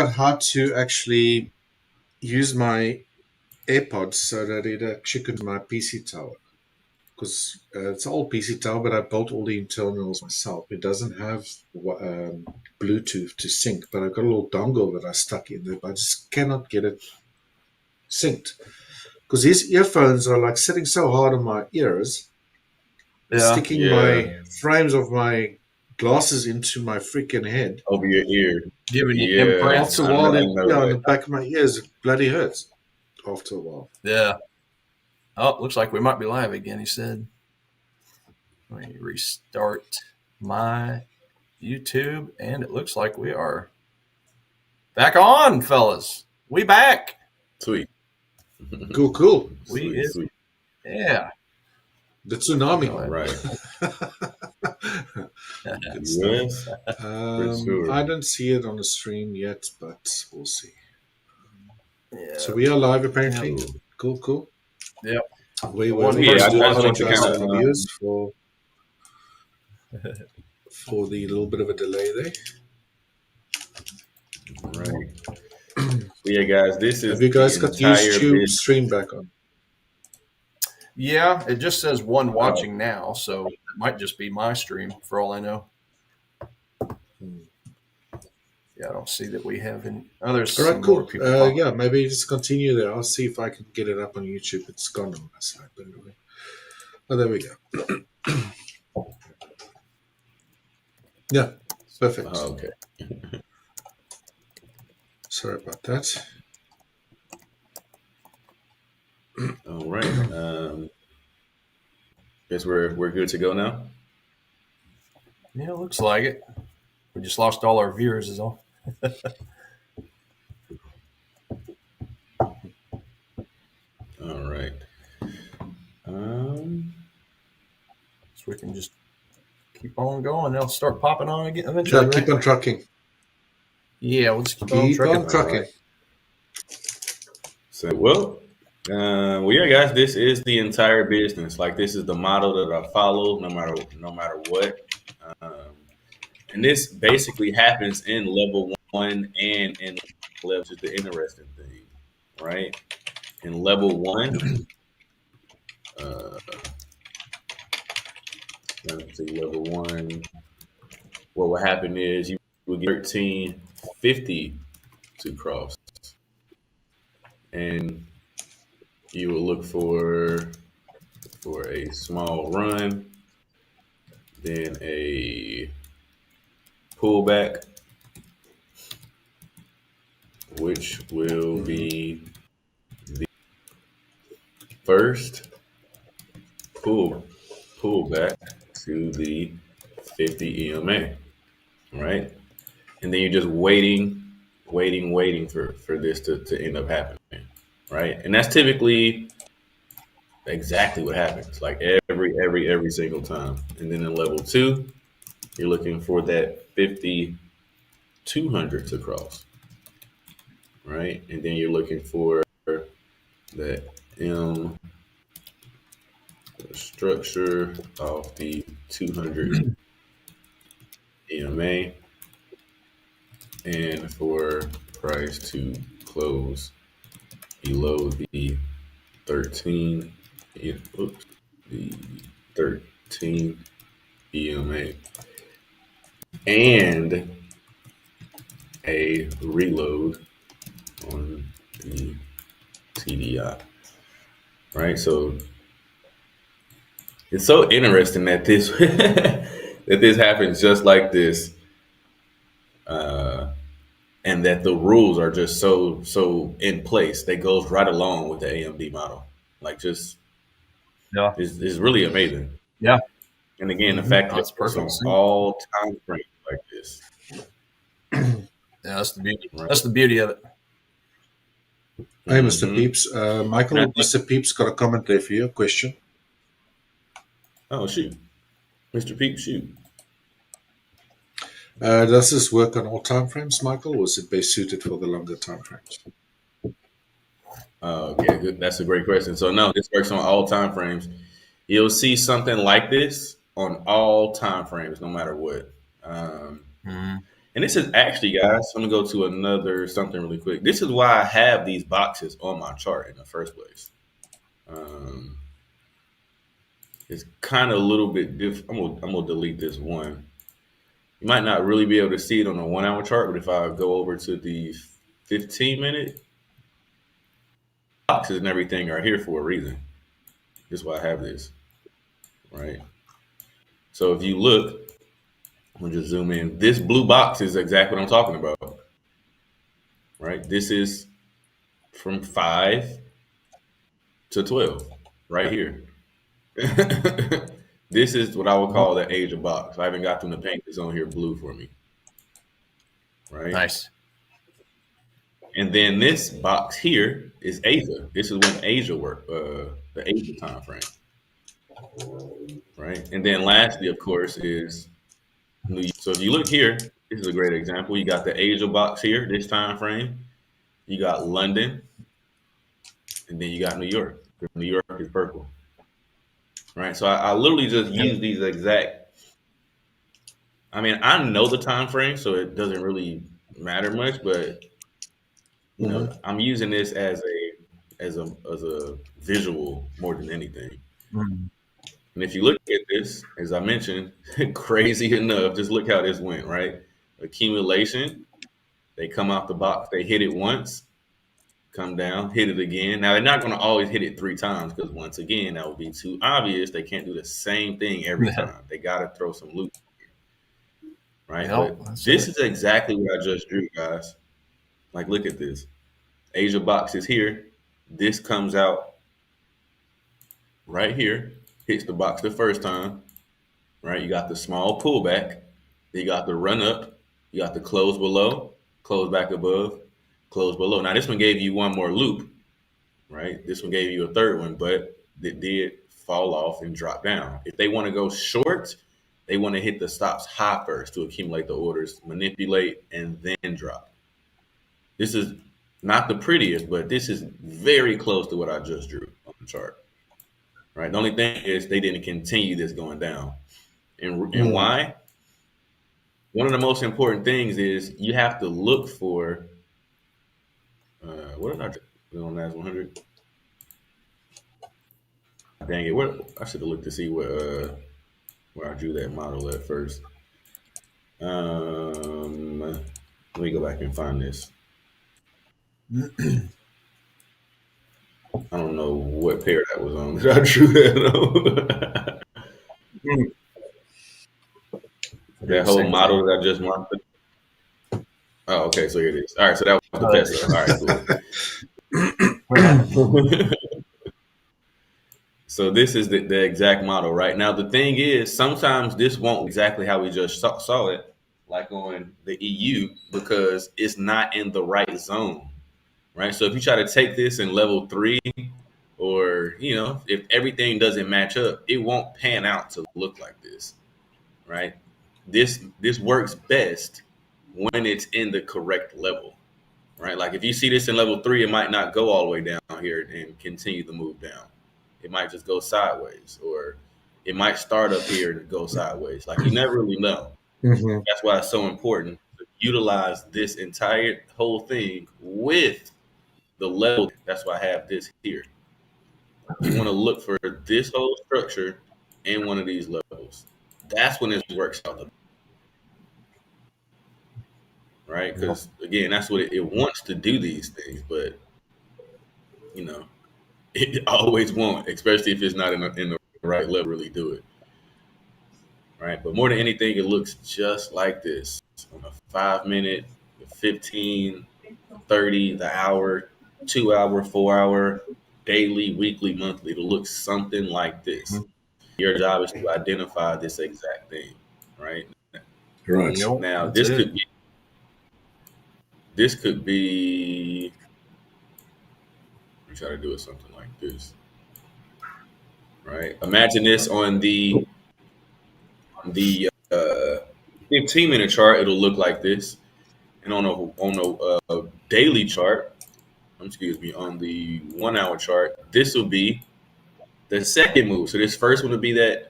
out how to actually use my AirPods so that it actually could my PC tower. Because it's an old PC tower, but I built all the internals myself. It doesn't have Bluetooth to sync, but I've got a little dongle that I stuck in there, but I just cannot get it synced. Because these earphones are like sitting so hard on my ears, sticking my frames of my glasses into my freaking head. Over your ear. Giving you imprints. After a while, in the back of my ears, it bloody hurts after a while. Yeah. Oh, looks like we might be live again, he said. Let me restart my YouTube, and it looks like we are back on, fellas. We back. Sweet. Cool. Sweet. Yeah. The tsunami. Right. Yes. I don't see it on the stream yet, but we'll see. Yeah. So we are live apparently. Yeah. Cool. Yep. We I just want to kind of viewers for the little bit of a delay there. Right. Yeah, guys, this is. Have you guys got YouTube stream back on? Yeah, it just says one watching now, so it might just be my stream for all I know. Yeah, I don't see that we have any others. All right, cool. Yeah, maybe just continue there. I'll see if I can get it up on YouTube. It's gone on my side, but anyway. Oh, there we go. Yeah, perfect. Okay. Sorry about that. All right. Guess we're good to go now. Yeah, looks like it. We just lost all our viewers, is all. All right. So we can just keep on going. They'll start popping on again eventually. Yeah, keep on trucking. Yeah, we'll just keep on trucking. Right. So, yeah, guys, this is the entire business. Like, this is the model that I follow, no matter what. And this basically happens in level 1 and in level, which is the interesting thing, right? In level 1, let's see, level 1, what will happen is you will get 1350 to cross. And you will look for a small run, then a pullback, which will be the first pullback to the 50 EMA, right? And then you're just waiting for this to end up happening, right? And that's typically exactly what happens, like every single time. And then in level 2, you're looking for that 50-200 to cross, right? And then you're looking for that M structure of the 200 EMA, and for price to close below the 13 EMA, and a reload on the TDI, right? So it's so interesting that this that this happens just like this, and that the rules are just so in place. They goes right along with the AMD model, like just is really amazing. Yeah. And again, the fact that it's on all time frames like this. Yeah, that's the beauty. Right. That's the beauty of it. Hey, Mr. Peeps. Michael, Mr. Peeps got a comment there for you. A question. Oh, shoot. Mr. Peeps, shoot. Does this work on all time frames, Michael, or is it best suited for the longer time frames? Yeah, good. That's a great question. So, no, this works on all time frames. You'll see something like this on all time frames, no matter what. And And this is actually, guys, I'm gonna go to another something really quick. This is why I have these boxes on my chart in the first place. It's kind of a little bit different. I'm gonna delete this one. You might not really be able to see it on a 1 hour chart, but if I go over to the 15-minute, boxes and everything are here for a reason. This is why I have this, right? So if you look, we'll just zoom in. This blue box is exactly what I'm talking about, right? This is from 5 to 12, right here. This is what I would call the age of box. I haven't got them to paint this on here blue for me, right? Nice. And then this box here is Asia. This is when Asia worked, the Asia time frame, right? And then lastly, of course, is New York. So if you look here, this is a great example. You got the Asia box here, this time frame. You got London, and then you got New York. New York is purple, right? So I literally just use these exact. I mean, I know the time frame, so it doesn't really matter much, but you know, I'm using this as a visual more than anything. Mm. And if you look at this, as I mentioned, crazy enough, just look how this went, right? Accumulation, they come out the box, they hit it once, come down, hit it again. Now, they're not going to always hit it 3 times because, once again, that would be too obvious. They can't do the same thing every time. They got to throw some loot, right? Yep, But this is exactly what I just drew, guys. Like, look at this. Asia box is here. This comes out right here, hits the box the first time, right? You got the small pullback. You got the run up. You got the close below, close back above, close below. Now, this one gave you one more loop, right? This one gave you a third one, but it did fall off and drop down. If they want to go short, they want to hit the stops high first to accumulate the orders, manipulate, and then drop. This is not the prettiest, but this is very close to what I just drew on the chart, right? The only thing is they didn't continue this going down. And why? One of the most important things is you have to look for, what did I do on NAS 100? Dang it, I should have looked to see where I drew that model at first. Let me go back and find this. I don't know what pair that was on, but I drew that on. That whole model that I just marked. Oh, okay, so here it is. All right, so that was the best. All right, cool. So this is the exact model, right? Now, the thing is, sometimes this won't exactly how we just saw it, like on the EU, because it's not in the right zone, right? So if you try to take this in level 3, or, you know, if everything doesn't match up, it won't pan out to look like this, right? This works best when it's in the correct level, right? Like if you see this in level 3, it might not go all the way down here and continue to move down. It might just go sideways, or it might start up here and go sideways. Like you never really know. That's why it's so important to utilize this entire whole thing with the level. That's why I have this here. You want to look for this whole structure in one of these levels. That's when it works out, right? Because again, that's what it wants to do these things, but you know, it always won't, especially if it's not in the right level. Really do it, right? But more than anything, it looks just like this on a 5-minute, 15, 30, the hour, 2 hour, 4 hour, daily, weekly, monthly. It'll look something like this. Your job is to identify this exact thing, right? Right. Now, this could be. Try to do it something like this, right? Imagine this on the 15-minute chart. It'll look like this, and on a daily chart, on the 1 hour chart, this will be the second move. So this first one would be that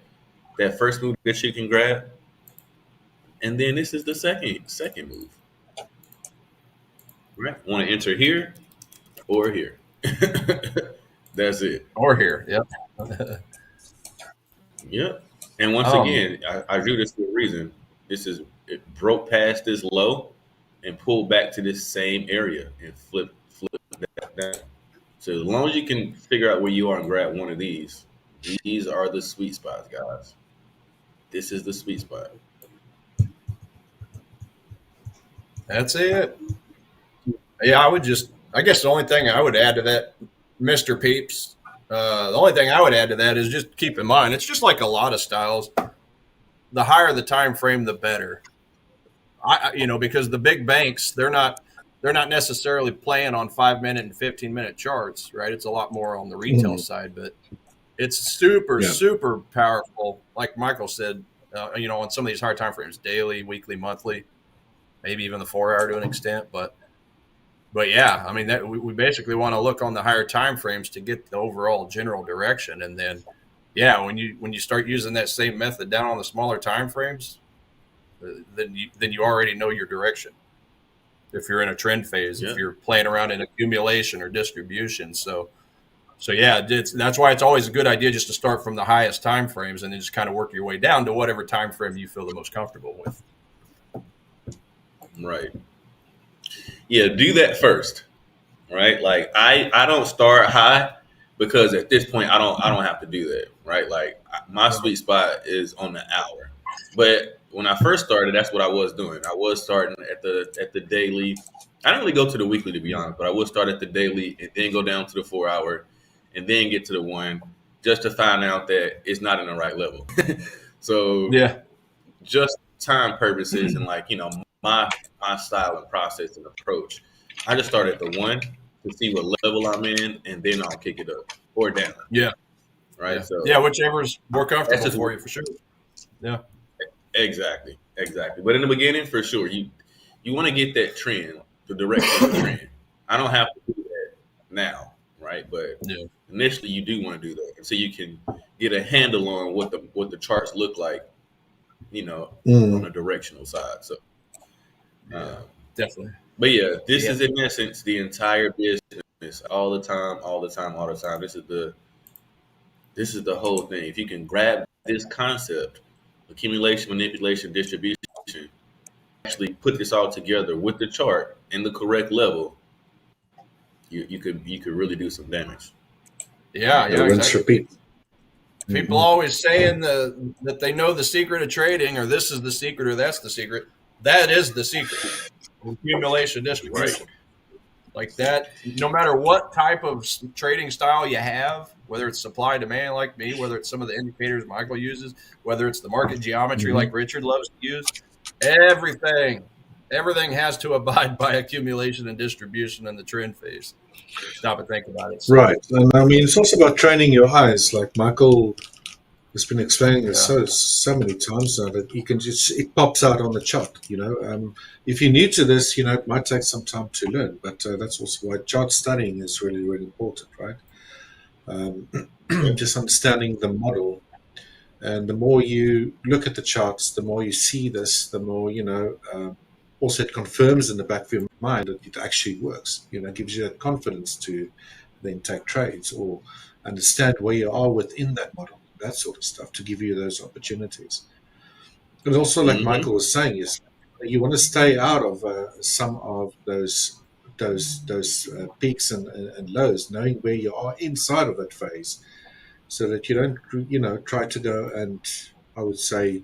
first move that you can grab, And then this is the second move. Right? Want to enter here or here. That's it. Or here. Yep. Yep. And once um, again, I do this for a reason. It broke past this low and pulled back to this same area and flip that down. So as long as you can figure out where you are and grab one of these are the sweet spots, guys. This is the sweet spot. that's it. Yeah, I guess the only thing I would add to that, Mr. Peeps, the only thing I would add to that is just keep in mind, it's just like a lot of styles. The higher the time frame, the better. Because the big banks, they're not necessarily playing on 5-minute and 15-minute charts, right? It's a lot more on the retail side, but it's super powerful. Like Michael said, on some of these higher time frames, daily, weekly, monthly, maybe even the 4-hour to an extent. But yeah, I mean, that we basically want to look on the higher time frames to get the overall general direction, and then yeah, when you start using that same method down on the smaller time frames, then you already know your direction. If you're in a trend phase, if you're playing around in accumulation or distribution, so yeah, that's why it's always a good idea just to start from the highest time frames and then just kind of work your way down to whatever time frame you feel the most comfortable with. Right. Yeah, do that first. Right? Like I don't start high because at this point I don't have to do that. Right? Like my sweet spot is on the hour. But when I first started, that's what I was doing. I was starting at the daily. I didn't really go to the weekly, to be honest, but I would start at the daily and then go down to the 4-hour and then get to the 1 just to find out that it's not in the right level. So Yeah. just time purposes and my style and process and approach, I just start at the 1 to see what level I'm in, and then I'll kick it up or down. Yeah. Right. Yeah. So yeah, whichever's more comfortable for you, for sure. Yeah. Exactly. But in the beginning, for sure, you want to get that trend, the direction of the trend. I don't have to do that now, right? But initially, you do want to do that, and so you can get a handle on what the charts look like, on the directional side. So, definitely. But yeah, this is in essence the entire business, all the time. This is the whole thing. If you can grab this concept, accumulation, manipulation, distribution, actually put this all together with the chart in the correct level, you could really do some damage. Yeah, exactly. Repeat. People always saying that they know the secret of trading, or this is the secret, or that's the secret. That is the secret. Accumulation, distribution. Right. Like that, no matter what type of trading style you have, whether it's supply demand like me, whether it's some of the indicators Michael uses, whether it's the market geometry like Richard loves to use, everything has to abide by accumulation and distribution in the trend phase. Stop and think about it. So, Right. And I mean, it's also about training your eyes. Like Michael has been explaining this so many times now that you can it pops out on the chart. If you're new to this, it might take some time to learn, but that's also why chart studying is really, really important, right? Just understanding the model, and the more you look at the charts, the more you see this, the more also it confirms in the back of your mind that it actually works. Gives you that confidence to then take trades or understand where you are within that model, that sort of stuff, to give you those opportunities. And also, like Michael was saying, is you want to stay out of some of those peaks and lows, knowing where you are inside of that phase, so that you don't try to go and, I would say,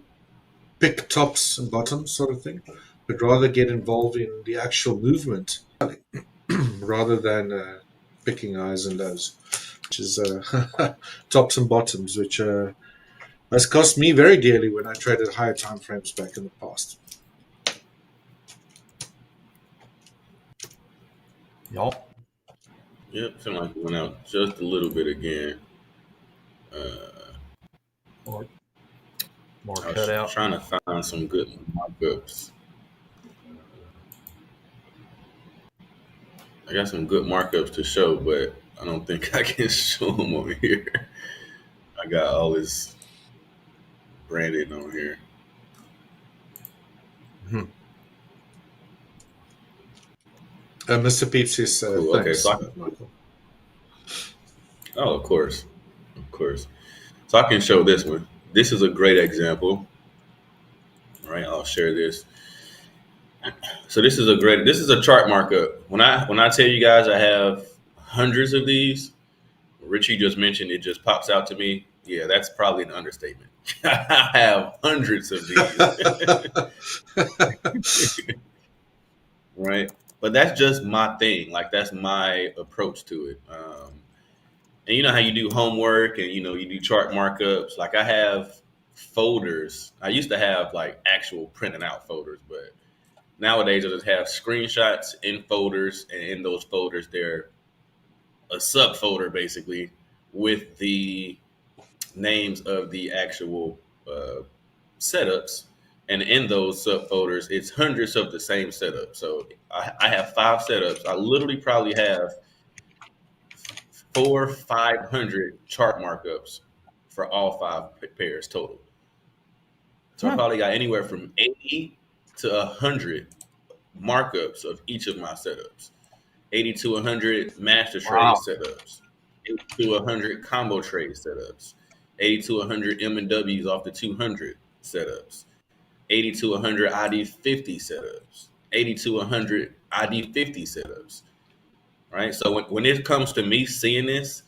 pick tops and bottoms sort of thing, but rather get involved in the actual movement rather than picking highs and lows, which is tops and bottoms, which has cost me very dearly when I traded higher time frames back in the past. Yep, seemed like it went out just a little bit again. More I cut out. Trying to find some good markups. I got some good markups to show, but I don't think I can show them over here. I got all this branded on here. Mr. Pete says Cool. Okay. thanks, Michael. Oh, of course. Of course. So I can show this one. This is a great example. All right. I'll share this. So this is a chart markup. When I tell you guys I have hundreds of these, Richie just mentioned it just pops out to me. Yeah, that's probably an understatement. I have hundreds of these. Right? But that's just my thing. Like that's my approach to it. And you know how you do homework and you do chart markups. Like I have folders. I used to have like actual printed out folders, but nowadays I just have screenshots in folders, and in those folders they're a subfolder basically with the names of the actual setups. And in those subfolders, it's hundreds of the same setup. So I have 5 setups. I literally probably have 500 chart markups for all 5 pairs total. So I probably got anywhere from 80 to 100 markups of each of my setups. 80 to 100 master trade setups. 80 to 100 combo trade setups. 80 to 100 M&Ws off the 200 setups. 80 to 100 ID50 setups, 80 to 100 ID50 setups, right? So when it comes to me seeing this,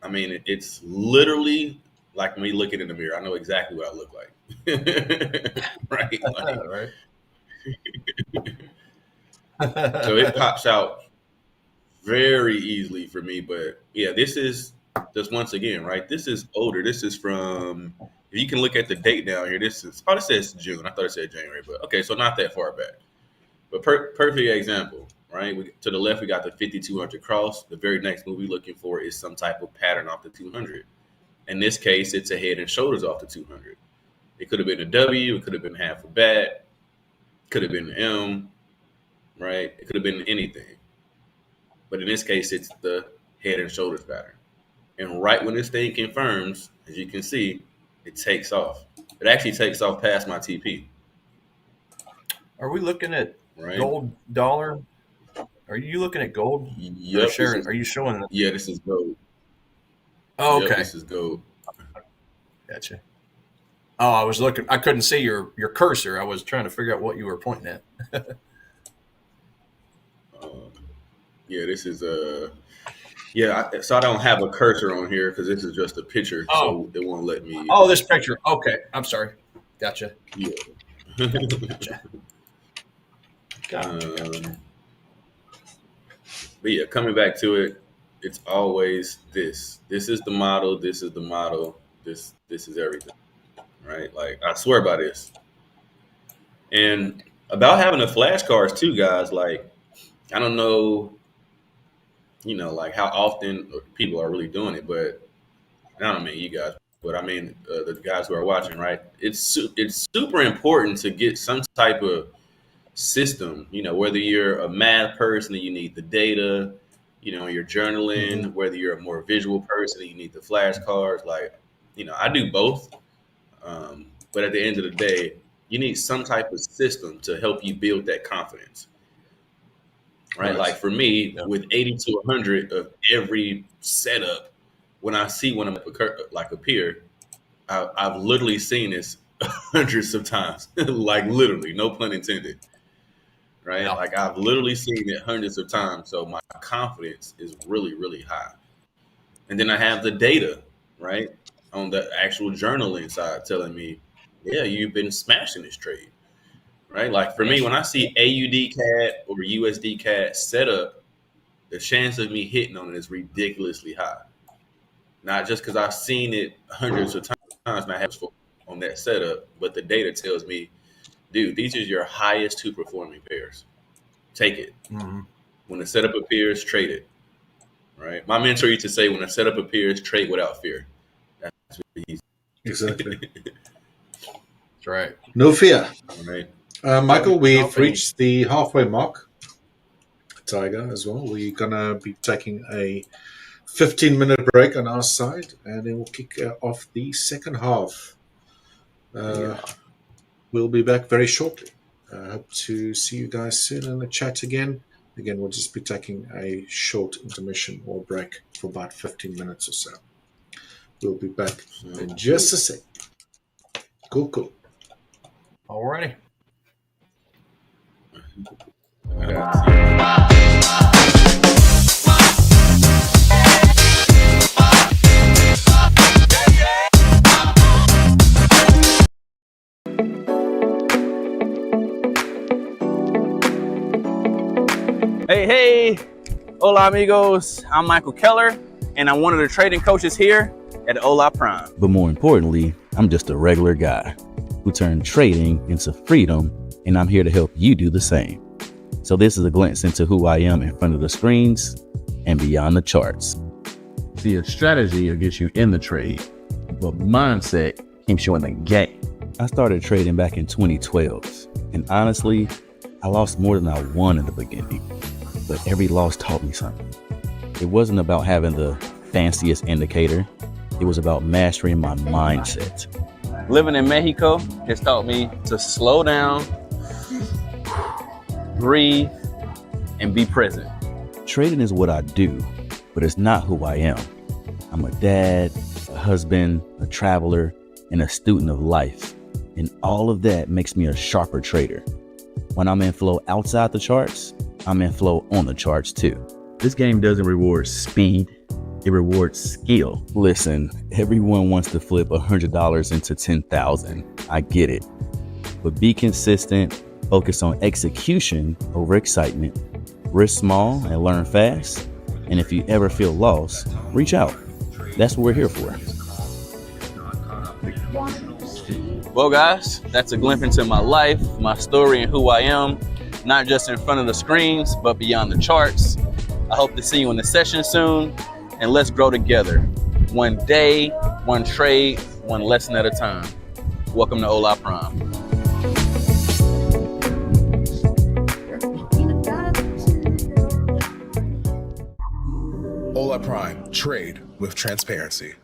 I mean, it's literally like me looking in the mirror. I know exactly what I look like, right? Like, right. So it pops out very easily for me. But yeah, this is just once again, right? This is older. This is from, if you can look at the date down here, this says June. I thought it said January, but okay, so not that far back. But perfect example, right? To the left, we got the 5200 cross. The very next move we're looking for is some type of pattern off the 200. In this case, it's a head and shoulders off the 200. It could have been a W. It could have been half a bat. Could have been an M, right? It could have been anything. But in this case, it's the head and shoulders pattern. And right when this thing confirms, as you can see, it takes off. It actually takes off past my TP. Are we looking at gold dollar? Are you looking at gold? Yep. Are you showing that? Yeah, this is gold. Oh, okay. Yep, this is gold. Gotcha. Oh, I was looking. I couldn't see your cursor. I was trying to figure out what you were pointing at. Yeah, this is so I don't have a cursor on here because this is just a picture, so it won't let me. Oh, this picture. Okay, I'm sorry. Gotcha. Yeah. Gotcha. But yeah, coming back to it, it's always this. This is the model. This is the model. This is everything, right? Like I swear by this. And about having the flashcards too, guys. Like I don't know, like how often people are really doing it, but I don't mean you guys, but I mean the guys who are watching, right? It's super important to get some type of system, whether you're a math person and you need the data, you're journaling, whether you're a more visual person and you need the flashcards, like, I do both. But at the end of the day, you need some type of system to help you build that confidence. Right. Like for me, with 80 to 100 of every setup, when I see one of them appear, I've literally seen this hundreds of times, like literally, no pun intended. Right. Yeah. Like I've literally seen it hundreds of times. So my confidence is really, really high. And then I have the data, right, on the actual journaling side telling me, yeah, you've been smashing this trade. Right. Like for me, when I see AUD CAD or USD CAD setup, the chance of me hitting on it is ridiculously high. Not just because I've seen it hundreds of times and I have on that setup, but the data tells me, dude, these are your highest 2 performing pairs. Take it. Mm-hmm. When the setup appears, trade it. Right. My mentor used to say, when a setup appears, trade without fear. That's what he's exactly. That's right. No fear. All right. Michael, we've reached the halfway mark. Tiger as well. We're going to be taking a 15-minute break on our side, and then we'll kick off the second half. We'll be back very shortly. I hope to see you guys soon in the chat again. Again, we'll just be taking a short intermission or break for about 15 minutes or so. We'll be back in just a sec. Cool. Alrighty. Hey, hola amigos, I'm Michael Keller, and I'm one of the trading coaches here at Hola Prime. But more importantly, I'm just a regular guy who turned trading into freedom, and I'm here to help you do the same. So this is a glimpse into who I am in front of the screens and beyond the charts. See, a strategy will get you in the trade, but mindset keeps you in the game. I started trading back in 2012, and honestly, I lost more than I won in the beginning, but every loss taught me something. It wasn't about having the fanciest indicator. It was about mastering my mindset. Living in Mexico has taught me to slow down, breathe, and be present. Trading is what I do, but it's not who I am. I'm a dad, a husband, a traveler, and a student of life. And all of that makes me a sharper trader. When I'm in flow outside the charts, I'm in flow on the charts too. This game doesn't reward speed, it rewards skill. Listen, everyone wants to flip $100 into 10,000. I get it. But be consistent, focus on execution over excitement, risk small and learn fast. And if you ever feel lost, reach out. That's what we're here for. Well, guys, that's a glimpse into my life, my story, and who I am, not just in front of the screens, but beyond the charts. I hope to see you in the session soon, and let's grow together. One day, one trade, one lesson at a time. Welcome to Hola Prime. Hola Prime, trade with transparency.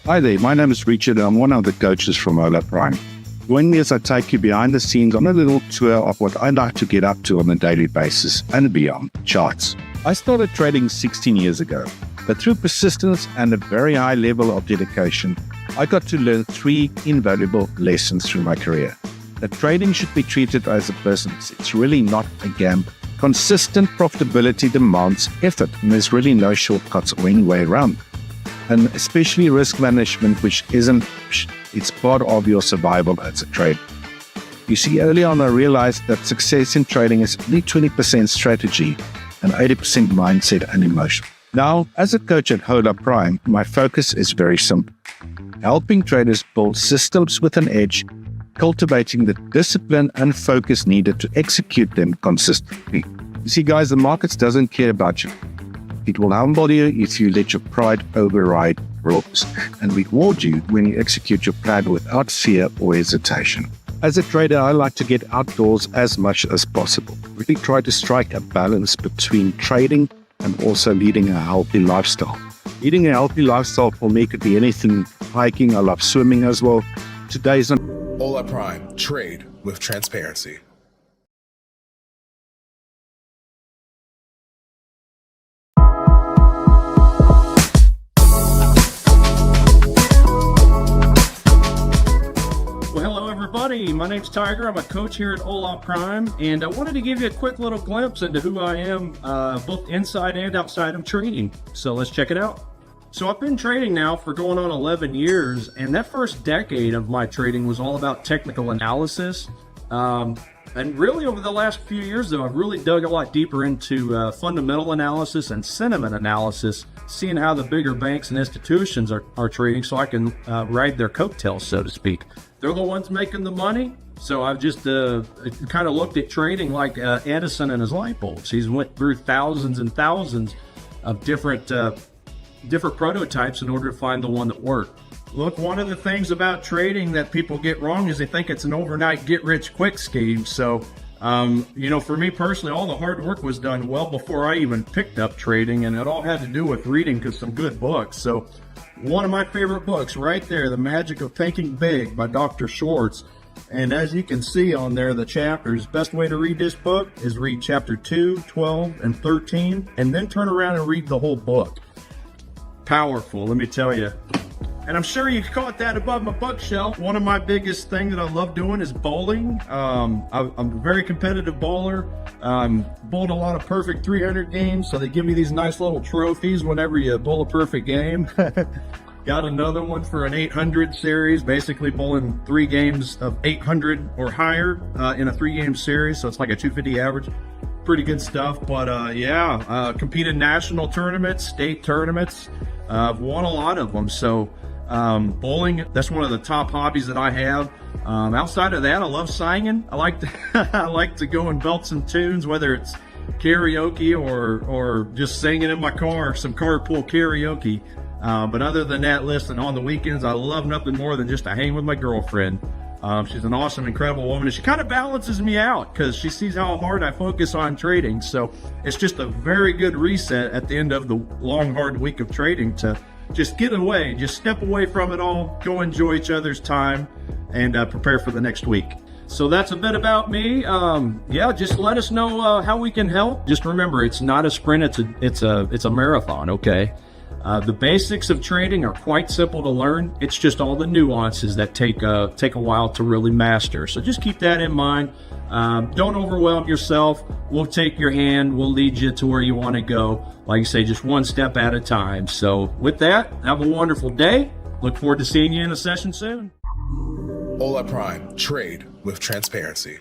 Hi there, my name is Richard and I'm one of the coaches from Hola Prime. Join me as I take you behind the scenes on a little tour of what I like to get up to on a daily basis and beyond charts. I started trading 16 years ago, but through persistence and a very high level of dedication, I got to learn 3 invaluable lessons through my career. That trading should be treated as a business. It's really not a gamble. Consistent profitability demands effort, and there's really no shortcuts or any way around. And especially risk management, which isn't, it's part of your survival as a trader. You see, early on I realized that success in trading is only 20% strategy and 80% mindset and emotion. Now, as a coach at Hola Prime, my focus is very simple. Helping traders build systems with an edge, cultivating the discipline and focus needed to execute them consistently. You see, guys, the markets doesn't care about you. It will humble you if you let your pride override rules and reward you when you execute your plan without fear or hesitation. As a trader, I like to get outdoors as much as possible. Really try to strike a balance between trading and also leading a healthy lifestyle. Leading a healthy lifestyle for me could be anything. Hiking, I love swimming as well. Today's on Hola Prime, trade with transparency. Everybody, my name's Tiger. I'm a coach here at Hola Prime, and I wanted to give you a quick little glimpse into who I am, both inside and outside of trading. So let's check it out. So I've been trading now for going on 11 years, and that first decade of my trading was all about technical analysis. And really over the last few years, though, I've really dug a lot deeper into fundamental analysis and sentiment analysis, seeing how the bigger banks and institutions are trading so I can ride their coattails, so to speak. They're the ones making the money. So I've just kind of looked at trading like Edison and his light bulbs. He's went through thousands and thousands of different prototypes in order to find the one that worked. Look, one of the things about trading that people get wrong is they think it's an overnight get-rich-quick scheme. So, for me personally, all the hard work was done well before I even picked up trading, and it all had to do with reading some good books. So, one of my favorite books right there, The Magic of Thinking Big by Dr. Schwartz. And as you can see on there, the chapters, best way to read this book is read chapter 2, 12, and 13, and then turn around and read the whole book. Powerful, let me tell you. And I'm sure you caught that above my bookshelf. One of my biggest things that I love doing is bowling. I'm a very competitive bowler. Bowled a lot of perfect 300 games, so they give me these nice little trophies whenever you bowl a perfect game. Got another one for an 800 series, basically bowling 3 games of 800 or higher in a 3-game series, so it's like a 250 average. Pretty good stuff, but competed national tournaments, state tournaments. I've won a lot of them, so bowling, that's one of the top hobbies that I have. Outside of that, I love singing. I like to go and belt some tunes, whether it's karaoke or just singing in my car, some carpool karaoke. But other than that, listen, on the weekends, I love nothing more than just to hang with my girlfriend. She's an awesome, incredible woman, and she kind of balances me out because she sees how hard I focus on trading. So it's just a very good reset at the end of the long, hard week of trading to just get away, just step away from it all, go enjoy each other's time, and prepare for the next week. So that's a bit about me. Just let us know how we can help. Just remember, it's not a sprint, it's a marathon, okay? The basics of trading are quite simple to learn. It's just all the nuances that take a while to really master. So just keep that in mind. Don't overwhelm yourself. We'll take your hand. We'll lead you to where you want to go. Like I say, just one step at a time. So with that, have a wonderful day. Look forward to seeing you in a session soon. Hola Prime, trade with transparency.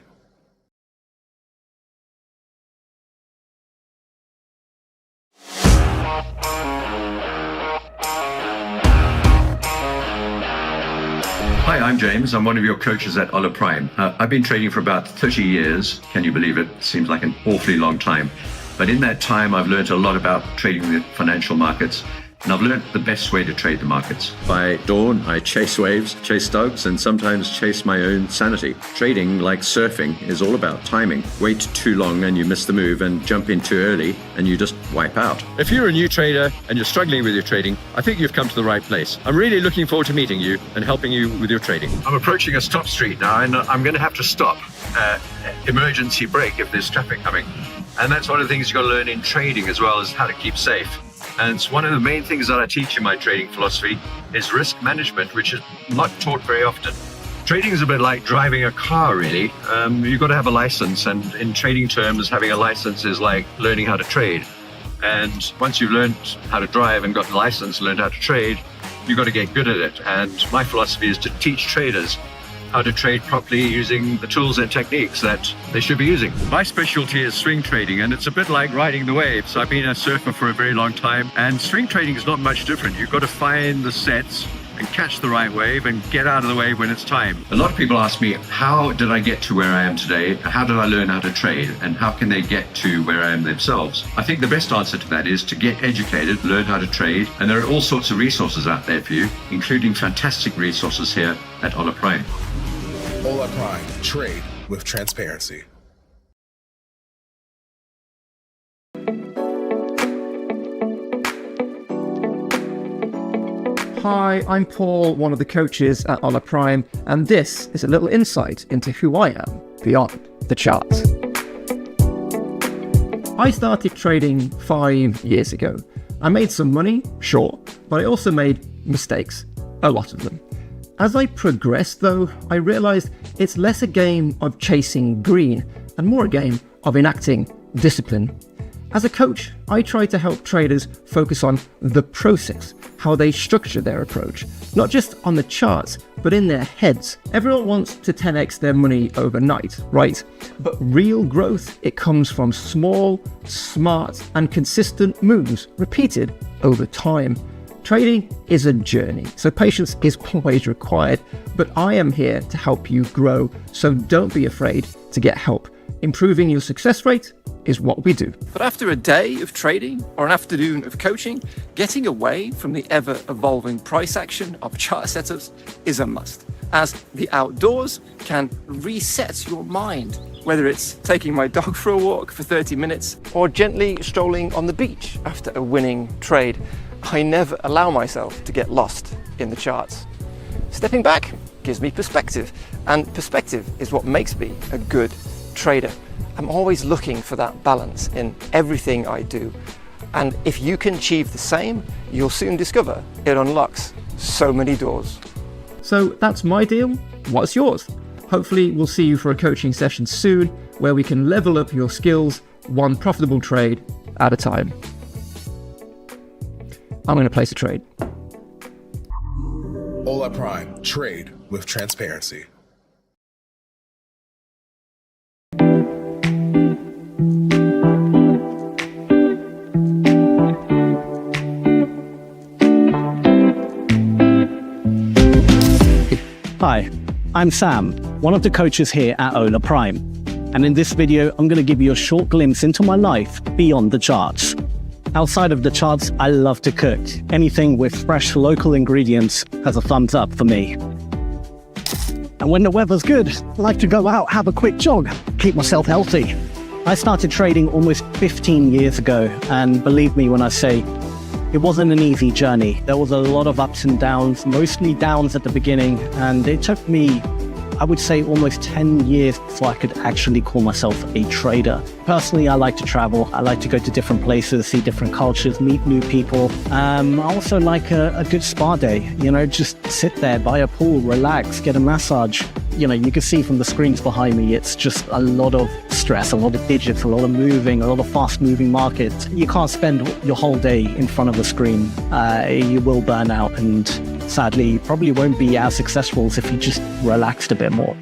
Hi, I'm James. I'm one of your coaches at Hola Prime. I've been trading for about 30 years. Can you believe it? Seems like an awfully long time. But in that time, I've learned a lot about trading the financial markets, and I've learned the best way to trade the markets. By dawn, I chase waves, chase stocks, and sometimes chase my own sanity. Trading, like surfing, is all about timing. Wait too long and you miss the move, and jump in too early and you just wipe out. If you're a new trader and you're struggling with your trading, I think you've come to the right place. I'm really looking forward to meeting you and helping you with your trading. I'm approaching a stop street now, and I'm going to have to stop. Emergency brake if there's traffic coming. And that's one of the things you've got to learn in trading as well, as how to keep safe. And it's one of the main things that I teach in my trading philosophy is risk management, which is not taught very often. Trading is a bit like driving a car, really. You've got to have a license, and in trading terms, having a license is like learning how to trade. And once you've learned how to drive and got the license, learned how to trade, you've got to get good at it. And my philosophy is to teach traders how to trade properly using the tools and techniques that they should be using. My specialty is swing trading, and it's a bit like riding the waves. I've been a surfer for a very long time, and swing trading is not much different. You've got to find the sets and catch the right wave and get out of the wave when it's time. A lot of people ask me, how did I get to where I am today? How did I learn how to trade? And how can they get to where I am themselves? I think the best answer to that is to get educated, learn how to trade. And there are all sorts of resources out there for you, including fantastic resources here at Hola Prime. Hola Prime, trade with transparency. Hi, I'm Paul, one of the coaches at Hola Prime, and this is a little insight into who I am beyond the charts. I started trading 5 years ago. I made some money, sure, but I also made mistakes, a lot of them. As I progressed though, I realized it's less a game of chasing green and more a game of enacting discipline. As a coach, I try to help traders focus on the process, how they structure their approach, not just on the charts, but in their heads. Everyone wants to 10x their money overnight, right? But real growth, it comes from small, smart, and consistent moves repeated over time. Trading is a journey, so patience is always required, but I am here to help you grow, so don't be afraid to get help. Improving your success rate is what we do. But after a day of trading or an afternoon of coaching, getting away from the ever-evolving price action of chart setups is a must, as the outdoors can reset your mind, whether it's taking my dog for a walk for 30 minutes or gently strolling on the beach after a winning trade. I never allow myself to get lost in the charts. Stepping back gives me perspective, and perspective is what makes me a good trader. I'm always looking for that balance in everything I do. And if you can achieve the same, you'll soon discover it unlocks so many doors. So that's my deal. What's yours? Hopefully we'll see you for a coaching session soon where we can level up your skills one profitable trade at a time. I'm going to place a trade. Hola Prime. Trade with transparency. Hi, I'm Sam, one of the coaches here at Hola Prime. And in this video, I'm going to give you a short glimpse into my life beyond the charts. Outside of the charts, I love to cook. Anything with fresh local ingredients has a thumbs up for me. And when the weather's good, I like to go out, have a quick jog, keep myself healthy. I started trading almost 15 years ago, and believe me when I say, it wasn't an easy journey. There was a lot of ups and downs, mostly downs at the beginning, and it took me, I would say, almost 10 years before I could actually call myself a trader. Personally, I like to travel. I like to go to different places, see different cultures, meet new people. I also like a good spa day, just sit there by a pool, relax, get a massage. You can see from the screens behind me, it's just a lot of stress, a lot of digits, a lot of moving, a lot of fast moving markets. You can't spend your whole day in front of a screen. You will burn out, and sadly, you probably won't be as successful as if you just relaxed a bit more.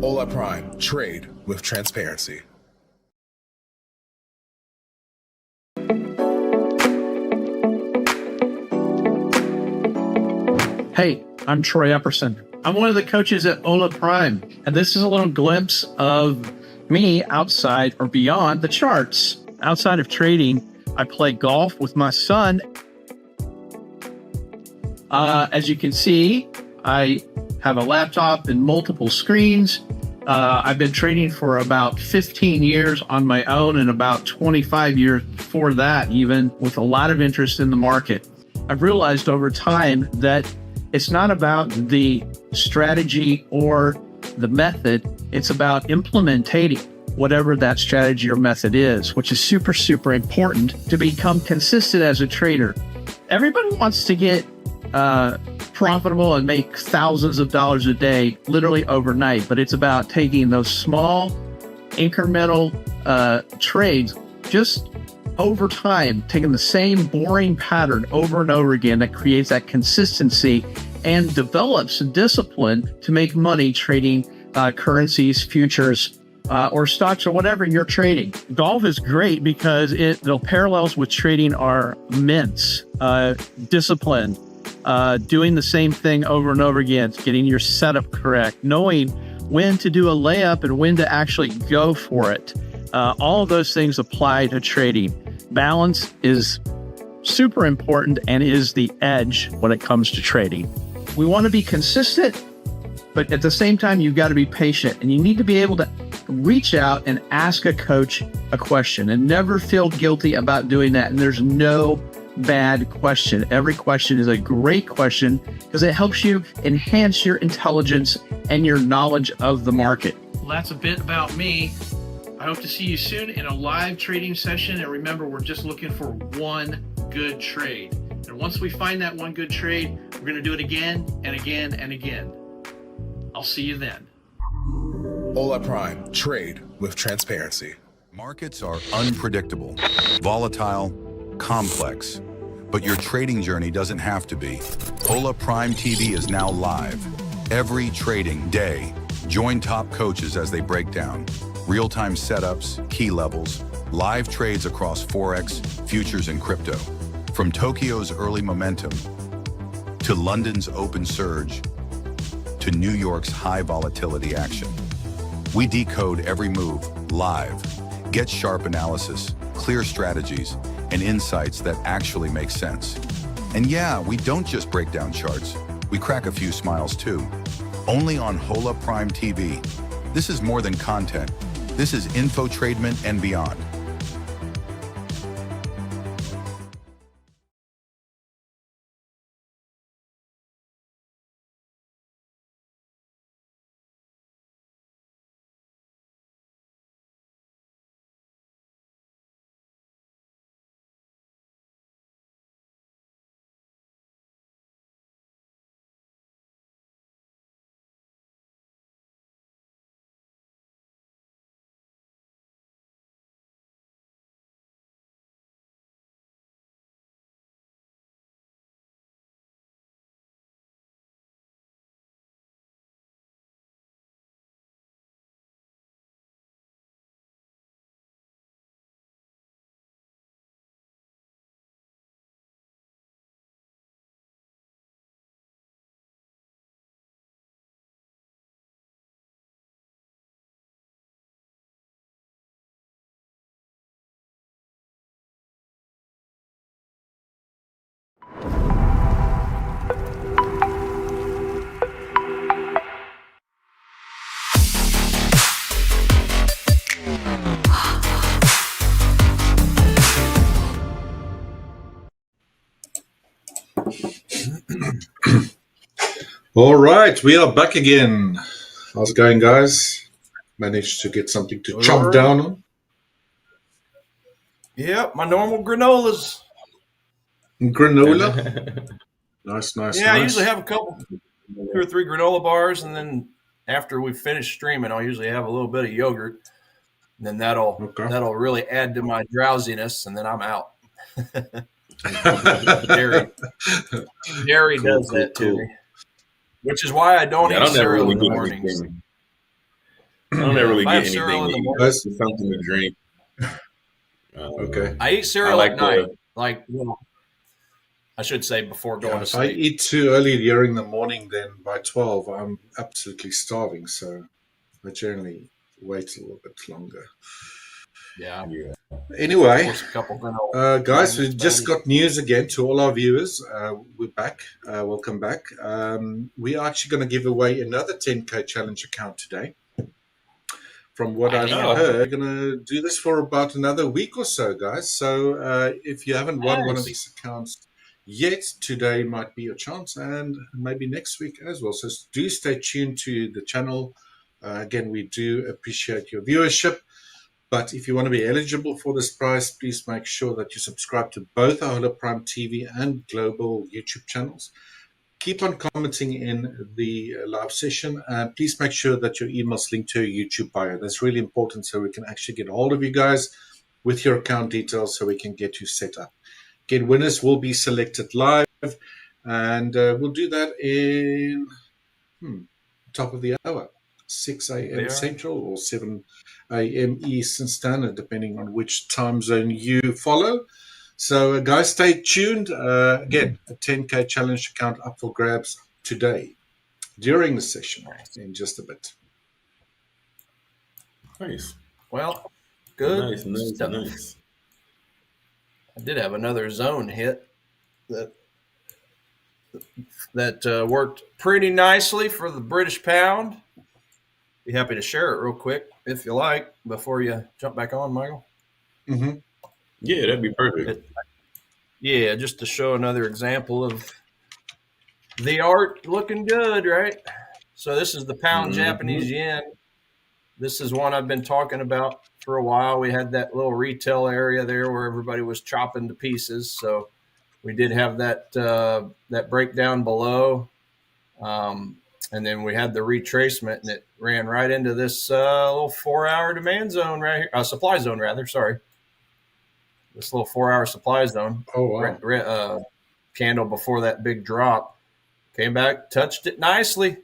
Hola Prime. Trade with transparency. Hey, I'm Troy Epperson. I'm one of the coaches at Hola Prime, and this is a little glimpse of me outside or beyond the charts. Outside of trading, I play golf with my son. As you can see, I have a laptop and multiple screens. I've been trading for about 15 years on my own and about 25 years before that, even with a lot of interest in the market. I've realized over time that it's not about the strategy or the method. It's about implementing whatever that strategy or method is, which is super, super important to become consistent as a trader. Everybody wants to get profitable and make thousands of dollars a day, literally overnight, but it's about taking those small incremental trades just over time, taking the same boring pattern over and over again that creates that consistency and develops a discipline to make money trading currencies, futures, or stocks, or whatever you're trading. Golf is great because the parallels with trading are immense. Discipline, doing the same thing over and over again, getting your setup correct, knowing when to do a layup and when to actually go for it. All of those things apply to trading. Balance is super important and is the edge when it comes to trading. We want to be consistent, but at the same time, you've got to be patient, and you need to be able to reach out and ask a coach a question and never feel guilty about doing that. And there's no bad question. Every question is a great question because it helps you enhance your intelligence and your knowledge of the market. Well, that's a bit about me. I hope to see you soon in a live trading session. And remember, we're just looking for one good trade. And once we find that one good trade, we're going to do it again and again and again. I'll see you then. Hola Prime. Trade with transparency. Markets are unpredictable, volatile, complex, but your trading journey doesn't have to be. Hola Prime TV is now live. Every trading day, join top coaches as they break down real-time setups, key levels, live trades across Forex, futures, and crypto. From Tokyo's early momentum to London's open surge, to New York's high volatility action. We decode every move live, get sharp analysis, clear strategies, and insights that actually make sense. And yeah, we don't just break down charts, we crack a few smiles too. Only on Hola Prime TV. This is more than content. This is infotainment and beyond. All right, we are back again. How's it going, guys? Managed to get something to chomp down on? Yep, my normal granolas. Granola? Nice. Yeah, I usually have a couple, 2 or 3 granola bars, and then after we finish streaming, I'll usually have a little bit of yogurt. And then that'll really add to my drowsiness, and then I'm out. Dairy does that to me. Which is why I don't eat cereal in the mornings. I don't ever really get cereal anything in the morning. something to drink. Okay. I eat cereal at night. I should say before going to If I sleep. eat too early during the morning, then by 12, I'm absolutely starving. So I generally wait a little bit longer. Yeah. Anyway, granola guys, we just got news again to all our viewers. We're back. Welcome back. We are actually going to give away another 10K challenge account today. From what I've heard, we're going to do this for about another week or so, guys. So if you haven't won one of these accounts yet, today might be your chance, and maybe next week as well. So do stay tuned to the channel. Again, we do appreciate your viewership. But if you want to be eligible for this prize, please make sure that you subscribe to both our Hola Prime TV and Global YouTube channels. Keep on commenting in the live session. And please make sure that your email is linked to your YouTube bio. That's really important so we can actually get a hold of you guys with your account details so we can get you set up. Again, winners will be selected live. And we'll do that in top of the hour. 6 a.m. Central or 7 a.m. Eastern Standard, depending on which time zone you follow. So, guys, stay tuned. Again, a 10K challenge account up for grabs today during the session in just a bit. Nice. Well, good. Nice. I did have another zone hit that worked pretty nicely for the British pound. Be happy to share it real quick if you like before you jump back on, Michael. Mm-hmm. Yeah, that'd be perfect. Yeah, just to show another example of the art looking good, right? So this is the pound Japanese yen. This is one I've been talking about for a while. We had that little retail area there where everybody was chopping to pieces. So we did have that that breakdown below. And then we had the retracement, and it ran right into this little 4-hour demand zone right here, supply zone rather. Sorry, this little 4-hour supply zone. Oh wow! Candle before that big drop, came back, touched it nicely,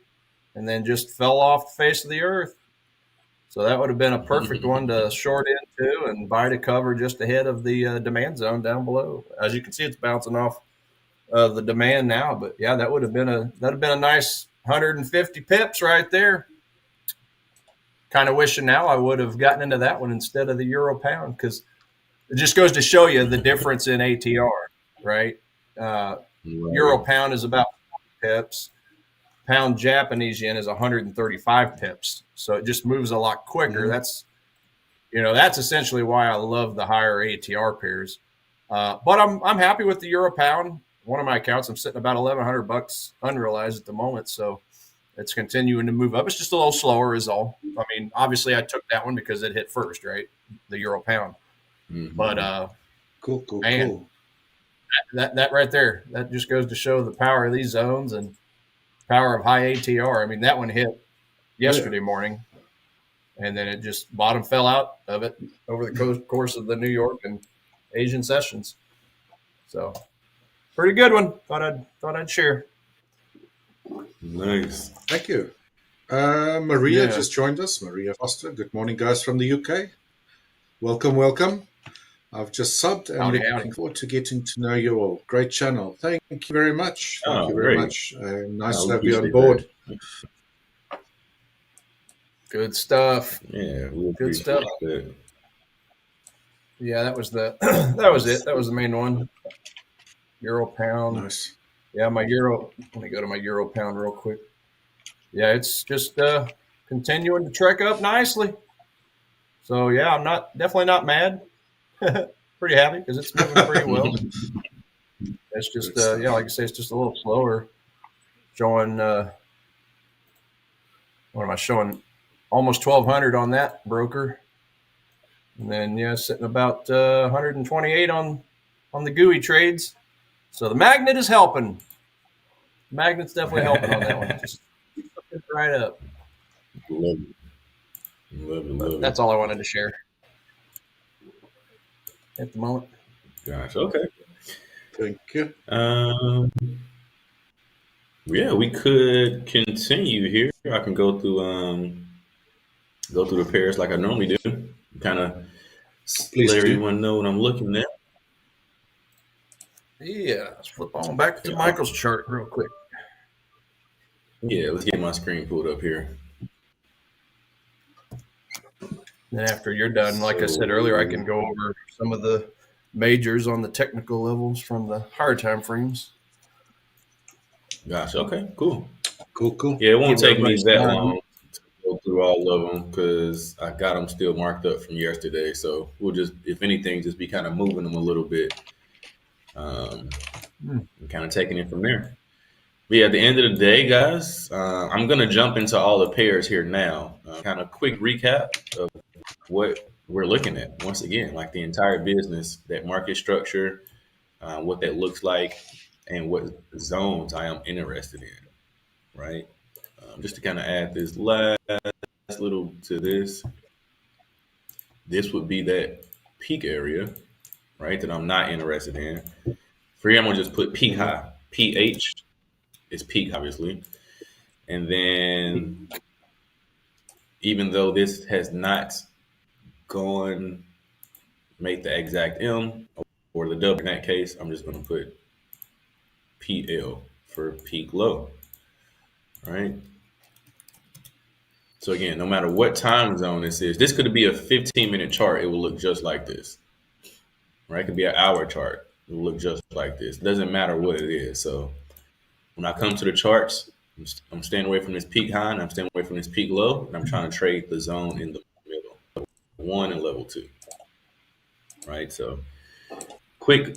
and then just fell off the face of the earth. So that would have been a perfect one to short into and buy to cover just ahead of the demand zone down below. As you can see, it's bouncing off the demand now. But yeah, that'd have been a nice 150 pips right there. Kind of wishing now I would have gotten into that one instead of the euro pound, because it just goes to show you the difference in ATR, right? Euro pound is about 40 pips. Pound Japanese yen is 135 pips. So it just moves a lot quicker. That's essentially why I love the higher ATR pairs. But I'm happy with the euro pound. One of my accounts, I'm sitting about $1,100 unrealized at the moment. So it's continuing to move up. It's just a little slower is all. I mean, obviously I took that one because it hit first, right? The euro pound. Mm-hmm. But cool. That right there, that just goes to show the power of these zones and power of high ATR. I mean, that one hit yesterday morning, and then it just bottom fell out of it over the course of the New York and Asian sessions. So pretty good one. Thought I'd share. Nice. Thank you. Maria just joined us. Maria Foster. Good morning, guys, from the UK. Welcome. I've just subbed and looking forward to getting to know you all. Great channel. Thank you very much. Thank you very much. Nice to have you on board. Good stuff. Yeah, good stuff. That. Yeah, that was it. That was the main one. Euro pound. Nice. Yeah, my euro. Let me go to my euro pound real quick. Yeah, it's just continuing to trek up nicely. So yeah, I'm definitely not mad. Pretty happy because it's moving pretty well. It's just like I say, it's just a little slower. Showing what am I showing? Almost 1,200 on that broker, and then sitting about 128 on the GUI trades. So the magnet is helping. The magnet's definitely helping on that one. Just right up. Love it. That's all I wanted to share at the moment. Gotcha. Okay. Thank you. Yeah, we could continue here. I can go through the pairs like I normally do. Kind of let everyone know what I'm looking at. Yeah, let's flip on back to Michael's chart real quick. Yeah, let's get my screen pulled up here. Then after you're done, like I said earlier, I can go over some of the majors on the technical levels from the higher time frames. Gotcha. Okay, cool. Cool. Yeah, it won't take me that long to go through all of them because I got them still marked up from yesterday. So we'll just, if anything, just be kind of moving them a little bit and kind of taking it from there. But yeah, at the end of the day, guys, I'm going to jump into all the pairs here now. Kind of quick recap of what we're looking at. Once again, like the entire business, that market structure, what that looks like, and what zones I am interested in, right? Just to kind of add this last little to this, this would be that peak area, right, that I'm not interested in. For here, I'm going to just put peak high. PH is peak, obviously. And then even though this has not gone, make the exact M or the W in that case, I'm just going to put PL for peak low, right? So again, no matter what time zone this is, this could be a 15-minute chart. It will look just like this, right? It could be an hour chart. It will look just like this. It doesn't matter what it is. So when I come to the charts, I'm staying away from this peak high and I'm staying away from this peak low, and I'm trying to trade the zone in the middle, level 1 and level 2, right? So quick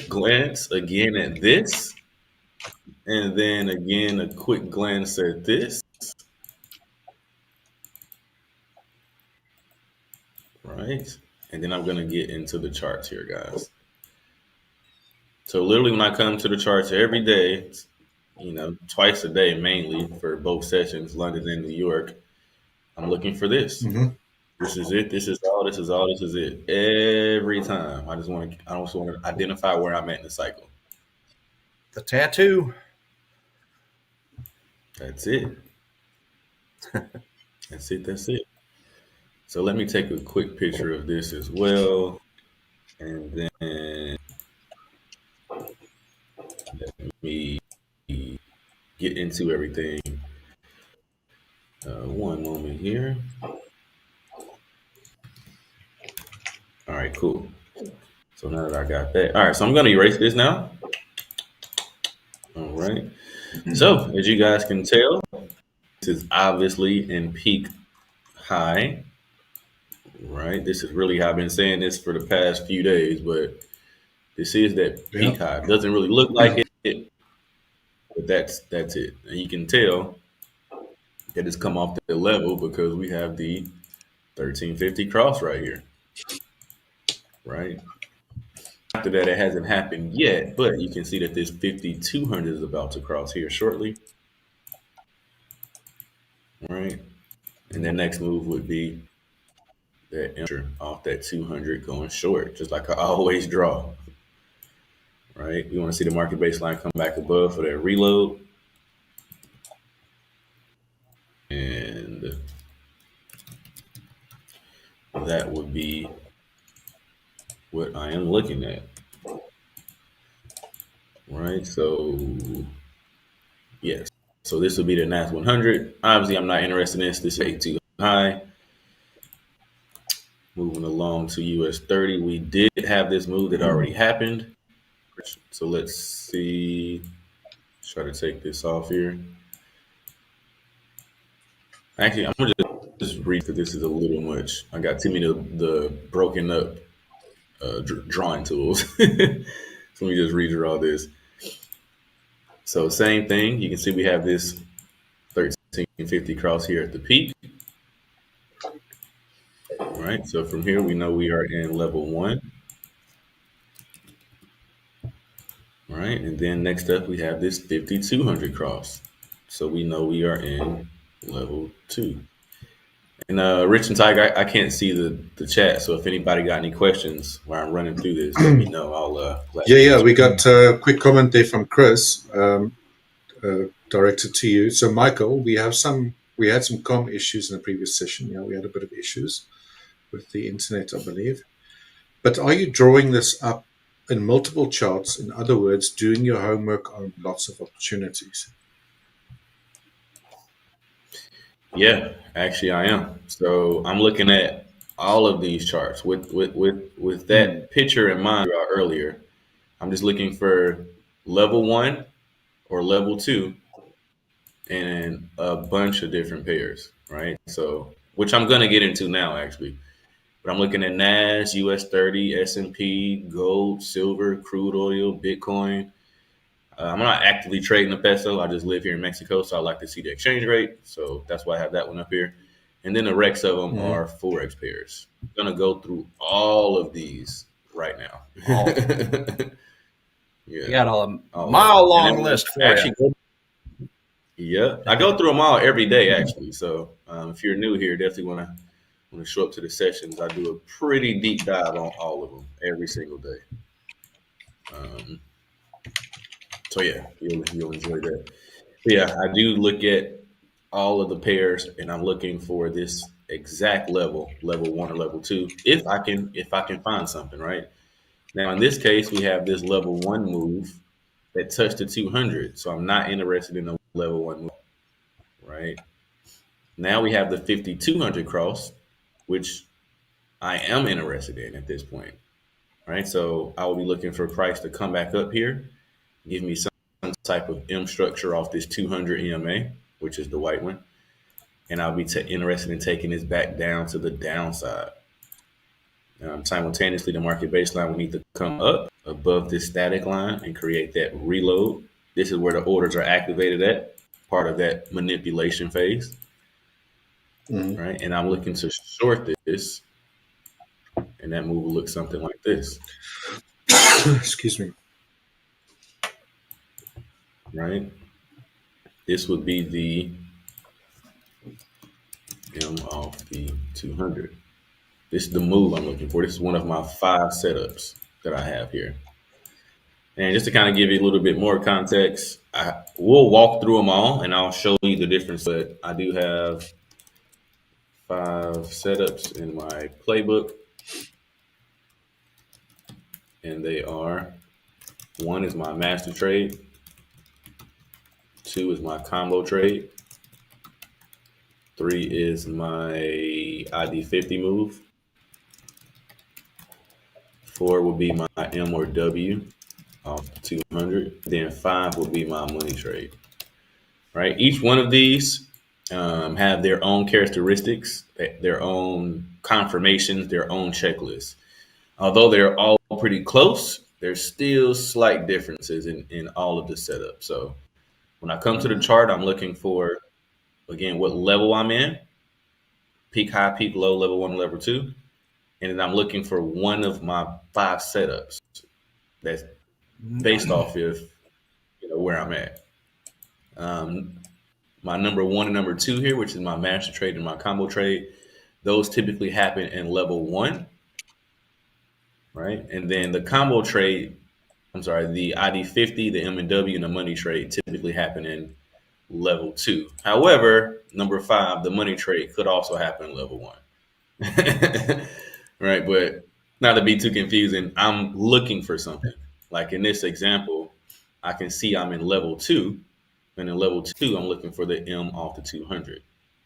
glance again at this, and then again a quick glance at this, right? And then I'm going to get into the charts here, guys. So literally when I come to the charts every day, twice a day mainly for both sessions, London and New York, I'm looking for this. Mm-hmm. This is it. This is all. This is all. This is it. Every time. I just want to identify where I'm at in the cycle. The tattoo. That's it. That's it. So let me take a quick picture of this as well. And then get into everything. One moment here. All right, cool. So now that I got that, all right, so I'm going to erase this now. All right. So as you guys can tell, this is obviously in peak high, right? This is really how I've been saying this for the past few days, but this is that peak high. It doesn't really look like it, but that's it. And you can tell that it's come off the level because we have the 1350 cross right here, right? After that, it hasn't happened yet, but you can see that this 5200 is about to cross here shortly, right? And the next move would be that enter off that 200 going short, just like I always draw, right? You want to see the market baseline come back above for that reload. And that would be what I am looking at, right? So yes, so this would be the NAS 100. Obviously, I'm not interested in this. This is way too high. Moving along to US 30, we did have this move that already happened. So let's see. Try to take this off here. Actually, I'm gonna just read because this is a little much. I got too many of the broken up drawing tools. So let me just redraw this. So same thing. You can see we have this 1350 cross here at the peak. All right. So from here, we know we are in level 1. All right. And then next up, we have this 5200 cross. So we know we are in level 2. And Rich and Tiger, I can't see the chat. So if anybody got any questions while I'm running through this, let me know. I'll yeah. We got a quick comment there from Chris, directed to you. So Michael, we had some comm issues in the previous session. Yeah, we had a bit of issues with the internet, I believe. But are you drawing this up in multiple charts? In other words, doing your homework on lots of opportunities? Yeah, actually I am. So I'm looking at all of these charts with that picture in mind earlier. I'm just looking for level 1 or level 2 and a bunch of different pairs, right? So, which I'm going to get into now actually. But I'm looking at NAS, US 30, S&P, gold, silver, crude oil, Bitcoin. I'm not actively trading the peso. I just live here in Mexico, so I like to see the exchange rate. So that's why I have that one up here. And then the rest of them are Forex pairs. I'm going to go through all of these right now. Yeah. You got a mile-long list for you. Yeah, I go through them all every day, actually. So if you're new here, definitely want to show up to the sessions. I do a pretty deep dive on all of them every single day. So yeah, you'll enjoy that. But yeah, I do look at all of the pairs, and I'm looking for this exact level 1 or level 2, if I can find something, right? Now in this case, we have this level 1 move that touched the 200, so I'm not interested in the level 1 move, right? Now we have the 5200 cross, which I am interested in at this point, right? So I will be looking for price to come back up here, give me some type of M structure off this 200 EMA, which is the white one. And I'll be interested in taking this back down to the downside. Simultaneously, the market baseline will need to come up above this static line and create that reload. This is where the orders are activated at, part of that manipulation phase. Right? And I'm looking to short this, and that move will look something like this. Excuse me. Right? This would be the M off the 200. This is the move I'm looking for. This is one of my 5 setups that I have here. And just to kind of give you a little bit more context, we'll walk through them all and I'll show you the difference. But I do have 5 setups in my playbook. And they are, 1 is my master trade. 2 is my combo trade. 3 is my ID50 move. 4 will be my M or W off 200. Then 5 will be my money trade. Right? Each one of these have their own characteristics, their own confirmations, their own checklists. Although they're all pretty close, there's still slight differences in all of the setup. So when I come to the chart, I'm looking for, again, what level I'm in, peak high, peak low, level 1, level 2. And then I'm looking for one of my 5 setups that's based off of where I'm at. My number 1 and number 2 here, which is my master trade and my combo trade, those typically happen in level 1, right? And then the combo trade, the ID50, the M&W, and the money trade typically happen in level 2. However, number 5, the money trade, could also happen in level 1. Right, but not to be too confusing, I'm looking for something. Like in this example, I can see I'm in level 2, and in level 2, I'm looking for the M off the 200.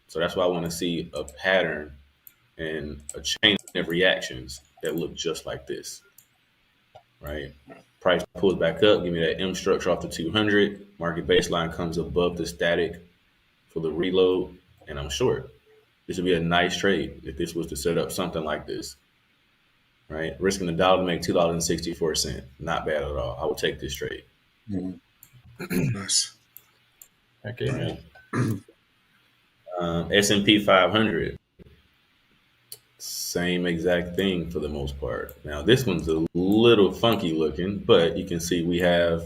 So that's why I want to see a pattern and a chain of reactions that look just like this, right? Price pulls back up, give me that M structure off the 200. Market baseline comes above the static for the reload, and I'm short. This would be a nice trade if this was to set up something like this. Right, risking $1 to make $2.64. Not bad at all. I would take this trade. Nice. Okay, man. S&P 500, same exact thing for the most part. Now this one's a little funky looking, but you can see we have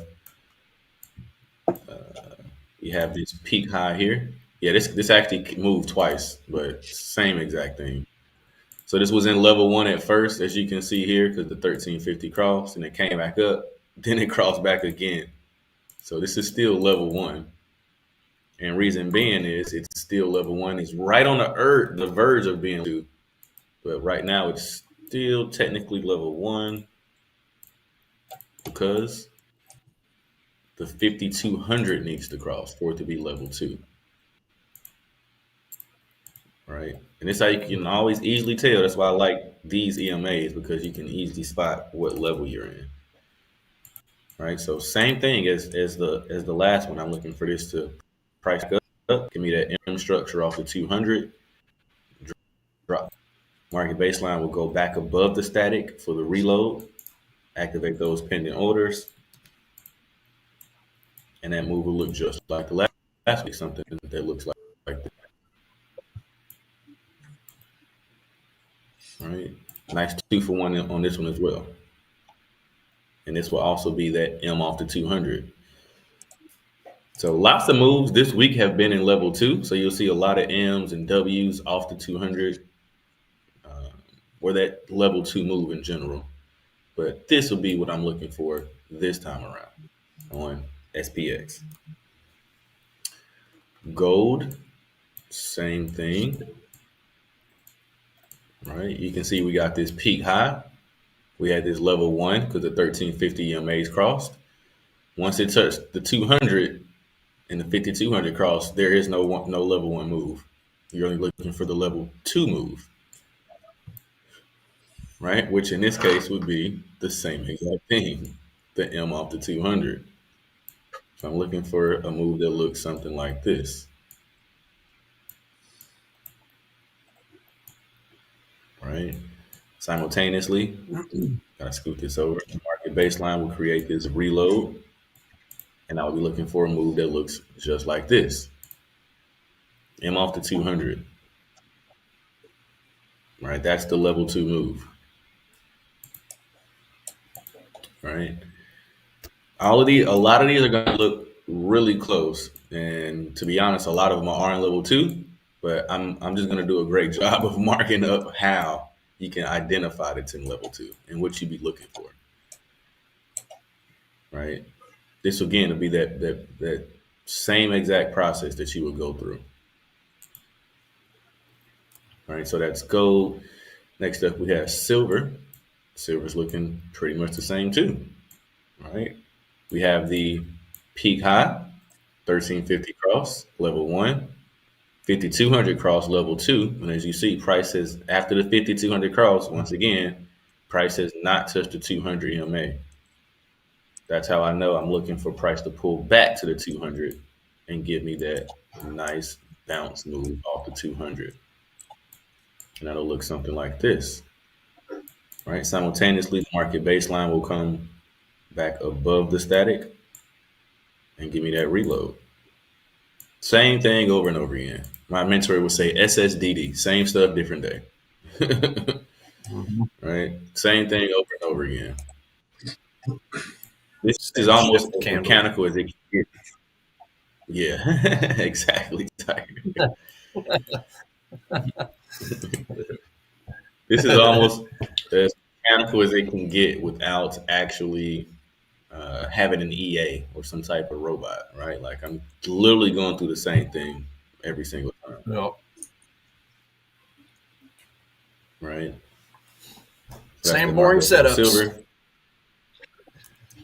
this peak high here. Yeah, this actually moved twice, but same exact thing. So this was in level 1 at first, as you can see here, because the 1350 crossed and it came back up. Then it crossed back again. So this is still level 1. And reason being is it's still level 1. It's right on the verge of being 2. But right now it's still technically level 1 because the 5200 needs to cross for it to be level 2. Right, and it's how you can always easily tell. That's why I like these EMAs, because you can easily spot what level you're in. Right, so same thing as the last one. I'm looking for this to price up, give me that M structure off the 200, drop. Market baseline will go back above the static for the reload, activate those pending orders, and that move will look just like the last week, something that looks like this. All right, nice 2 for 1 on this one as well. And this will also be that M off the 200. So lots of moves this week have been in level 2. So you'll see a lot of M's and W's off the 200, or that level 2 move in general. But this will be what I'm looking for this time around on SPX. Gold, same thing. Right, you can see we got this peak high. We had this level 1 because the 1350 EMAs crossed. Once it touched the 200 and the 5200 crossed, there is no level 1 move. You're only looking for the level 2 move, right? Which in this case would be the same exact thing, the M off the 200. So I'm looking for a move that looks something like this. Right? Simultaneously, gotta scoot this over. The market baseline will create this reload, and I'll be looking for a move that looks just like this. M off the 200. Right, that's the level 2 move. Right. A lot of these are gonna look really close, and to be honest, a lot of them are in level 2. But I'm just gonna do a great job of marking up how you can identify that's in level 2 and what you'd be looking for. Right. This again will be that same exact process that you would go through. All right, so that's gold. Next up, we have silver. Silver's looking pretty much the same too. All right. We have the peak high, 1350 cross, level 1. 5200 cross, level 2. And as you see, price has, after the 5200 cross, once again, price has not touched the 200 EMA. That's how I know I'm looking for price to pull back to the 200 and give me that nice bounce move off the 200. And that'll look something like this. Right? Simultaneously, the market baseline will come back above the static and give me that reload. Same thing over and over again. My mentor would say SSDD, same stuff, different day. Right? Same thing over and over again. This is almost as mechanical as it can get. Yeah, exactly. This is almost as mechanical as it can get without actually having an EA or some type of robot, right? Like I'm literally going through the same thing every single time. Yep. Right? Same boring setups. Silver.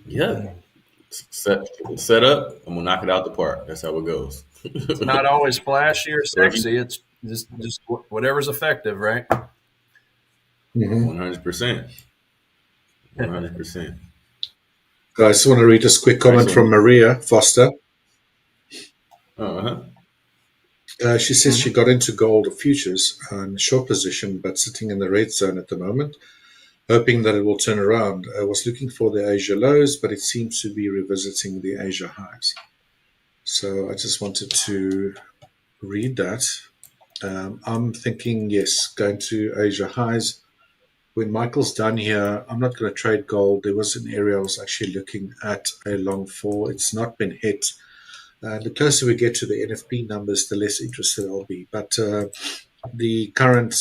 Yeah. Set up, I'm gonna knock it out the park. That's how it goes. It's not always flashy or sexy. It's just whatever's effective, right? 100%. 100%. I just want to read this quick comment from Maria Foster. She says she got into gold futures in short position, but sitting in the red zone at the moment, hoping that it will turn around. I was looking for the Asia lows, but it seems to be revisiting the Asia highs. So I just wanted to read that. I'm thinking, yes, going to Asia highs. When Michael's done here, I'm not going to trade gold. There was an area I was actually looking at a long for. It's not been hit. The closer we get to the NFP numbers, the less interested I'll be. But the current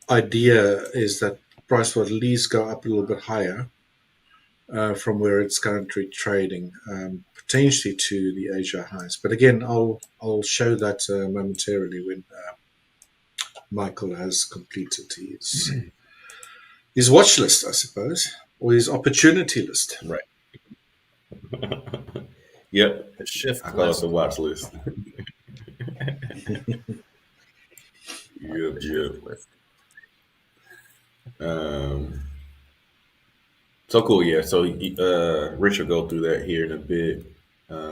idea is that price will at least go up a little bit higher from where it's currently trading, potentially to the Asia highs. But again, I'll show that momentarily when Michael has completed his watch list, I suppose, or his opportunity list. Right. Yep. Shift I call it the watch list. Yep. So cool, yeah. So Rich will go through that here in a bit. Where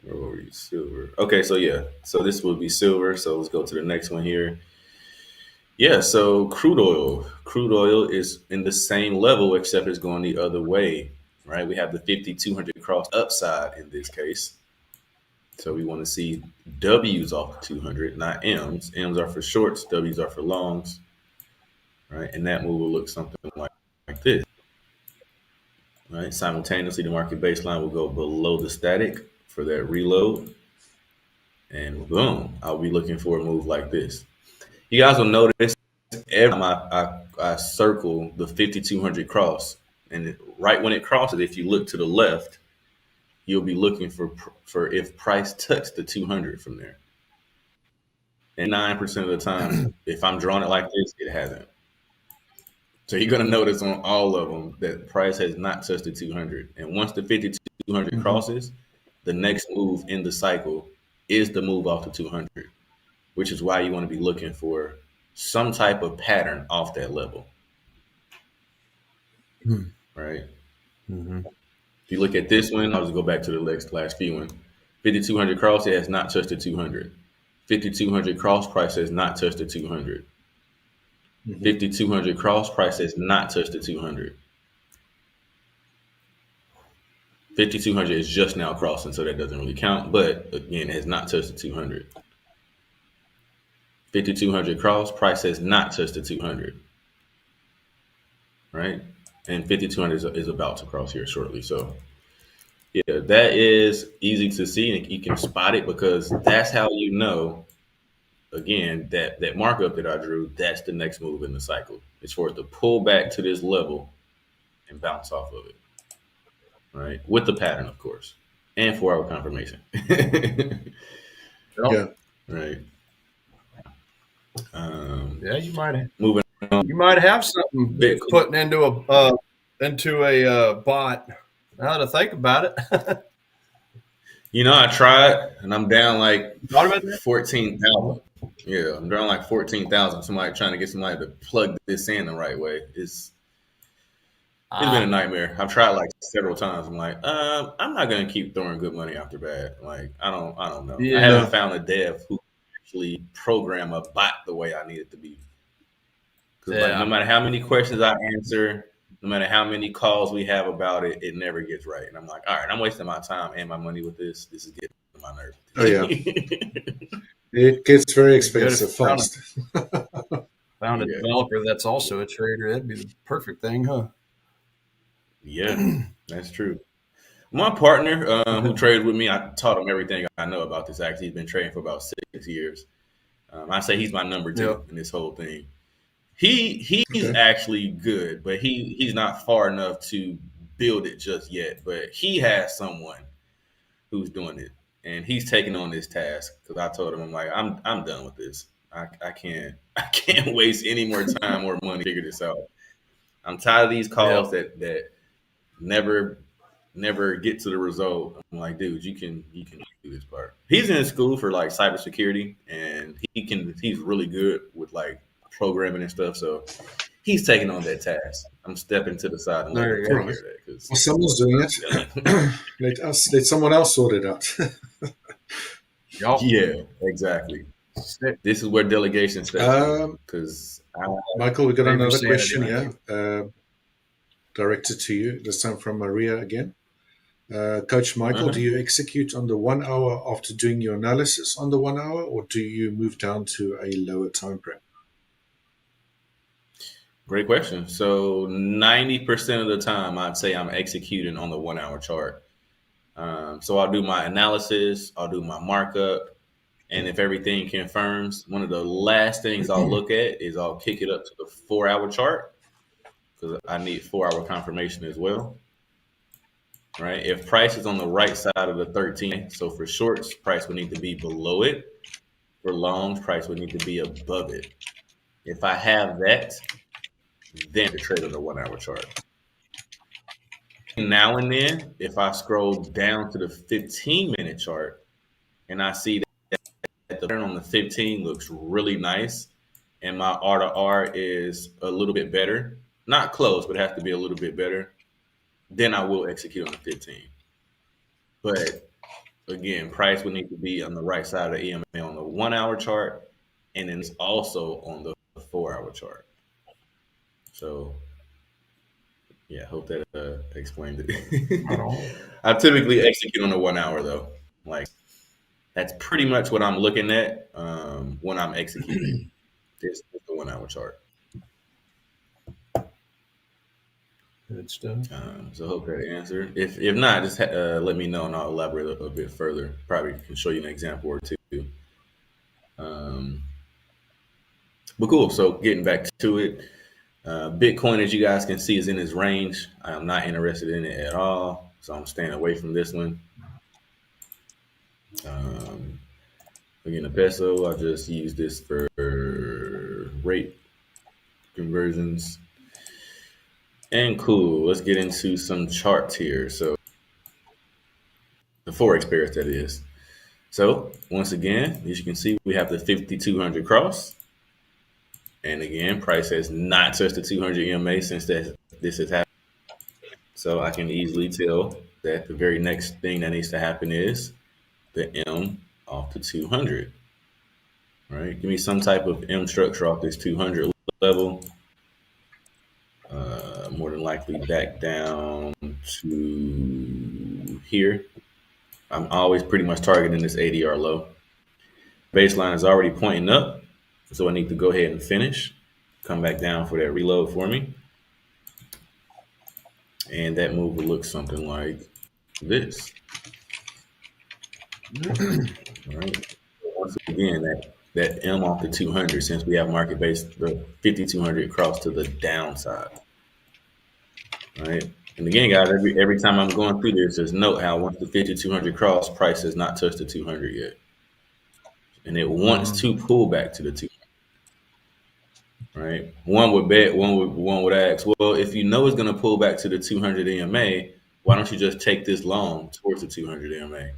were we? Silver. Okay, so yeah. So this will be silver. So let's go to the next one here. Yeah, so crude oil. Crude oil is in the same level, except it's going the other way, right? We have the 5,200 cross upside in this case. So we want to see W's off 200, not M's. M's are for shorts, W's are for longs, right? And that move will look something like this, right? Simultaneously, the market baseline will go below the static for that reload. And boom, I'll be looking for a move like this. You guys will notice every time I circle the 5,200 cross, and right when it crosses, if you look to the left, you'll be looking for if price touched the 200 from there. And 9% of the time, if I'm drawing it like this, it hasn't. So you're going to notice on all of them that price has not touched the 200. And once the 5,200 crosses, the next move in the cycle is the move off the 200. Which is why you want to be looking for some type of pattern off that level, right? If you look at this one, I'll just go back to the last few one. 5,200 cross, it has not touched the 200. 5,200 cross, price has not touched the 200. 5,200 cross, price has not touched the 200. 5,200 is just now crossing, so that doesn't really count. But again, it has not touched the 200. 5,200 cross, price has not touched the 200, right? And 5,200 is about to cross here shortly. So yeah, that is easy to see, and you can spot it because that's how you know, again, that markup that I drew, that's the next move in the cycle. It's for it to pull back to this level and bounce off of it, right? With the pattern, of course, and 4-hour confirmation. Yeah. Right. Yeah, you might moving on. You might have something putting into a bot. Now that I think about it, I tried, and I'm down like Thought about that? 14,000. Yeah, I'm down like 14,000. Somebody trying to get somebody to plug this in the right way. It's been a nightmare. I've tried like several times. I'm like, I'm not gonna keep throwing good money after bad. Like, I don't know. I Yeah. haven't found a dev who actually program a bot the way I need it to be. Because like, no matter how many questions I answer, no matter how many calls we have about it, it never gets right. And I'm like, all right, I'm wasting my time and my money with this. This is getting on my nerves. Oh yeah, it gets very Good expensive if you found fast. Found a developer that's also a trader. That'd be the perfect thing, huh? Yeah, that's true. My partner who trades with me, I taught him everything I know about this. Actually, he's been trading for about 6 years. I say he's my number two in this whole thing. He's actually good, but he's not far enough to build it just yet. But he has someone who's doing it, and he's taking on this task because I told him I'm like I'm done with this. I can't waste any more time or money to figure this out. I'm tired of these calls that never get to the result. I'm like, dude, you can do this part. He's in school for like cybersecurity, and he's really good with like programming and stuff. So he's taking on that task. I'm stepping to the side and letting him take care of that. Well, someone's doing it. Let someone else sort it out. Yeah, exactly. This is where delegation steps in. Because Michael, we got another question here, directed to you. This time from Maria again. Coach Michael, do you execute on the 1 hour after doing your analysis on the 1 hour, or do you move down to a lower time frame? Great question. So 90% of the time, I'd say I'm executing on the 1 hour chart. So I'll do my analysis, I'll do my markup, and if everything confirms, one of the last things I'll look at is I'll kick it up to the 4 hour chart because I need 4 hour confirmation as well. Right? If price is on the right side of the 13, so for shorts, price would need to be below it. For longs, price would need to be above it. If I have that, then to trade on the 1 hour chart. Now and then, if I scroll down to the 15-minute chart and I see that the turn on the 15 looks really nice and my R to R is a little bit better, not close, but it has to be a little bit better, then I will execute on the 15. But again, price would need to be on the right side of the EMA on the 1 hour chart, and then it's also on the 4 hour chart. So, yeah, I hope that explained it. I typically execute on the 1 hour though. Like that's pretty much what I'm looking at when I'm executing. This is the 1 hour chart. Good stuff. So I hope that answered. If not, just let me know and I'll elaborate a bit further. Probably can show you an example or two. But cool. So getting back to it, Bitcoin, as you guys can see, is in this range. I'm not interested in it at all, so I'm staying away from this one. Again, the peso, I just use this for rate conversions. And cool, let's get into some charts here. So the Forex pairs, that is. So once again, as you can see, we have the 5,200 cross. And again, price has not touched the 200 EMA since this has happened. So I can easily tell that the very next thing that needs to happen is the M off the 200. All right, give me some type of M structure off this 200 level. More than likely back down to here. I'm always pretty much targeting this ADR low. Baseline is already pointing up, so I need to go ahead and finish. Come back down for that reload for me. And that move will look something like this. All right. Once again, that M off the 200, since we have market base, the 5,200 cross to the downside. All right. And again, guys, every time I'm going through this, just note how once the 5,200 cross, price has not touched the 200 yet. And it wants to pull back to the 200. Right? One would bet, one would ask, well, if you know it's going to pull back to the 200 EMA, why don't you just take this long towards the 200 EMA?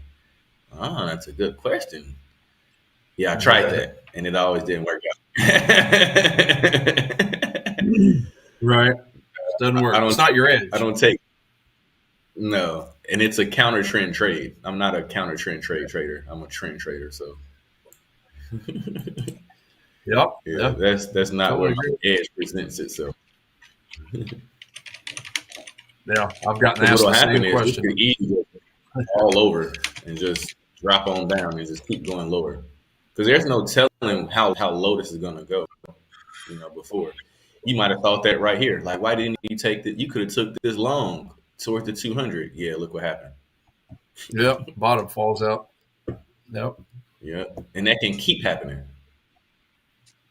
Oh, that's a good question. Yeah, I tried that, and it always didn't work out. Right. Doesn't work. It's not your edge. I don't take. No, and it's a counter trend trade. I'm not a counter trend trader. I'm a trend trader. So. Yep. Yeah, that's not where your edge presents itself. Yeah, I've gotten asked the same question. It could easily all over and just drop on down and just keep going lower. Because there's no telling how low this is going to go. Before you might have thought that right here. Like, why didn't you take that? You could have took this long towards the 200. Yeah, look what happened. Yep, bottom falls out. Yep. Yep, and that can keep happening.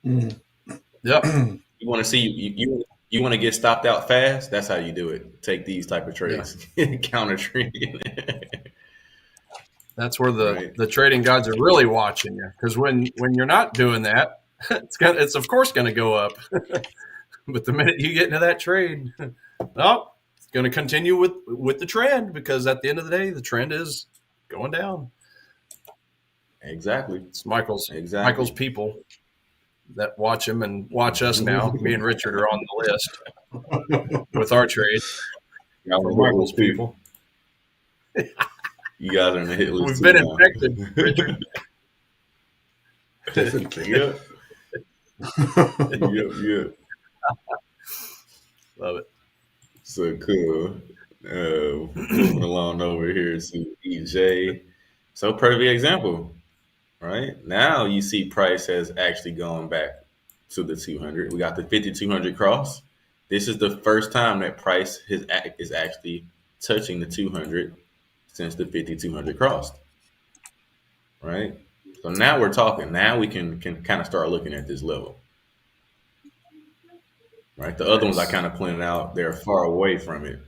Yep. You want to see you want to get stopped out fast? That's how you do it. Take these type of trades. Yeah. Counter trade. That's where the trading gods are really watching you, because when you're not doing that, it's of course going to go up. But the minute you get into that trade, no, it's going to continue with the trend, because at the end of the day, the trend is going down. Exactly. It's Michael's people that watch him and watch us now. Me and Richard are on the list with our trade. For Michael's people. You guys are in the hit list. We've been infected, Richard. Yep. Yep. Love it. So cool. Moving along over here to EJ. So perfect example. Right now, you see price has actually gone back to the 200. We got the 5,200 cross. This is the first time that price is actually touching the 200 since the 5,200 crossed. Right. So now we're talking. Now we can kind of start looking at this level. Right. The other ones I kind of pointed out, they're far away from it.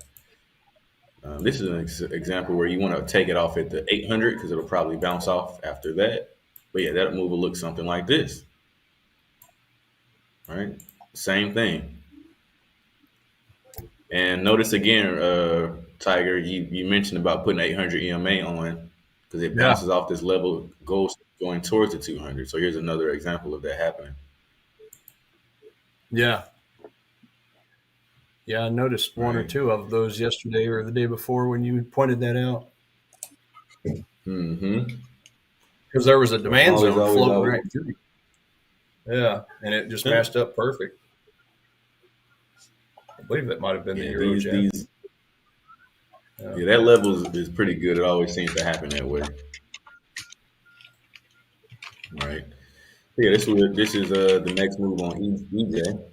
This is an example where you want to take it off at the 800 because it'll probably bounce off after that. But yeah, that move will look something like this. Right? Same thing. And notice again, Tiger, you mentioned about putting 800 EMA on because it bounces off this level, goes going towards the 200. So here's another example of that happening. Yeah. Yeah, I noticed one or two of those yesterday or the day before when you pointed that out. Mm-hmm. Because there was a demand zone floating right through. Yeah, and it just matched up perfect. I believe that might have been the Euro Jet. Yeah, that level is pretty good. It always seems to happen that way. Right. Yeah, this is the next move on EJ.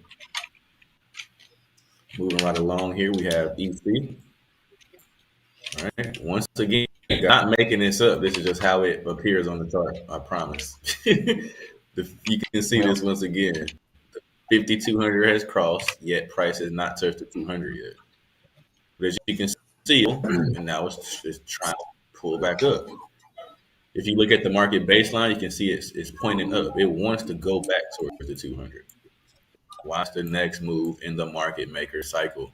Moving right along here, we have EC. All right. Once again, not making this up. This is just how it appears on the chart. I promise. You can see this once again. The 5,200 has crossed, yet price has not touched the 200 yet. But as you can see, and now it's just trying to pull back up. If you look at the market baseline, you can see it's pointing up. It wants to go back towards the 200. Watch the next move in the market maker cycle.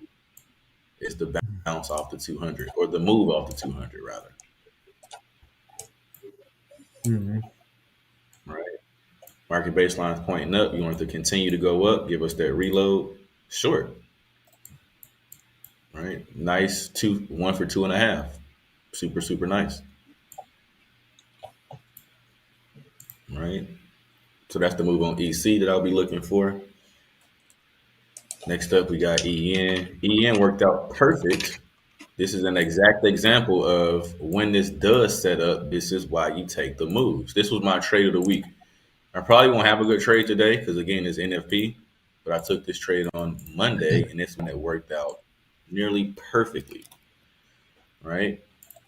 It's the bounce off the 200, or the move off the 200, rather. Mm-hmm. Right. Market baseline is pointing up. You want it to continue to go up. Give us that reload short. Right. Nice 1 for 2.5. Super, super nice. Right. So that's the move on EC that I'll be looking for. Next up, we got EN. EN worked out perfect. This is an exact example of when this does set up, this is why you take the moves. This was my trade of the week. I probably won't have a good trade today because, again, it's NFP. But I took this trade on Monday, and this one that worked out nearly perfectly. Right?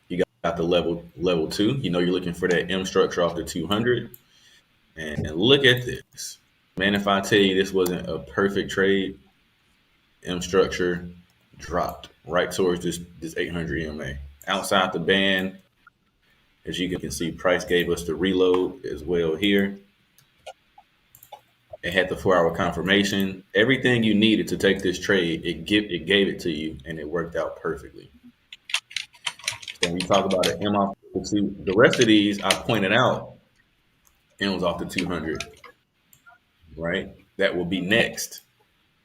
You got the level 2. You know you're looking for that M structure off the 200. And look at this. Man, if I tell you this wasn't a perfect trade, M structure dropped right towards this 800 EMA. Outside the band, as you can see, price gave us the reload as well here. It had the 4-hour confirmation. Everything you needed to take this trade, it gave it to you, and it worked out perfectly. So when you talk about an M off The rest of these I pointed out, and it was off the 200, right? That will be next.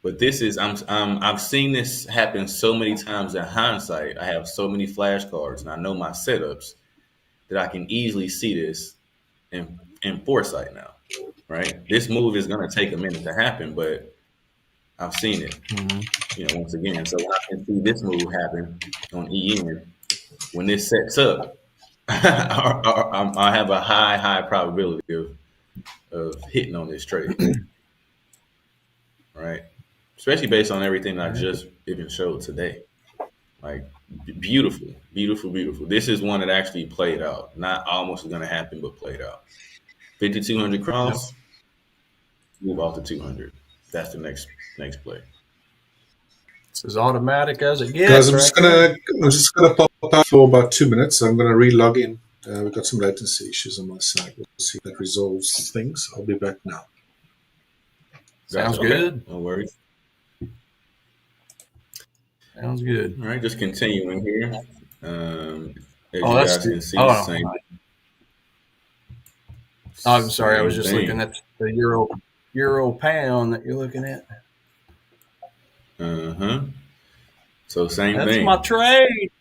But this is I've seen this happen so many times in hindsight. I have so many flashcards, and I know my setups that I can easily see this in foresight now, right? This move is going to take a minute to happen, but I've seen it, once again. So when I can see this move happen on EN, when this sets up, I have a high probability of hitting on this trade, right? Especially based on everything I just even showed today. Like beautiful, beautiful, beautiful. This is one that actually played out. Not almost going to happen, but played out. 5,200 cross, move off to 200. That's the next play. It's as automatic as it gets. Guys, I'm just gonna pop out for about 2 minutes. I'm gonna re-log in. We've got some latency issues on my side. We'll see if that resolves things. I'll be back now. Sounds good. No worries. Sounds good. All right, just continuing here. As you that's guys can see, same. I'm sorry, I was just looking at the euro pound that you're looking at. So same That's thing. my trade.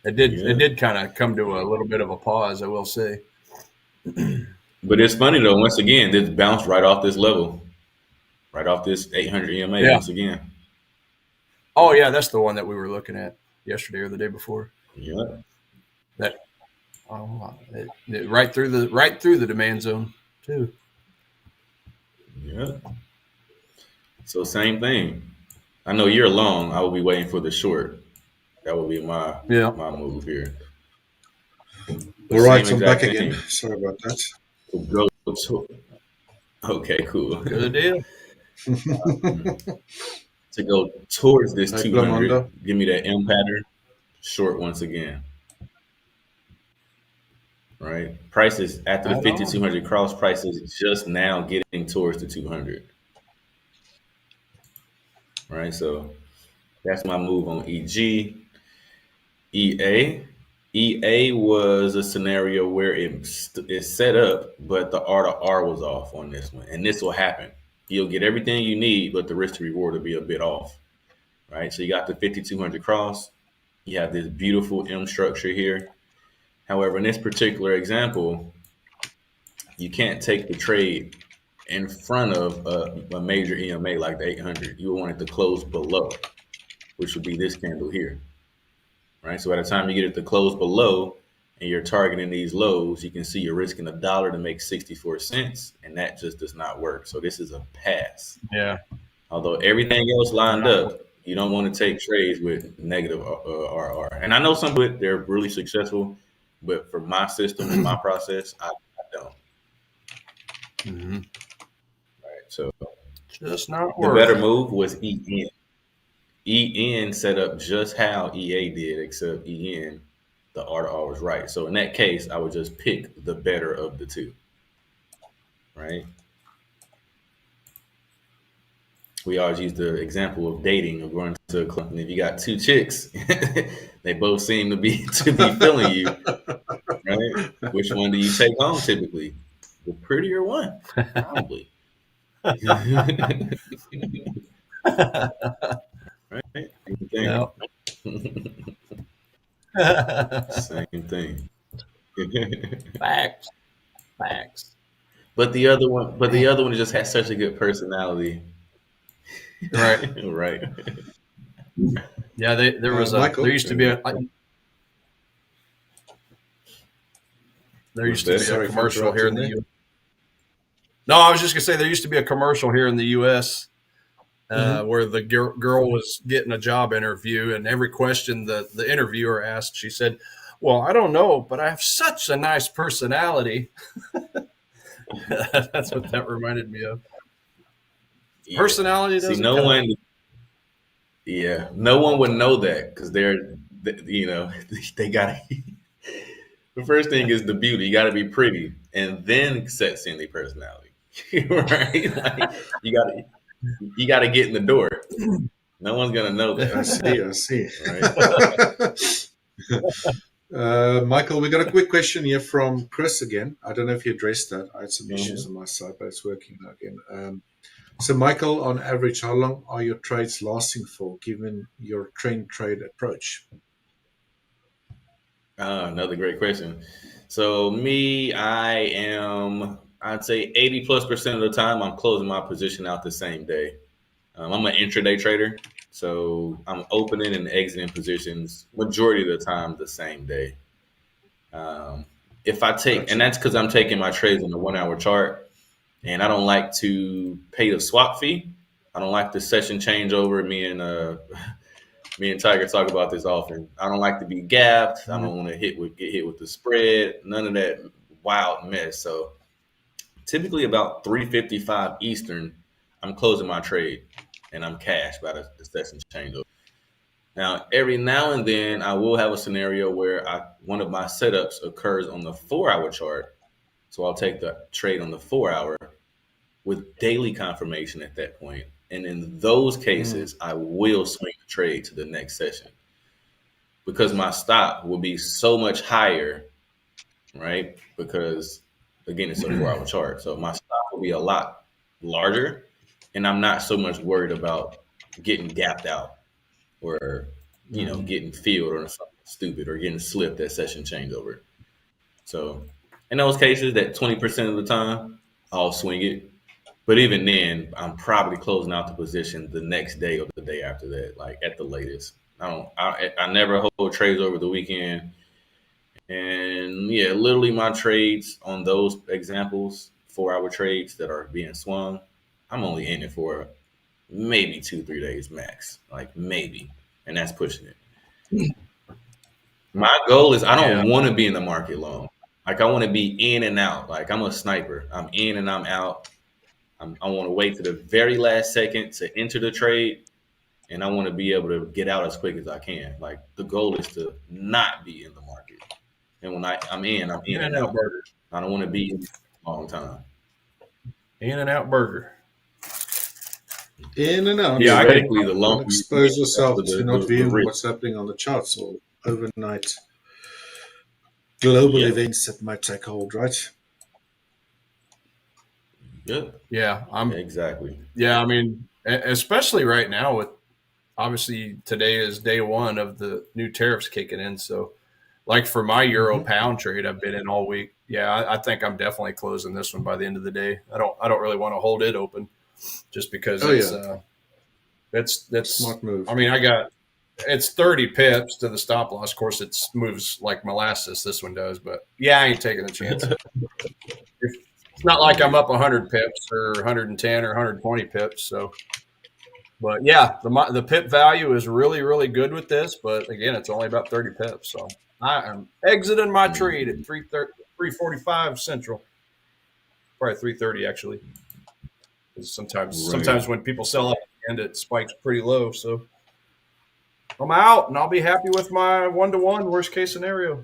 It did kind of come to a little bit of a pause, I will say. But it's funny though. Once again, this bounced right off this level, right off this 800 EMA. Once again. Oh yeah, that's the one that we were looking at yesterday or the day before. Yeah. That. Right through the demand zone too. Yeah. So same thing. I know you're long. I will be waiting for the short. That will be my move here. All right, I'm back again. Sorry about that. Okay, cool. Good deal. To go towards this 200, give me that M pattern. Short once again. Right? Prices after the 5,200 cross, prices just now getting towards the 200. Right? So that's my move on EG. EA was a scenario where it's set up, but the R to R was off on this one. And this will happen. You'll get everything you need, but the risk to reward will be a bit off. Right? So you got the 5,200 cross. You have this beautiful M structure here. However, in this particular example, you can't take the trade in front of a major EMA like the 800. You want it to close below, which would be this candle here. Right. So by the time you get it to close below and you're targeting these lows, you can see you're risking $1 to make 64 cents. And that just does not work. So this is a pass. Yeah. Although everything else lined up, you don't want to take trades with negative RR. And I know some of it, they're really successful. But for my system and my process, I don't. Right. So just not the working. better move was EN. EN set up just how EA did, except EN, the R to R was right. So in that case, I would just pick the better of the two. Right? We always use the example of dating, of going to a club, and if you got two chicks, they both seem to be feeling you. Right? Which one do you take home typically? The prettier one, probably. Right? Same thing. Facts. But the other one just has such a good personality. Right. Right. Yeah, there used to be a commercial here in the U.S. No, I was just gonna say there used to be a commercial here in the U.S. Where the girl was getting a job interview, and every question the interviewer asked, she said, "Well, I don't know, but I have such a nice personality." That's what that reminded me of. Yeah. Personality doesn't no one would know that because they got the first thing is the beauty. You got to be pretty, and then sets in the personality. Right? Like, you got to get in the door. No one's gonna know that. I see. Right? Michael, we got a quick question here from Chris again. I don't know if you addressed that. I had some issues on my side, but it's working now again. So, Michael, on average, how long are your trades lasting for, given your trade approach? Another great question. So me, I'd say 80+% of the time, I'm closing my position out the same day. I'm an intraday trader, so I'm opening and exiting positions majority of the time the same day. If I take, and that's because I'm taking my trades on the 1 hour chart, and I don't like to pay the swap fee. I don't like the session changeover. Me and Tiger talk about this often. I don't like to be gapped. I don't want to get hit with the spread. None of that wild mess. So typically about 3:55 Eastern, I'm closing my trade and I'm cash by the session changeover. Now, every now and then, I will have a scenario where one of my setups occurs on the 4 hour chart. So I'll take the trade on the 4 hour with daily confirmation at that point. And in those cases, I will swing the trade to the next session because my stop will be so much higher, right? Because, again, it's a 4 hour chart. So my stop will be a lot larger, and I'm not so much worried about getting gapped out or, getting filled or something stupid or getting slipped at session changeover. So in those cases, that 20% of the time, I'll swing it. But even then, I'm probably closing out the position the next day or the day after that, like at the latest. I never hold trades over the weekend. And yeah, literally my trades on those examples, 4 hour trades that are being swung, I'm only in it for maybe 2-3 days max, like maybe. And that's pushing it. My goal is I don't want to be in the market long. Like I want to be in and out. Like I'm a sniper. I'm in and I'm out. I want to wait to the very last second to enter the trade, and I want to be able to get out as quick as I can. Like the goal is to not be in the market, and when I'm in and out. Burger. I don't want to be in a long time. In and out burger. In and out. Yeah, theoretically, the long expose yourself to not viewing what's happening on the charts or overnight global events that might take hold, right? Yeah, exactly. Yeah, I mean, especially right now with obviously today is day one of the new tariffs kicking in. So, like for my euro pound trade, I've been in all week. Yeah, I think I'm definitely closing this one by the end of the day. I don't really want to hold it open, just because that's smart move. I mean, it's 30 pips to the stop loss. Of course, it moves like molasses. This one does, but yeah, I ain't taking a chance. It's not like I'm up 100 pips or 110 or 120 pips. So, but yeah, the pip value is really, really good with this. But again, it's only about 30 pips. So I am exiting my trade at 3:45 Central, probably 3:30 actually. Sometimes when people sell up at the end, it spikes pretty low. So I'm out, and I'll be happy with my 1-to-1 worst case scenario.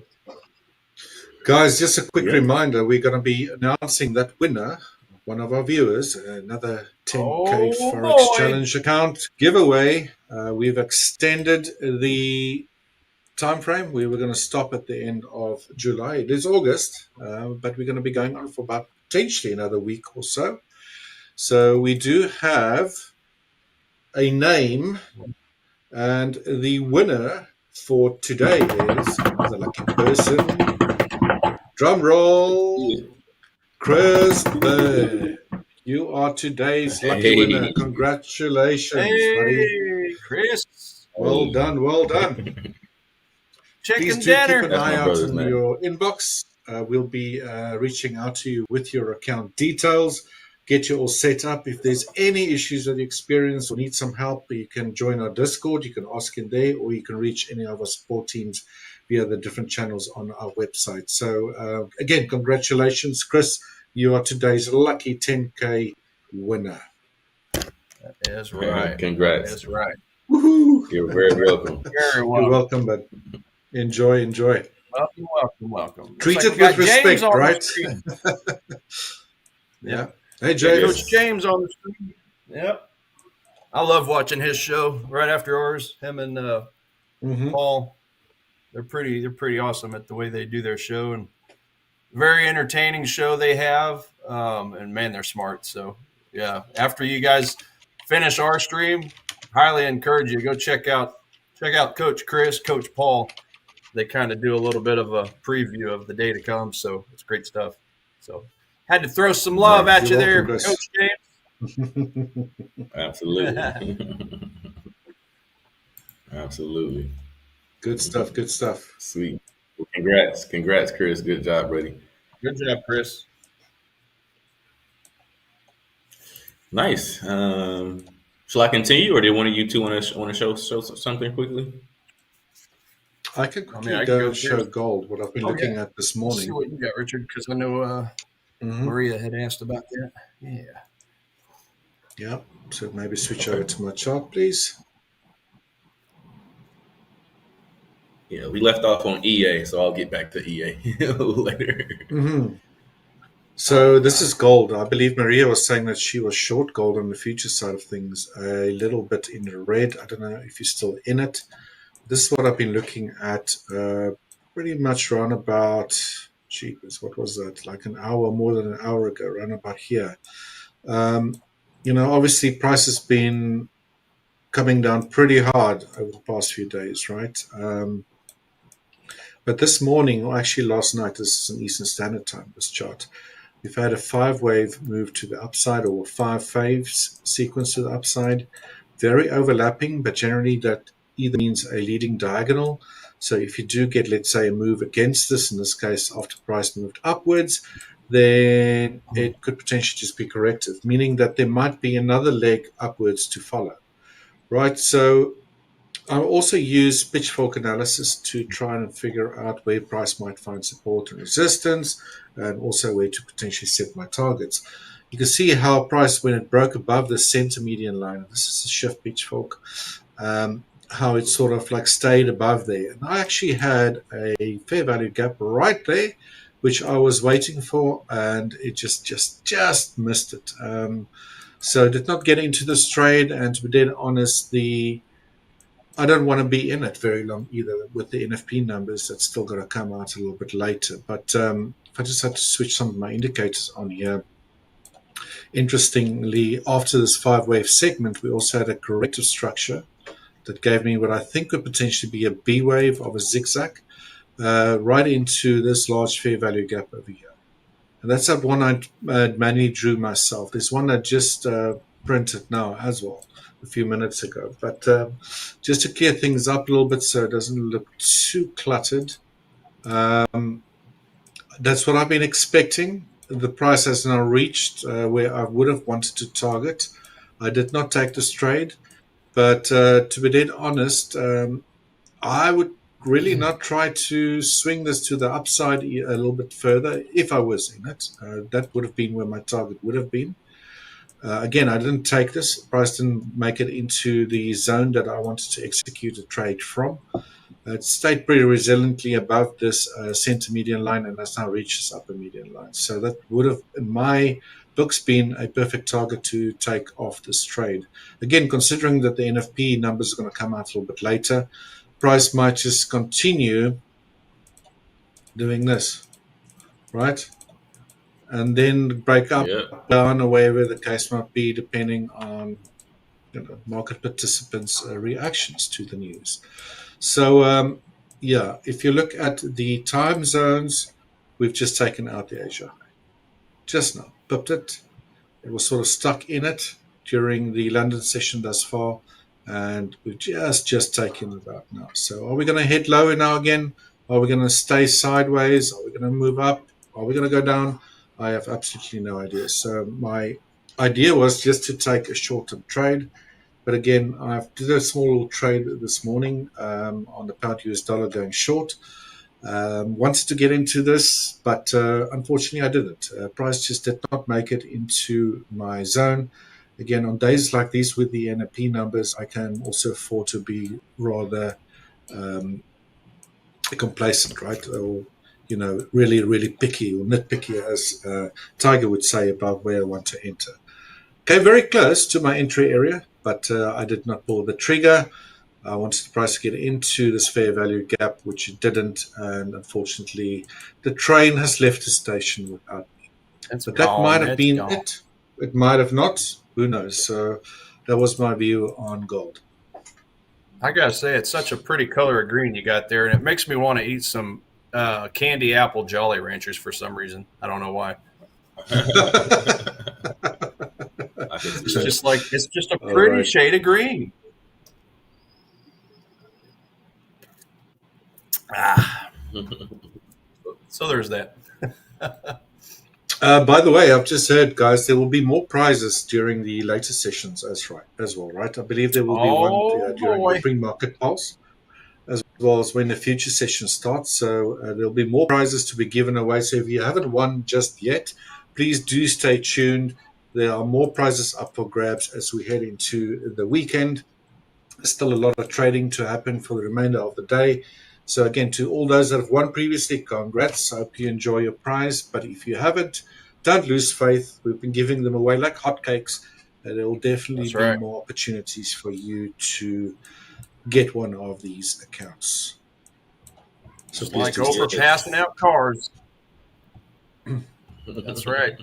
Guys, just a quick reminder, we're going to be announcing that winner, one of our viewers, another 10K Forex Challenge account giveaway. We've extended the time frame. We were going to stop at the end of July. It is August, but we're going to be going on for about potentially another week or so. So we do have a name, and the winner for today is the lucky person. Drum roll, Chris Bird. You are today's lucky winner. Congratulations, buddy. Chris. Well done, well done. Chicken Please do dinner. keep an eye out in your inbox. We'll be reaching out to you with your account details. Get you all set up. If there's any issues that you experience or need some help, you can join our Discord. You can ask in there, or you can reach any of our support teams via the different channels on our website. So again, congratulations, Chris. You are today's lucky 10K winner. That is right. Congrats. That is right. Woohoo! You're very welcome. Very welcome. You're welcome, but enjoy. Welcome. Treat Looks it like we with got James respect, on right? the screen. Yeah. Hey, James. Coach James on the screen. Yep. I love watching his show right after ours. Him and Paul, they're pretty awesome at the way they do their show, and very entertaining show they have. And man, they're smart. So yeah, after you guys finish our stream, highly encourage you go check out Coach Chris, Coach Paul. They kind of do a little bit of a preview of the day to come. So it's great stuff. So had to throw some love at you there, Coach James. Absolutely. Absolutely. Good stuff. Good stuff. Sweet. Well, congrats, Chris. Good job, buddy. Good job, Chris. Nice. Shall I continue, or do one of you two want to show something quickly? I could quickly go and show gold, what I've been looking at this morning. Let's see what you got, Richard, because I know Maria had asked about that. Yeah. Yeah. So maybe switch over to my chart, please. Yeah, we left off on EA, so I'll get back to EA later. So this is gold. I believe Maria was saying that she was short gold on the future side of things, a little bit in the red. I don't know if you're still in it. This is what I've been looking at pretty much around about, what was that? Like an hour, more than an hour ago, around about here. Obviously price has been coming down pretty hard over the past few days, right? But this morning, or actually last night, this is an Eastern Standard Time, this chart, we've had a 5-wave move to the upside, or 5 faves sequence to the upside. Very overlapping, but generally that either means a leading diagonal. So if you do get, let's say, a move against this, in this case, after price moved upwards, then it could potentially just be corrective, meaning that there might be another leg upwards to follow, right? So I also use pitchfork analysis to try and figure out where price might find support and resistance, and also where to potentially set my targets. You can see how price, when it broke above the center median line, this is a shift pitchfork, how it sort of like stayed above there. And I actually had a fair value gap right there, which I was waiting for, and it just missed it. So did not get into this trade, and to be dead honest, I don't want to be in it very long either with the NFP numbers. That's still going to come out a little bit later. But if I just had to switch some of my indicators on here, interestingly, after this 5-wave segment, we also had a corrective structure that gave me what I think could potentially be a B wave of a zigzag right into this large fair value gap over here. And that's that one I manually drew myself. There's one I just printed now as well, a few minutes ago. But just to clear things up a little bit so it doesn't look too cluttered, that's what I've been expecting. The price has now reached where I would have wanted to target. I did not take this trade, but to be dead honest, I would really not try to swing this to the upside a little bit further if I was in it. That would have been where my target would have been. Again, I didn't take this. Price didn't make it into the zone that I wanted to execute a trade from. It stayed pretty resiliently above this center median line, and has now reached this upper median line. So that would have, in my books, been a perfect target to take off this trade. Again, considering that the NFP numbers are going to come out a little bit later, price might just continue doing this, right? And then break up, down, or wherever the case might be, depending on market participants' reactions to the news. So, if you look at the time zones, we've just taken out the Asia high. Just now, pipped it. It was sort of stuck in it during the London session thus far, and we've just taken it out now. So are we going to head lower now again? Are we going to stay sideways? Are we going to move up? Are we going to go down? I have absolutely no idea. So my idea was just to take a short-term trade. But again, I did a small little trade this morning on the pound US dollar going short. Wanted to get into this, but unfortunately I didn't. Price just did not make it into my zone. Again, on days like these with the NFP numbers, I can also afford to be rather complacent, right? Or, really, really picky, or nitpicky, as Tiger would say, about where I want to enter. Okay, very close to my entry area. but I did not pull the trigger. I wanted the price to get into this fair value gap, which it didn't, and unfortunately, the train has left the station without me. But that might have been it. It might have not. Who knows? So that was my view on gold. I gotta say, it's such a pretty color of green you got there, and it makes me want to eat some candy apple Jolly Ranchers for some reason. I don't know why. It's just a pretty shade of green. So there's that. By the way, I've just heard, guys, there will be more prizes during the later sessions as well, right? I believe there will be one during the pre-market pulse, as well as when the future session starts. So there'll be more prizes to be given away. So if you haven't won just yet, please do stay tuned. There are more prizes up for grabs as we head into the weekend. There's still a lot of trading to happen for the remainder of the day. So again, to all those that have won previously, congrats. I hope you enjoy your prize. But if you haven't, don't lose faith. We've been giving them away like hotcakes. There will definitely be more opportunities for you to get one of these accounts. So like over passing out cards. That's right.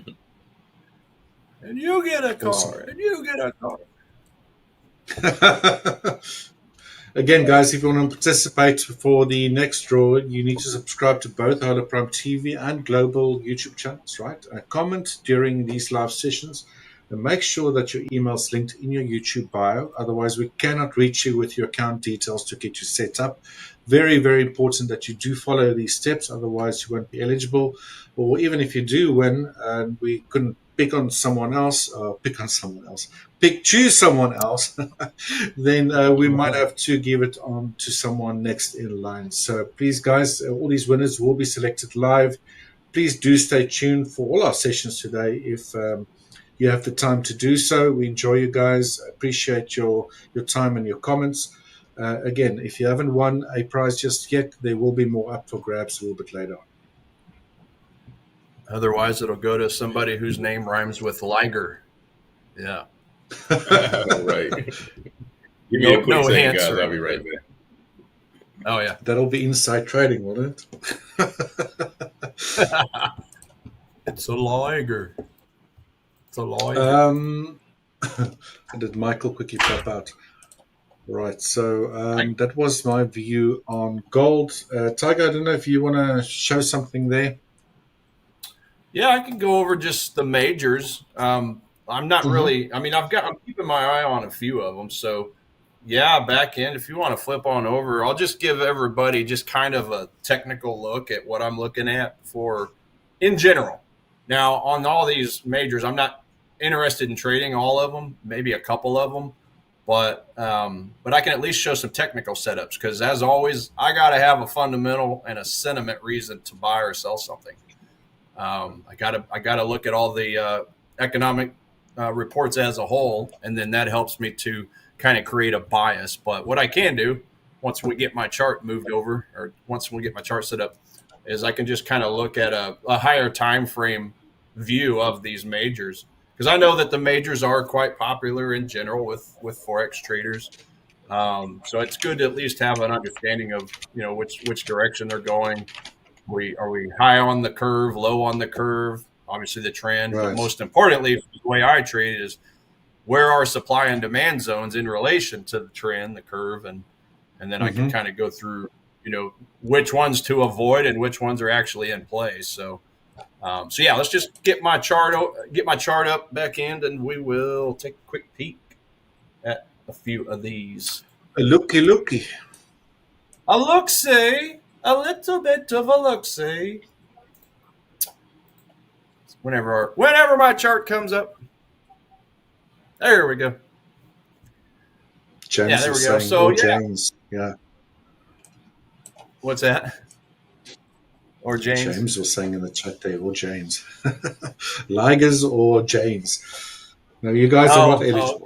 And you get a card. And you get a card. Again, guys, if you want to participate for the next draw, you need to subscribe to both Hola Prime TV and Global YouTube channels, right? Comment during these live sessions and make sure that your email is linked in your YouTube bio. Otherwise, we cannot reach you with your account details to get you set up. Very, very important that you do follow these steps. Otherwise, you won't be eligible. Or even if you do win, and we couldn't choose someone else, then we might have to give it on to someone next in line. So please, guys, all these winners will be selected live. Please do stay tuned for all our sessions today if you have the time to do so. We enjoy you guys. Appreciate your time and your comments. Again, if you haven't won a prize just yet, there will be more up for grabs a little bit later on. Otherwise, it'll go to somebody whose name rhymes with Liger. Yeah. Right. Give me a quick second, guys. I'll be right back. Oh, yeah. That'll be inside trading, won't it? It's a Liger. It's a Liger. Did Michael quickly pop out? Right. So that was my view on gold. Tiger, I don't know if you want to show something there. Yeah, I can go over just the majors. I'm not really. I mean, I'm keeping my eye on a few of them. So, yeah, back end. If you want to flip on over, I'll just give everybody just kind of a technical look at what I'm looking at for in general. Now, on all these majors, I'm not interested in trading all of them. Maybe a couple of them, but I can at least show some technical setups because, as always, I got to have a fundamental and a sentiment reason to buy or sell something. I gotta look at all the economic reports as a whole, and then that helps me to kind of create a bias. But what I can do once we get my chart moved over, or once we get my chart set up, is I can just kind of look at a higher time frame view of these majors, because I know that the majors are quite popular in general with Forex traders. So it's good to at least have an understanding of which direction they're going. Are we high on the curve, low on the curve? Obviously the trend, right. But most importantly, the way I trade is where are supply and demand zones in relation to the trend, the curve, and then I can kind of go through, which ones to avoid and which ones are actually in play. So yeah, let's just get my chart up back in, and we will take a quick peek at a few of these. A looky. A look-see. A little bit of a look-see. Whenever my chart comes up. There we go. James there we go. So, James. Yeah. What's that? Or James? James was saying in the chat there, or James. Ligers or James. No, you guys are not eligible.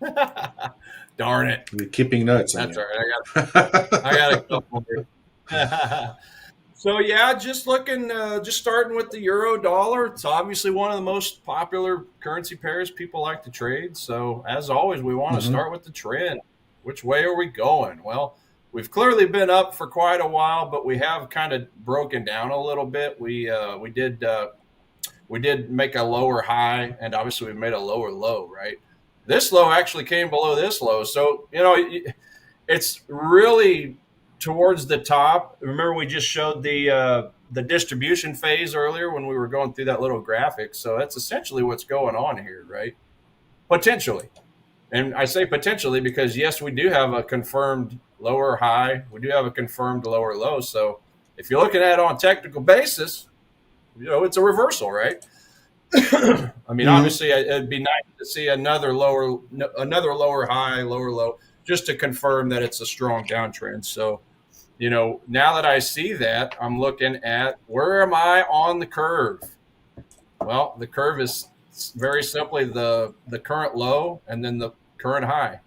Okay. Darn it. We're keeping notes. That's all right. I got a couple here. So yeah, just looking, just starting with the euro dollar. It's obviously one of the most popular currency pairs people like to trade. So as always, we want to start with the trend. Which way are we going? Well, we've clearly been up for quite a while, but we have kind of broken down a little bit. We did make a lower high, and obviously we made a lower low, right? This low actually came below this low. So, it's really towards the top. Remember, we just showed the distribution phase earlier when we were going through that little graphic. So that's essentially what's going on here, right? Potentially. And I say potentially because, yes, we do have a confirmed lower high. We do have a confirmed lower low. So if you're looking at it on a technical basis, it's a reversal, right? I mean, obviously, it'd be nice to see another lower high, lower low, just to confirm that it's a strong downtrend. So, now that I see that, I'm looking at where am I on the curve? Well, the curve is very simply the current low and then the current high.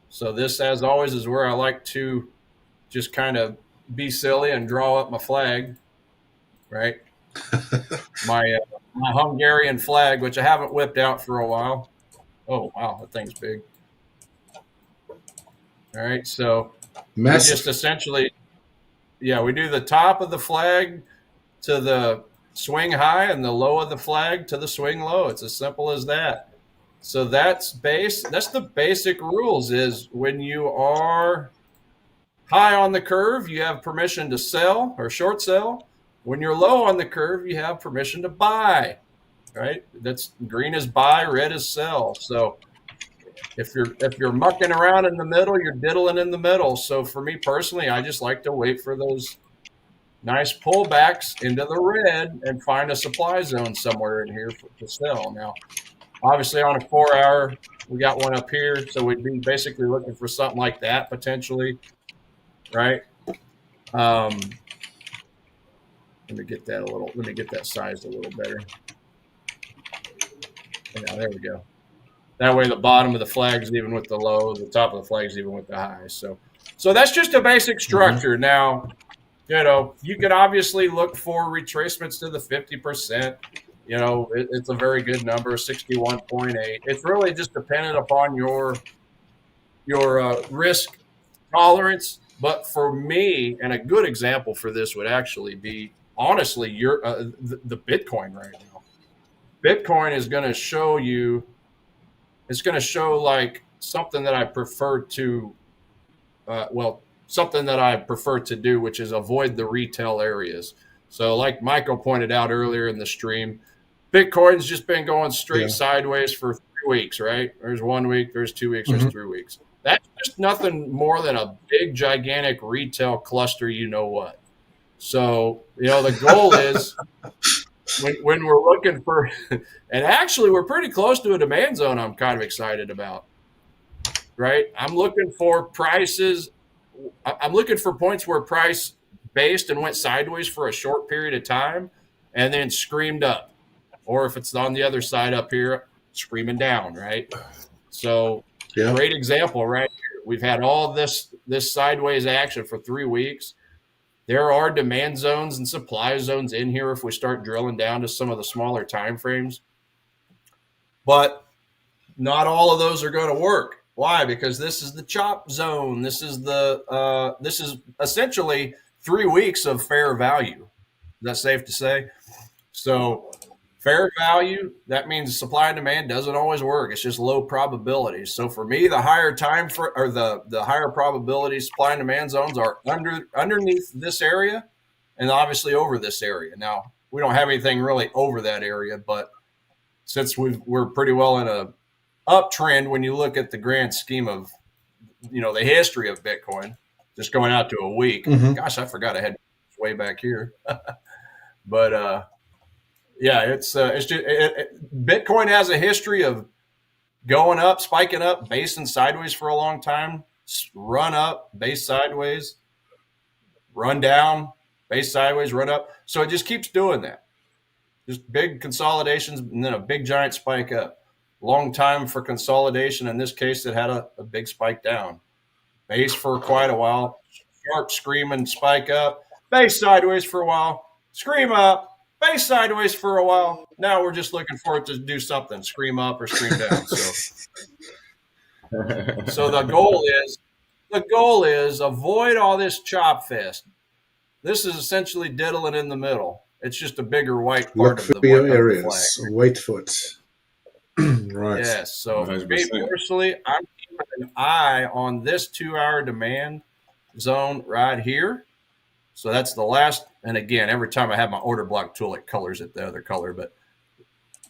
So this, as always, is where I like to just kind of be silly and draw up my flag, right? my Hungarian flag, which I haven't whipped out for a while. Oh, wow, that thing's big. All right, so we just essentially, we do the top of the flag to the swing high and the low of the flag to the swing low. It's as simple as that. So that's the basic rules is when you are high on the curve, you have permission to sell or short sell. When you're low on the curve, you have permission to buy, right? That's green is buy, red is sell. So if you're mucking around in the middle, you're diddling in the middle. So for me personally, I just like to wait for those nice pullbacks into the red and find a supply zone somewhere in here to sell. Now, obviously on a 4 hour, we got one up here. So we'd be basically looking for something like that potentially, right? Let me get that sized a little better. Yeah, there we go. That way the bottom of the flag is even with the low, the top of the flag is even with the high. So that's just a basic structure. Now, you can obviously look for retracements to the 50%. It's a very good number, 61.8. It's really just dependent upon your risk tolerance. But for me, and a good example for this would actually be, honestly, the Bitcoin right now. Bitcoin is going to show you, it's going to show like something that I prefer to, something that I prefer to do, which is avoid the retail areas. So like Michael pointed out earlier in the stream, Bitcoin's just been going straight sideways for 3 weeks, right? There's 1 week, there's 2 weeks, there's 3 weeks. That's just nothing more than a big, gigantic retail cluster, what. So, the goal is when we're looking for, and actually we're pretty close to a demand zone I'm kind of excited about, right? I'm looking for prices. I'm looking for points where price based and went sideways for a short period of time and then screamed up. Or if it's on the other side up here, screaming down, right? So great example right here. We've had all this sideways action for 3 weeks. There are demand zones and supply zones in here if we start drilling down to some of the smaller time frames. But not all of those are going to work. Why? Because this is the chop zone. This is essentially 3 weeks of fair value. Is that safe to say? So fair value, that means supply and demand doesn't always work. It's just low probability. So for me, the higher the higher probability supply and demand zones are underneath this area and obviously over this area. Now, we don't have anything really over that area, but since we're pretty well in a uptrend when you look at the grand scheme of, the history of Bitcoin, just going out to a week. Gosh, I forgot I had way back here. But it's just Bitcoin has a history of going up, spiking up, basing sideways for a long time, run up, base sideways, run down, base sideways, run up. So it just keeps doing that. Just big consolidations and then a big giant spike up. Long time for consolidation. In this case, it had a big spike down. Base for quite a while, sharp screaming spike up, base sideways for a while, scream up, base sideways for a while. Now we're just looking for it to do something, scream up or scream down. So the goal is avoid all this chop fest. This is essentially diddling in the middle. It's just a bigger white part Look of for the your flag. areas. Wait for it. Right. Yes. So me 100%. personally, I'm keeping an eye on this 2-hour demand zone right here. So that's the last. And again, every time I have my order block tool, it colors it the other color. But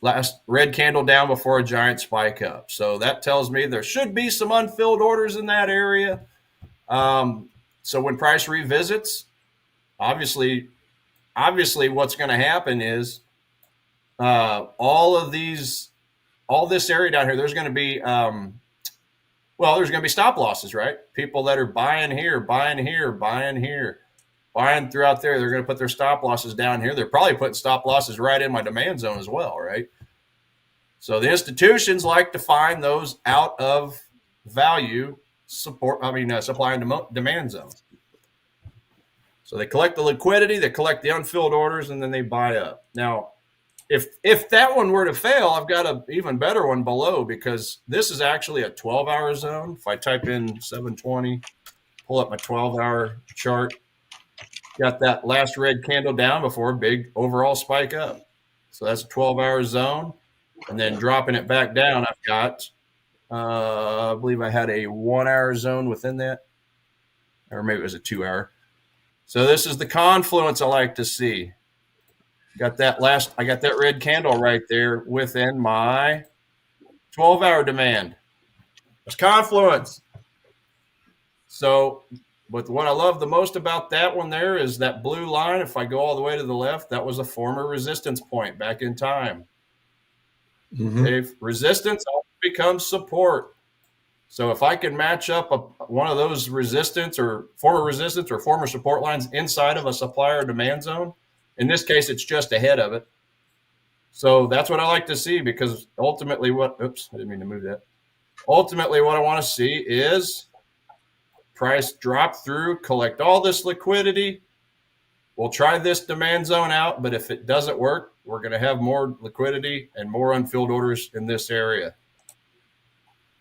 last red candle down before a giant spike up. So that tells me there should be some unfilled orders in that area. So when price revisits, obviously what's going to happen is all this area down here, there's going to be there's going to be stop losses, right? People that are buying here, buying here, buying here, buying throughout there, they're going to put their stop losses down here. They're probably putting stop losses right in my demand zone as well, right? So the institutions like to find those out of value supply and demand zones. So they collect the liquidity, they collect the unfilled orders, and then they buy up. Now, if that one were to fail, I've got an even better one below, because this is actually a 12-hour zone. If I type in 720, pull up my 12-hour chart, got that last red candle down before a big overall spike up. So that's a 12-hour zone. And then dropping it back down, I've got, I believe I had a 1-hour zone within that, or maybe it was a 2-hour. So this is the confluence I like to see. I got that red candle right there within my 12-hour demand. It's confluence. So, but what I love the most about that one there is that blue line. If I go all the way to the left, that was a former resistance point back in time. Mm-hmm. Resistance becomes support. So if I can match up one of those resistance or former support lines inside of a supplier demand zone, in this case, it's just ahead of it. So that's what I like to see, because ultimately I didn't mean to move that. Ultimately, what I want to see is price drop through, collect all this liquidity. We'll try this demand zone out, but if it doesn't work, we're going to have more liquidity and more unfilled orders in this area.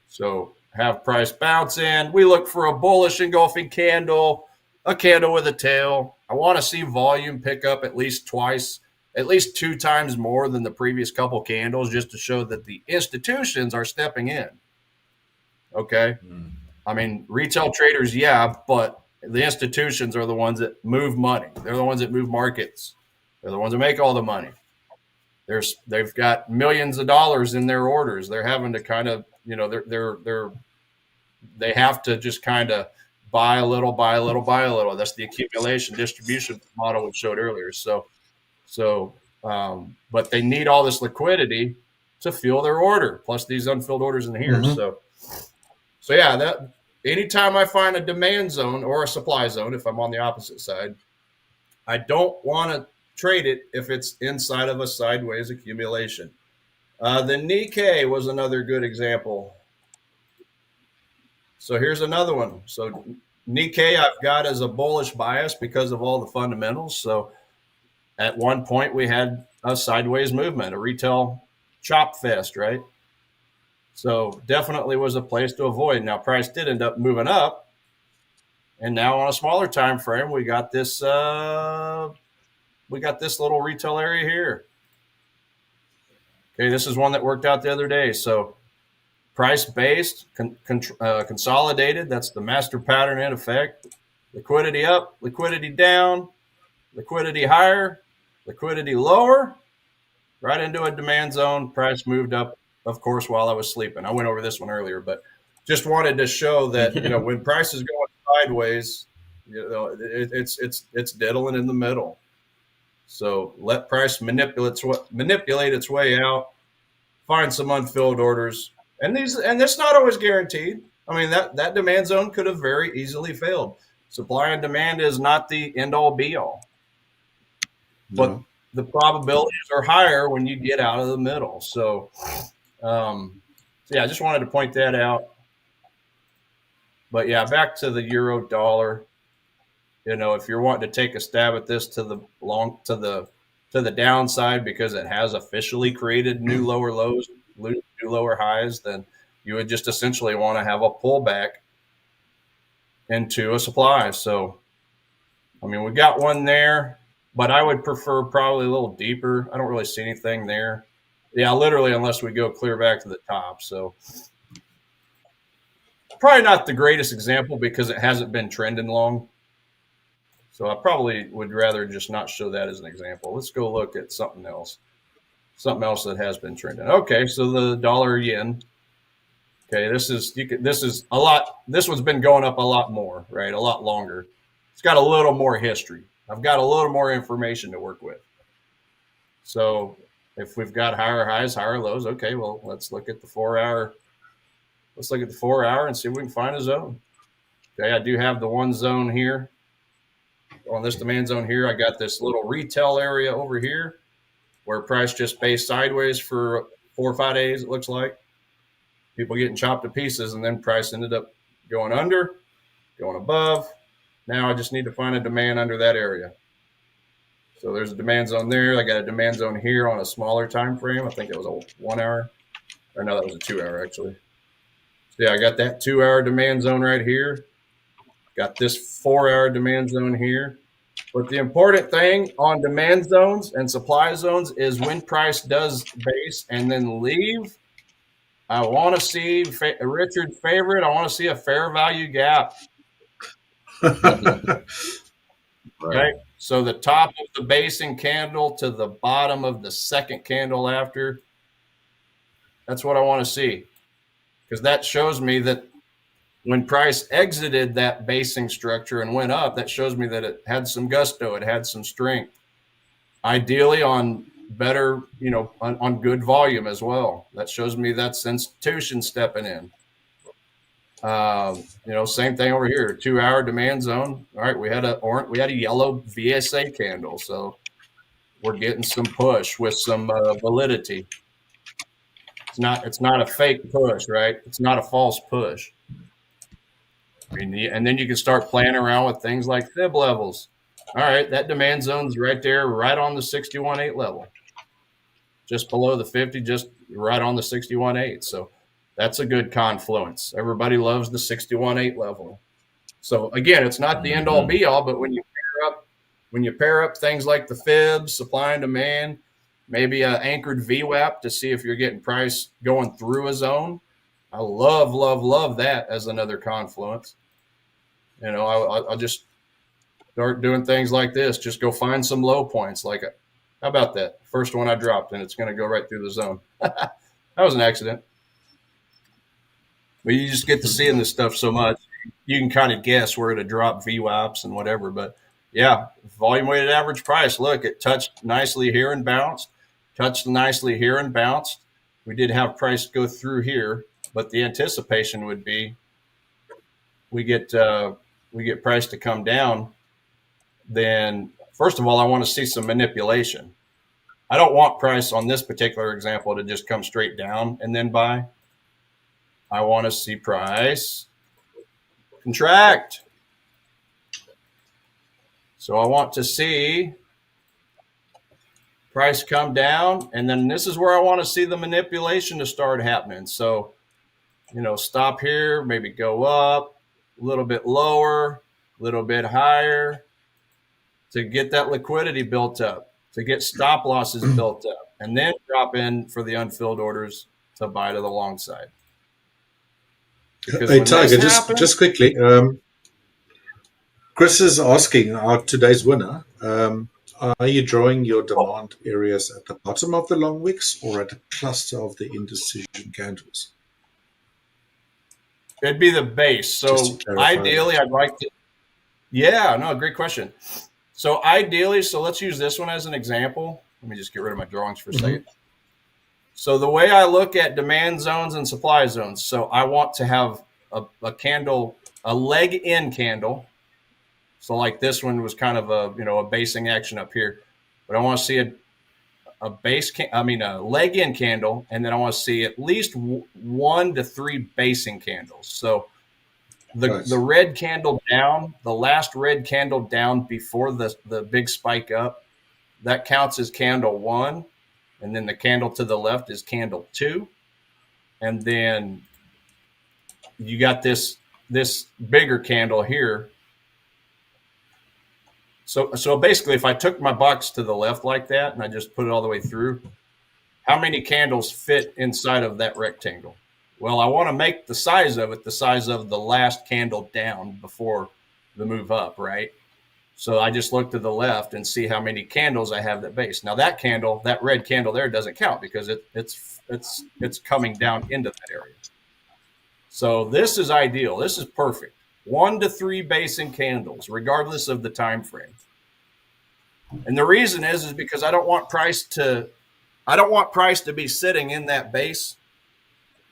So have price bounce in. We look for a bullish engulfing candle, a candle with a tail. I want to see volume pick up at least 2 times more than the previous couple candles, just to show that the institutions are stepping in. Okay. I mean, retail traders, yeah, but the institutions are the ones that move money. They're the ones that move markets. They're the ones that make all the money. They've got millions of dollars in their orders. They're having to kind of, they have to just kind of buy a little, buy a little, buy a little. That's the accumulation distribution model we showed earlier. But they need all this liquidity to fuel their order, plus these unfilled orders in here. Mm-hmm. So yeah, that anytime I find a demand zone or a supply zone, if I'm on the opposite side, I don't want to trade it if it's inside of a sideways accumulation. The Nikkei was another good example. So here's another one. So Nikkei I've got as a bullish bias because of all the fundamentals. So at one point we had a sideways movement, a retail chop fest, right? So definitely was a place to avoid. Now price did end up moving up, and now on a smaller time frame we got this little retail area here. Okay, this is one that worked out the other day. So price based, consolidated. That's the master pattern in effect. Liquidity up, liquidity down, liquidity higher, liquidity lower, right into a demand zone. Price moved up, of course, while I was sleeping. I went over this one earlier, but just wanted to show that, when price is going sideways, it's diddling in the middle. So let price manipulate its way out, find some unfilled orders. And that's not always guaranteed. I mean, that demand zone could have very easily failed. Supply and demand is not the end all be all. But the probabilities are higher when you get out of the middle. So I just wanted to point that out. But yeah, back to the euro dollar. if you're wanting to take a stab at this to the downside because it has officially created new lower lows, new lower highs, then you would just essentially want to have a pullback into a supply. So, I mean, we got one there, but I would prefer probably a little deeper. I don't really see anything there. Yeah, literally, unless we go clear back to the top. So, probably not the greatest example because it hasn't been trending long. So I probably would rather just not show that as an example. Let's go look at something else that has been trending. Okay, so the dollar yen. Okay, this is a lot. This one's been going up a lot more, right? A lot longer. It's got a little more history. I've got a little more information to work with. So if we've got higher highs, higher lows, okay, well, let's look at the 4 hour. Let's look at the 4 hour and see if we can find a zone. Okay, I do have the one zone here. On this demand zone here, I got this little retail area over here where price just based sideways for 4 or 5 days, it looks like. People getting chopped to pieces, and then price ended up going under, going above. Now I just need to find a demand under that area. So there's a demand zone there. I got a demand zone here on a smaller time frame. I think it was a 1 hour. Or no, that was a 2 hour actually. So yeah, I got that 2 hour demand zone right here. Got this 4 hour demand zone here. But the important thing on demand zones and supply zones is when price does base and then leave, I want to see Richard's favorite. I want to see a fair value gap. Right. So the top of the basing candle to the bottom of the second candle after. That's what I want to see. Because that shows me that when price exited that basing structure and went up, that shows me that it had some gusto, it had some strength. Ideally on better, on good volume as well. That shows me that's institution stepping in. Same thing over here, 2 hour demand zone. All right, we had a yellow VSA candle, so we're getting some push with some validity. It's not a fake push, right? It's not a false push. I mean, and then you can start playing around with things like fib levels. All right, that demand zone's right there, right on the 61.8 level, just below the 50, just right on the 61.8. So that's a good confluence. Everybody loves the 61.8 level. So again, it's not the end all be all, but when you pair up things like the fibs, supply and demand, maybe an anchored VWAP to see if you're getting price going through a zone. I love that as another confluence. I'll just start doing things like this. Just go find some low points. How about that? First one I dropped, and it's going to go right through the zone. That was an accident. But you just get to seeing this stuff so much. You can kind of guess where to drop VWAPs and whatever. But, yeah, volume-weighted average price. Look, it touched nicely here and bounced. Touched nicely here and bounced. We did have price go through here. But the anticipation would be we get price to come down. Then, first of all, I want to see some manipulation. I don't want price on this particular example to just come straight down and then buy. I want to see price contract. So I want to see price come down, and then this is where I want to see the manipulation to start happening. So, stop here, maybe go up, a little bit lower, a little bit higher to get that liquidity built up, to get stop losses built up, and then drop in for the unfilled orders to buy to the long side. Hey, Tiger, just quickly, Chris is asking today's winner, are you drawing your demand areas at the bottom of the long wicks or at a cluster of the indecision candles? It'd be the base. So ideally, I'd like to. Yeah, no, great question. So ideally, let's use this one as an example. Let me just get rid of my drawings for a second. So the way I look at demand zones and supply zones, so I want to have a candle, a leg in candle. So like this one was kind of a basing action up here, but I want to see a leg in candle, and then I want to see at least 1 to 3 basing candles. So the red candle down, the last red candle down before the big spike up, that counts as candle 1. And then the candle to the left is candle 2. And then you got this bigger candle here. So basically, if I took my box to the left like that and I just put it all the way through, how many candles fit inside of that rectangle? Well, I want to make the size of it the size of the last candle down before the move up, right? So I just look to the left and see how many candles I have that base. Now that candle, that red candle there, doesn't count because it's coming down into that area. So this is ideal. This is perfect. 1 to 3 basing candles, regardless of the time frame. And the reason is because I don't want price to be sitting in that base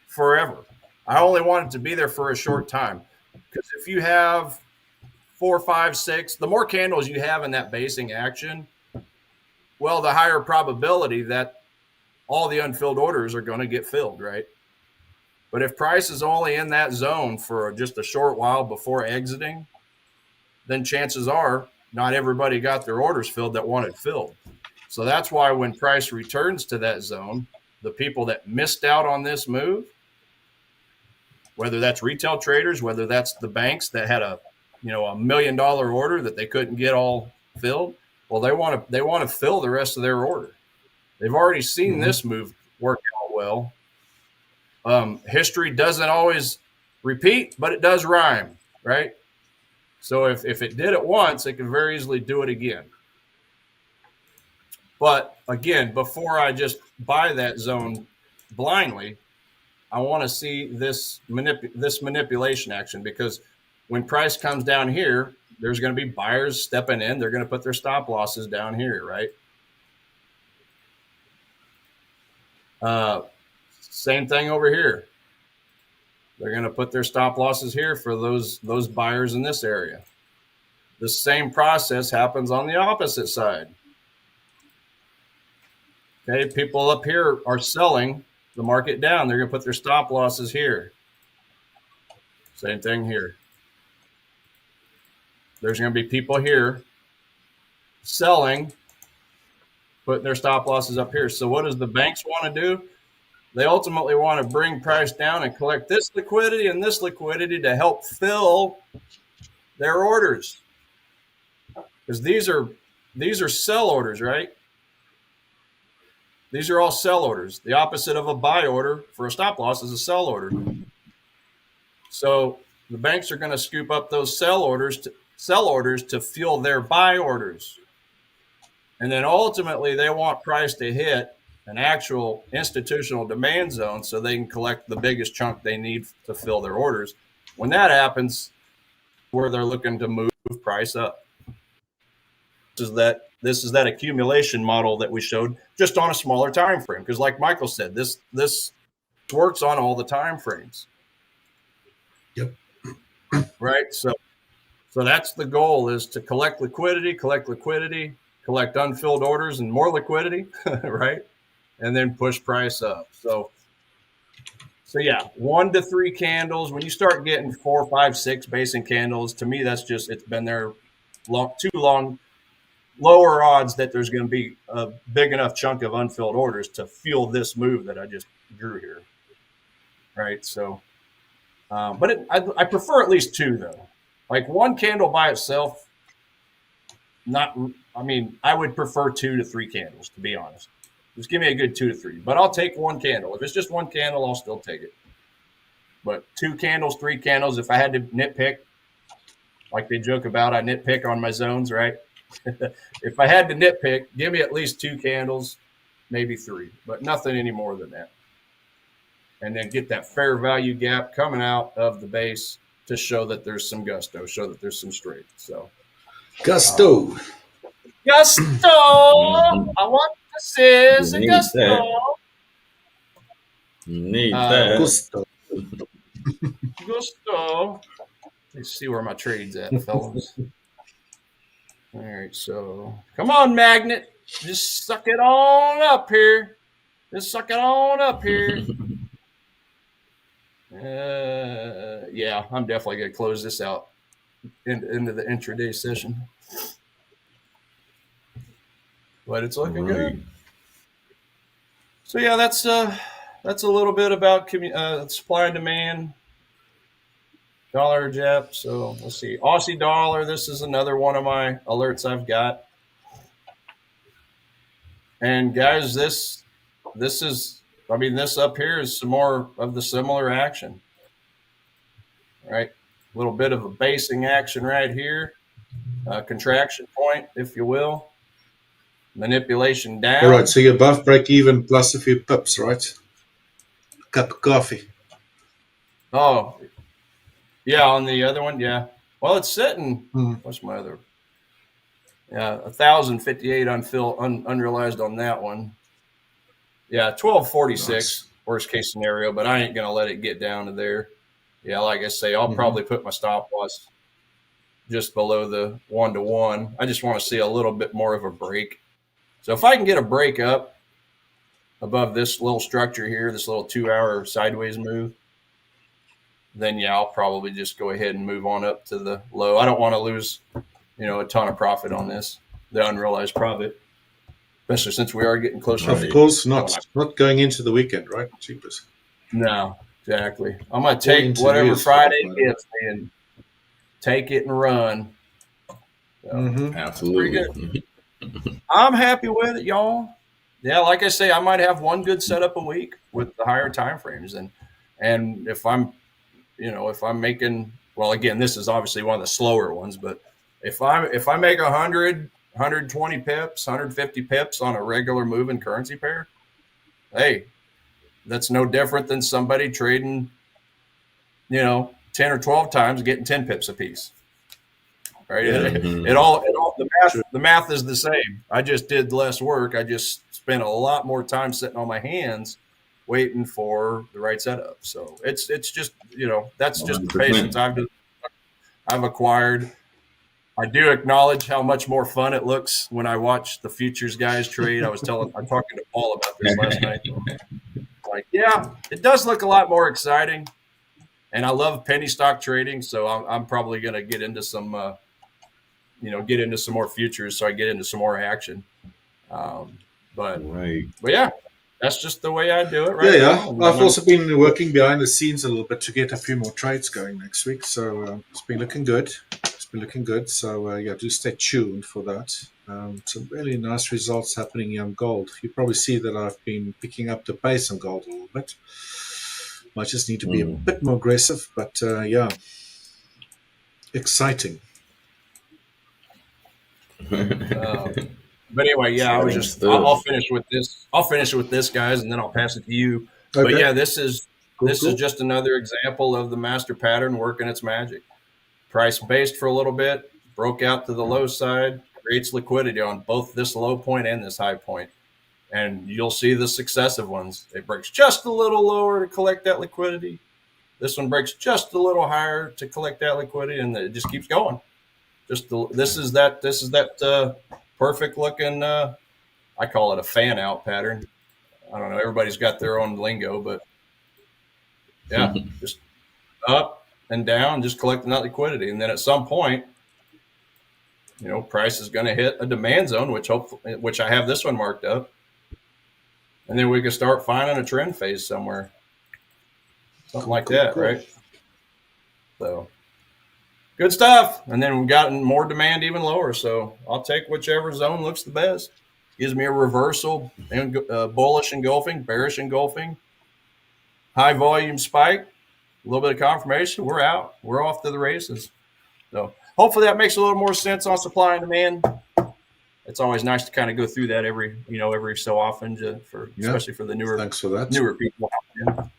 forever. I only want it to be there for a short time. Because if you have 4, 5, 6, the more candles you have in that basing action, well, the higher probability that all the unfilled orders are going to get filled, right? But if price is only in that zone for just a short while before exiting, then chances are not everybody got their orders filled that wanted filled. So that's why when price returns to that zone, the people that missed out on this move, whether that's retail traders, whether that's the banks that had a $1 million order that they couldn't get all filled, well, they want to fill the rest of their order. They've already seen this move work out well. History doesn't always repeat, but it does rhyme, right? So if it did it once, it can very easily do it again. But again, before I just buy that zone blindly, I want to see this manipulation action, because when price comes down here, there's going to be buyers stepping in. They're going to put their stop losses down here, right? Same thing over here. They're going to put their stop losses here for those buyers in this area. The same process happens on the opposite side. Okay, people up here are selling the market down. They're going to put their stop losses here. Same thing here. There's going to be people here selling, putting their stop losses up here. So what does the banks want to do? They ultimately want to bring price down and collect this liquidity and this liquidity to help fill their orders. Because these are sell orders, right? These are all sell orders. The opposite of a buy order for a stop loss is a sell order. So the banks are going to scoop up those sell orders to fuel their buy orders. And then ultimately they want price to hit an actual institutional demand zone so they can collect the biggest chunk they need to fill their orders. When that happens, where they're looking to move price up. This is that accumulation model that we showed, just on a smaller time frame. Because like Michael said, this works on all the time frames. Yep. Right. So that's the goal, is to collect liquidity, collect unfilled orders and more liquidity, right? And then push price up. So yeah, 1 to 3 candles. When you start getting 4, 5, 6 basing candles, to me, that's just, it's been there too long. Lower odds that there's going to be a big enough chunk of unfilled orders to fuel this move that I just drew here. Right. So, but I prefer at least 2 though. Like 1 candle by itself, I would prefer 2 to 3 candles, to be honest. Just give me a good 2 to 3, but I'll take 1 candle. If it's just 1 candle, I'll still take it. But 2 candles, 3 candles, if I had to nitpick, like they joke about, I nitpick on my zones, right? If I had to nitpick, give me at least 2 candles, maybe 3, but nothing any more than that. And then get that fair value gap coming out of the base to show that there's some gusto, show that there's some strength. So gusto. I want this is a gusto. You need that. Gusto. Gusto. Let's see where my trade's at, fellas. All right, so come on, magnet. Just suck it on up here. Just suck it on up here. All Yeah, I'm definitely going to close this out into the intraday session. But it's looking good. So yeah, that's a little bit about supply and demand. Dollar Jep. So let's see, Aussie dollar. This is another one of my alerts I've got. And guys, this is, I mean, this up here is some more of the similar action. Right, a little bit of a basing action right here, contraction point, if you will. Manipulation down. All right, so you're above break even plus a few pips, right? A cup of coffee. Oh, yeah, on the other one, yeah. Well, it's sitting. What's my other? Yeah, 1,058 unrealized on that one. Yeah, 1246 nice. Worst case scenario, but I ain't gonna let it get down to there. Yeah, like I say, I'll probably put my stop loss just below the 1-to-1. I just want to see a little bit more of a break. So if I can get a break up above this little structure here, this little 2-hour sideways move, then yeah, I'll probably just go ahead and move on up to the low. I don't want to lose, a ton of profit on this, the unrealized profit, especially since we are getting closer. Of course not. Not going into the weekend, right? Cheapest. No, exactly. I'm going to take whatever Friday gives me and take it and run. So, Absolutely. I'm happy with it, y'all. Yeah, like I say, I might have one good setup a week with the higher time frames, and if I'm, if I'm making, well, again, this is obviously one of the slower ones, but if I make 100, 120 pips, 150 pips on a regular moving currency pair, hey, that's no different than somebody trading, 10 or 12 times getting 10 pips a piece. Right? The math is the same. I just did less work. I just spent a lot more time sitting on my hands waiting for the right setup. So it's just, that's just the patience I've acquired. I do acknowledge how much more fun it looks when I watch the futures guys trade. I'm talking to Paul about this last night. Like, yeah, it does look a lot more exciting. And I love penny stock trading, so I'm probably going to get into some more futures, so I get into some more action. But yeah, that's just the way I do it. Right? Yeah. I've also been working behind the scenes a little bit to get a few more trades going next week. So it's been looking good. So do stay tuned for that. Some really nice results happening here on gold. You probably see that I've been picking up the pace on gold a little bit. Might just need to be a bit more aggressive, but exciting. But anyway, yeah, I'll finish with this. I'll finish with this, guys, and then I'll pass it to you. Okay. But yeah, this is just another example of the master pattern working its magic. Price based for a little bit, broke out to the low side, creates liquidity on both this low point and this high point. And you'll see the successive ones. It breaks just a little lower to collect that liquidity. This one breaks just a little higher to collect that liquidity, and it just keeps going. This is that perfect looking. I call it a fan out pattern. I don't know. Everybody's got their own lingo, but yeah, just up and down, just collecting that liquidity, and then at some point, price is going to hit a demand zone, which I have this one marked up. And then we can start finding a trend phase somewhere. Something like that, right? So, good stuff. And then we've gotten more demand even lower. So, I'll take whichever zone looks the best. Gives me a reversal, and bullish engulfing, bearish engulfing, high volume spike, a little bit of confirmation. We're out. We're off to the races. So, hopefully that makes a little more sense on supply and demand. It's always nice to kind of go through that every so often, especially for the newer people out there.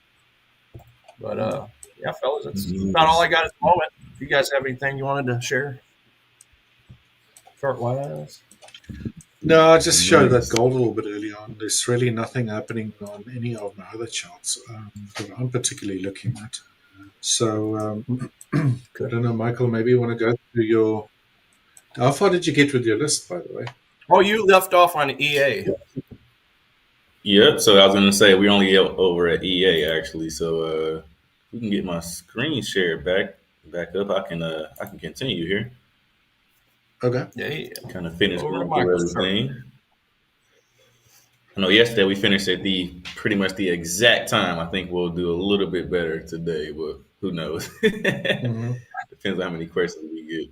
But yeah, fellas, that's about all I got at the moment. If you guys have anything you wanted to share, chart wise. No, I just showed that gold a little bit earlier on. There's really nothing happening on any of my other charts that I'm particularly looking at. So I don't know, Michael. Maybe you want to go through your. How far did you get with your list, by the way? Oh, you left off on EA. Yeah, so I was going to say we only get over at EA, actually. So we can get my screen shared back up, I can continue here. Okay. Yeah. Kind of finish Over to going through Microsoft. everything. I know yesterday we finished at pretty much the exact time. I think we'll do a little bit better today, but who knows? Mm-hmm. Depends on how many questions we get.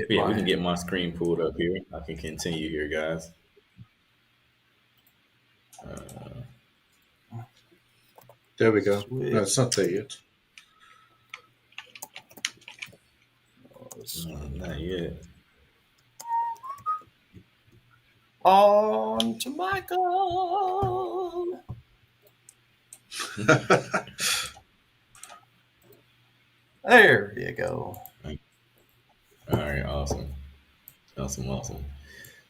We can get my screen pulled up here. I can continue here, guys. There we go. No, it's not there yet. Not yet. On to Michael. There you go. All right, awesome.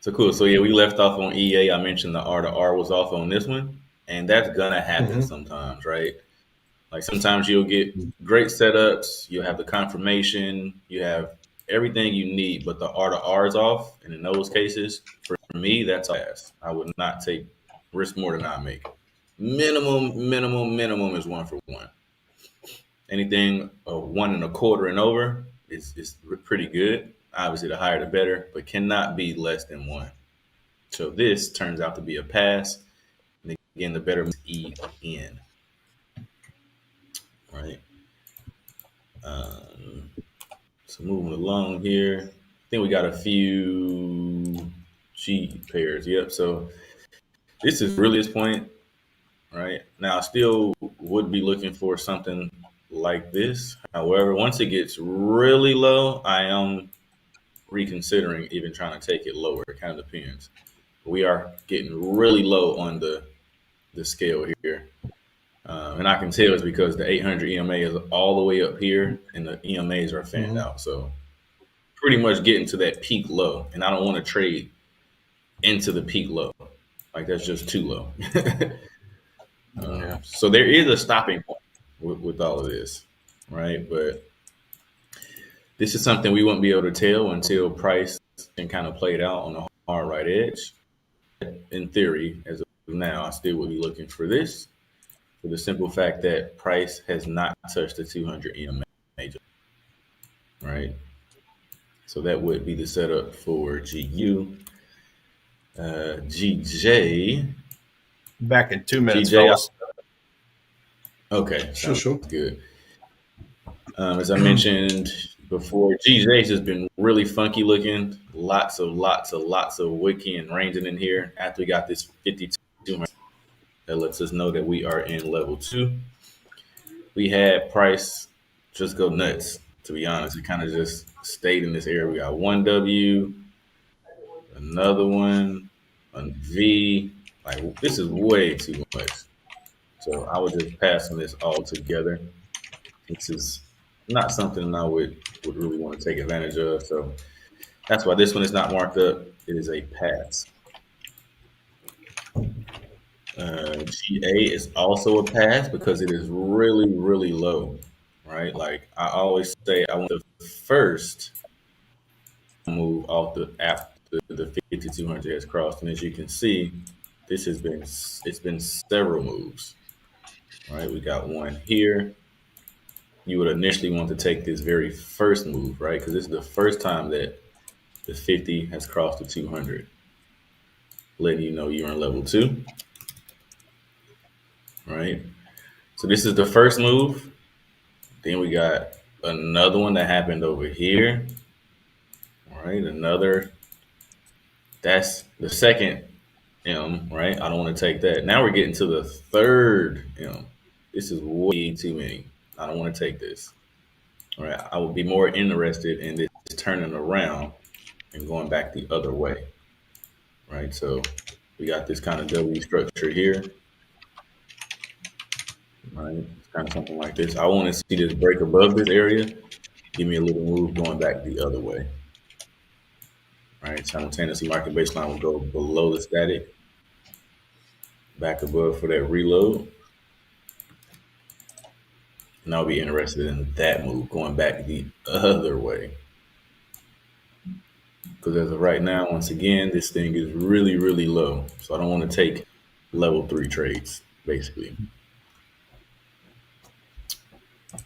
So cool. So yeah, we left off on EA. I mentioned the R to R was off on this one, and that's gonna happen sometimes, right? Like sometimes you'll get great setups, you'll have the confirmation, you have everything you need, but the R to R is off. And in those cases, for me, that's ass. I would not take risk more than I make. Minimum is 1 for 1. Anything 1 1/4 and over is pretty good. Obviously, the higher the better, but cannot be less than 1. So this turns out to be a pass. And again, the better E in. Right. So moving along here, I think we got a few G pairs. Yep. So this is really this point, right? Now I still would be looking for something like this. However, once it gets really low, I am reconsidering even trying to take it lower. It kind of depends. We are getting really low on the scale here. And I can tell it's because the 800 EMA is all the way up here and the EMAs are fanned out. So pretty much getting to that peak low. And I don't want to trade into the peak low. Like that's just too low. So there is a stopping point with all of this, right? But this is something we won't be able to tell until price can kind of play it out on the hard right edge. In theory, as of now, I still would be looking for this. For the simple fact that price has not touched the 200 EMA, right? So that would be the setup for GU. GJ. Back in 2 minutes, GJ, fellas. Okay, sure. Good. As I mentioned before, GJ's has been really funky looking. Lots of wiki and ranging in here. After we got this 5200. That lets us know that we are in level 2. We had price just go nuts, to be honest. It kind of just stayed in this area. We got 1W, another one, a V. Like, this is way too much. So I would just pass on this all together. This is not something I would really want to take advantage of. So that's why this one is not marked up. It is a pass. GA is also a pass because it is really low, right? Like I always say, I want the first move off the after the 5200 has crossed, and as you can see, it's been several moves, right? We got one here. You would initially want to take this very first move, right? Because this is the first time that the 50 has crossed the 200, letting you know you're in level 2. Right. So this is the first move. Then we got another one that happened over here. All right. That's the second M, right? I don't want to take that. Now we're getting to the third M. This is way too many. I don't want to take this. All right. I would be more interested in this turning around and going back the other way. Right. So we got this kind of W structure here. Right, it's kind of something like this. I want to see this break above this area. Give me a little move going back the other way. Right, simultaneously market baseline will go below the static, back above for that reload. And I'll be interested in that move going back the other way. Because as of right now, once again, this thing is really low. So I don't want to take level 3 trades, basically.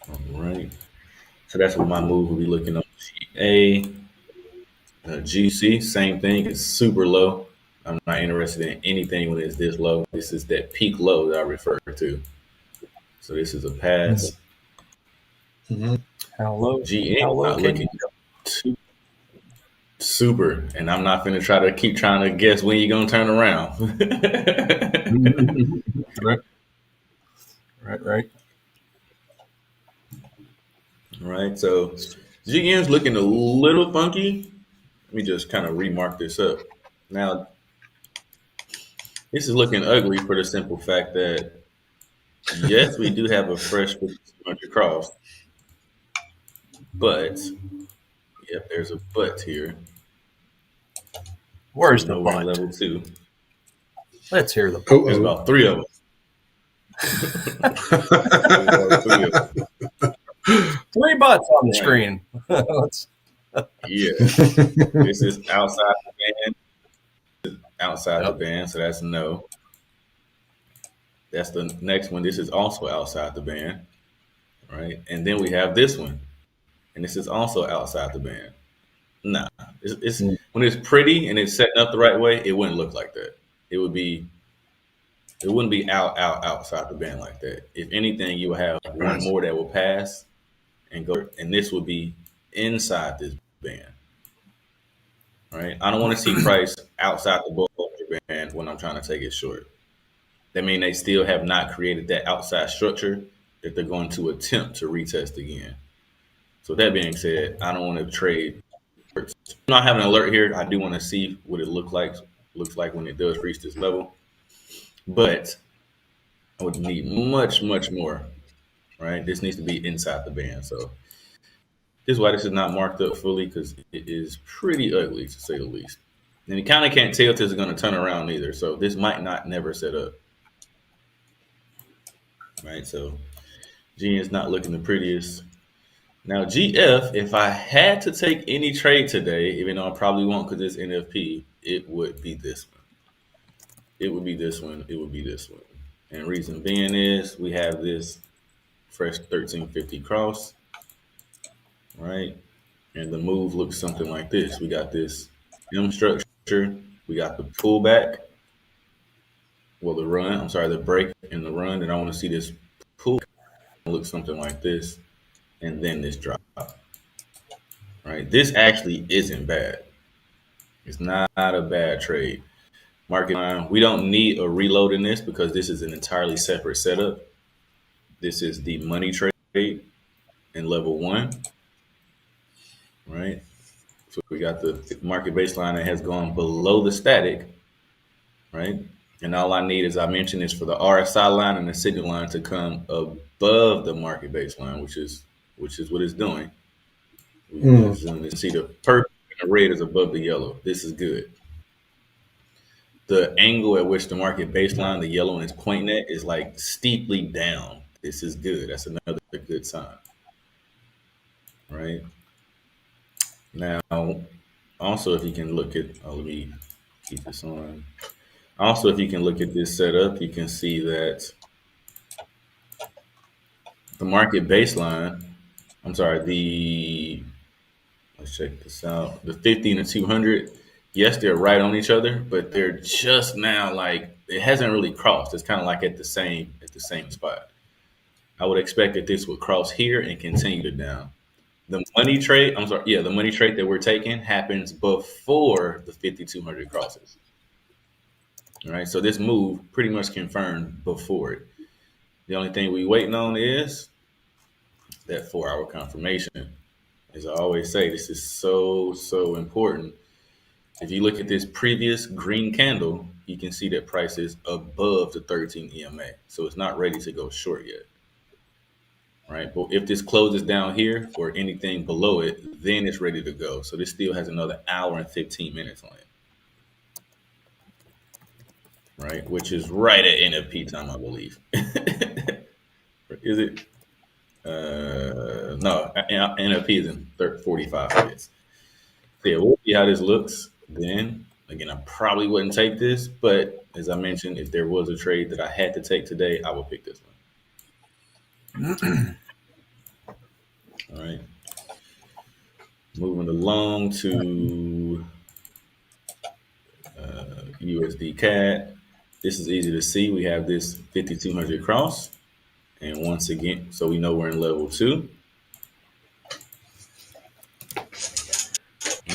All right. So that's what my move will be looking on. GA, GC, same thing. It's super low. I'm not interested in anything when it's this low. This is that peak low that I refer to. So this is a pass. Mm-hmm. How low? GM How low not can you looking too super, and I'm not going to try to keep trying to guess when you're going to turn around. Right. Right. All right. So GM's looking a little funky. Let me just kind of remark this up. Now, this is looking ugly for the simple fact that, yes, we do have a fresh 5200 cross, but, yep, there's a but here. Where's So the nowhere in but? level 2. Let's hear the but. There's about 3 of them. There's about 3 of them. 3 butts on the screen. Yeah. This is outside the band. Outside the band, so that's no. That's the next one. This is also outside the band, right? And then we have this one, and this is also outside the band. Nah, it's when it's pretty and it's setting up the right way, it wouldn't look like that. It wouldn't be outside the band like that. If anything, you would have one more that will pass and go, and this would be inside this band, right? I don't want to see price outside the Bollinger Band when I'm trying to take it short. That means they still have not created that outside structure that they're going to attempt to retest again. So that being said, I don't want to trade. I'm not having an alert here. I do want to see what it looks like when it does reach this level. But I would need much more, right? This needs to be inside the band. So this is why this is not marked up fully, because it is pretty ugly, to say the least. And you kind of can't tell if this is going to turn around either. So this might not never set up. Right, so G is not looking the prettiest. Now GF, if I had to take any trade today, even though I probably won't because it's NFP, it would be this one. It would be this one. It would be this one. And reason being is we have this fresh 1350 cross, right? And the move looks something like this. We got this M structure. We got the pullback. Well, the break and the run. And I want to see this pull look something like this. And then this drop, right? This actually isn't bad. It's not a bad trade. Market line, we don't need a reload in this because this is an entirely separate setup. This is the money trade in level 1, right? So we got the market baseline that has gone below the static, right? And all I need, as I mentioned, is for the RSI line and the signal line to come above the market baseline, which is what it's doing. We can zoom and see the purple and the red is above the yellow. This is good. The angle at which the market baseline, the yellow, and it's pointing at is like steeply down. This is good. That's another good sign. Right? Now, also, if you can look at, let me keep this on. Also, if you can look at this setup, you can see that the market baseline, let's check this out. The 50 and the 200, yes, they're right on each other, but they're just now like, it hasn't really crossed. It's kind of like at the same spot. I would expect that this would cross here and continue to down. The money trade that we're taking happens before the 5,200 crosses. All right, so this move pretty much confirmed before it. The only thing we waiting on is that 4-hour confirmation. As I always say, this is so important. If you look at this previous green candle, you can see that price is above the 13 EMA. So it's not ready to go short yet. Right? But if this closes down here or anything below it, then it's ready to go. So this still has another hour and 15 minutes on it. Right? Which is right at NFP time, I believe. Is it? No, NFP is in 45 minutes. So yeah, we'll see how this looks. Then again, I probably wouldn't take this, but as I mentioned, if there was a trade that I had to take today, I would pick this one. All right. Moving along to USD CAD. This is easy to see. We have this 5200 cross. And once again, so we know we're in level 2. All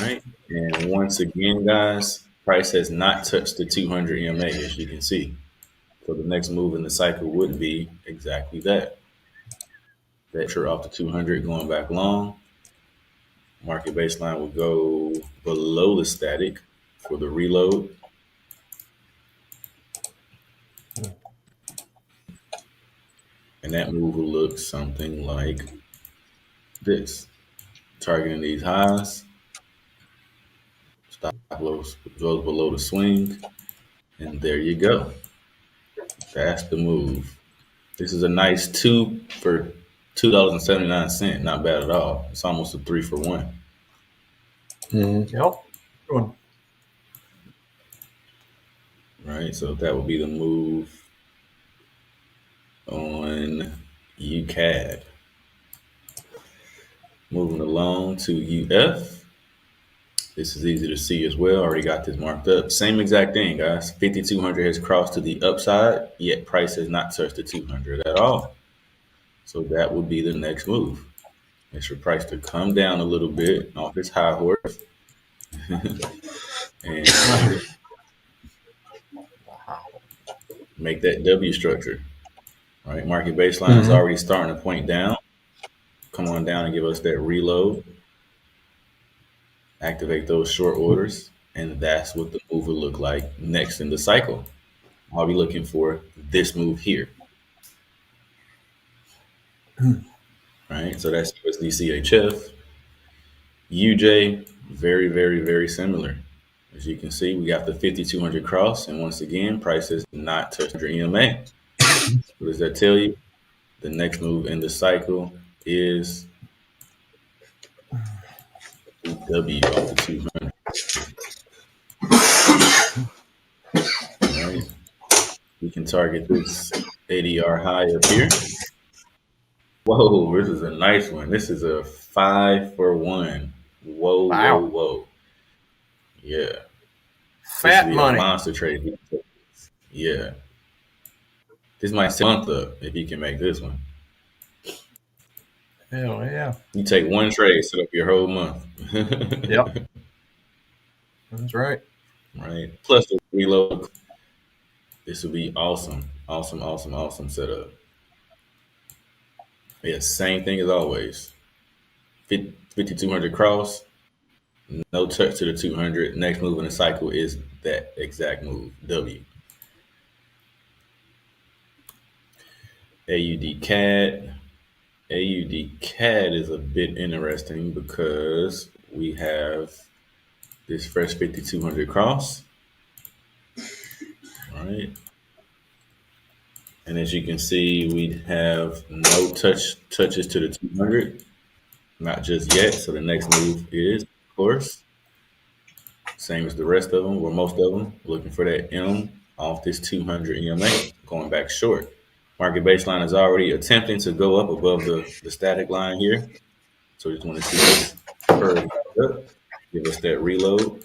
right. And once again, guys, price has not touched the 200 EMA, as you can see. So the next move in the cycle would be exactly that. Vector off the 200 going back long. Market baseline will go below the static for the reload. And that move will look something like this. Targeting these highs. Stop loss goes below the swing. And there you go. That's the move. This is a nice 2 for $2.79. Not bad at all. It's almost a 3 for 1. Yep. Good one. Right, so that would be the move on UCAD. Moving along to UF. This is easy to see as well. Already got this marked up. Same exact thing, guys. 5200 has crossed to the upside, yet price has not touched the 200 at all. So that would be the next move. Make sure price to come down a little bit off its high horse. And make that W structure. All right, market baseline is already starting to point down. Come on down and give us that reload. Activate those short orders, and that's what the move will look like next in the cycle. I'll be looking for this move here. Right, so that's USD CHF. UJ, very, very, very similar. As you can see, we got the 5200 cross, and once again, price has not touched your EMA. What does that tell you? The next move in the cycle is W off the 200. All right. We can target this ADR high up here. Whoa, this is a nice one. This is a 5 for 1. Whoa, wow. Whoa, whoa. Yeah. Fat money. Monster trade. Yeah. This might set a month up if you can make this one. Hell yeah. You take one trade, set up your whole month. Yep. That's right. Right. Plus the reload. This will be awesome. Awesome, awesome, awesome setup. Yeah, same thing as always. 5200 cross. No touch to the 200. Next move in the cycle is that exact move, W. AUD CAD. AUD CAD is a bit interesting because we have this fresh 5200 cross. All right. And as you can see, we have no touches to the 200. Not just yet. So the next move is, of course, same as the rest of them, or most of them, looking for that M off this 200 EMA, going back short. Market baseline is already attempting to go up above the static line here. So we just want to see this curve up, give us that reload,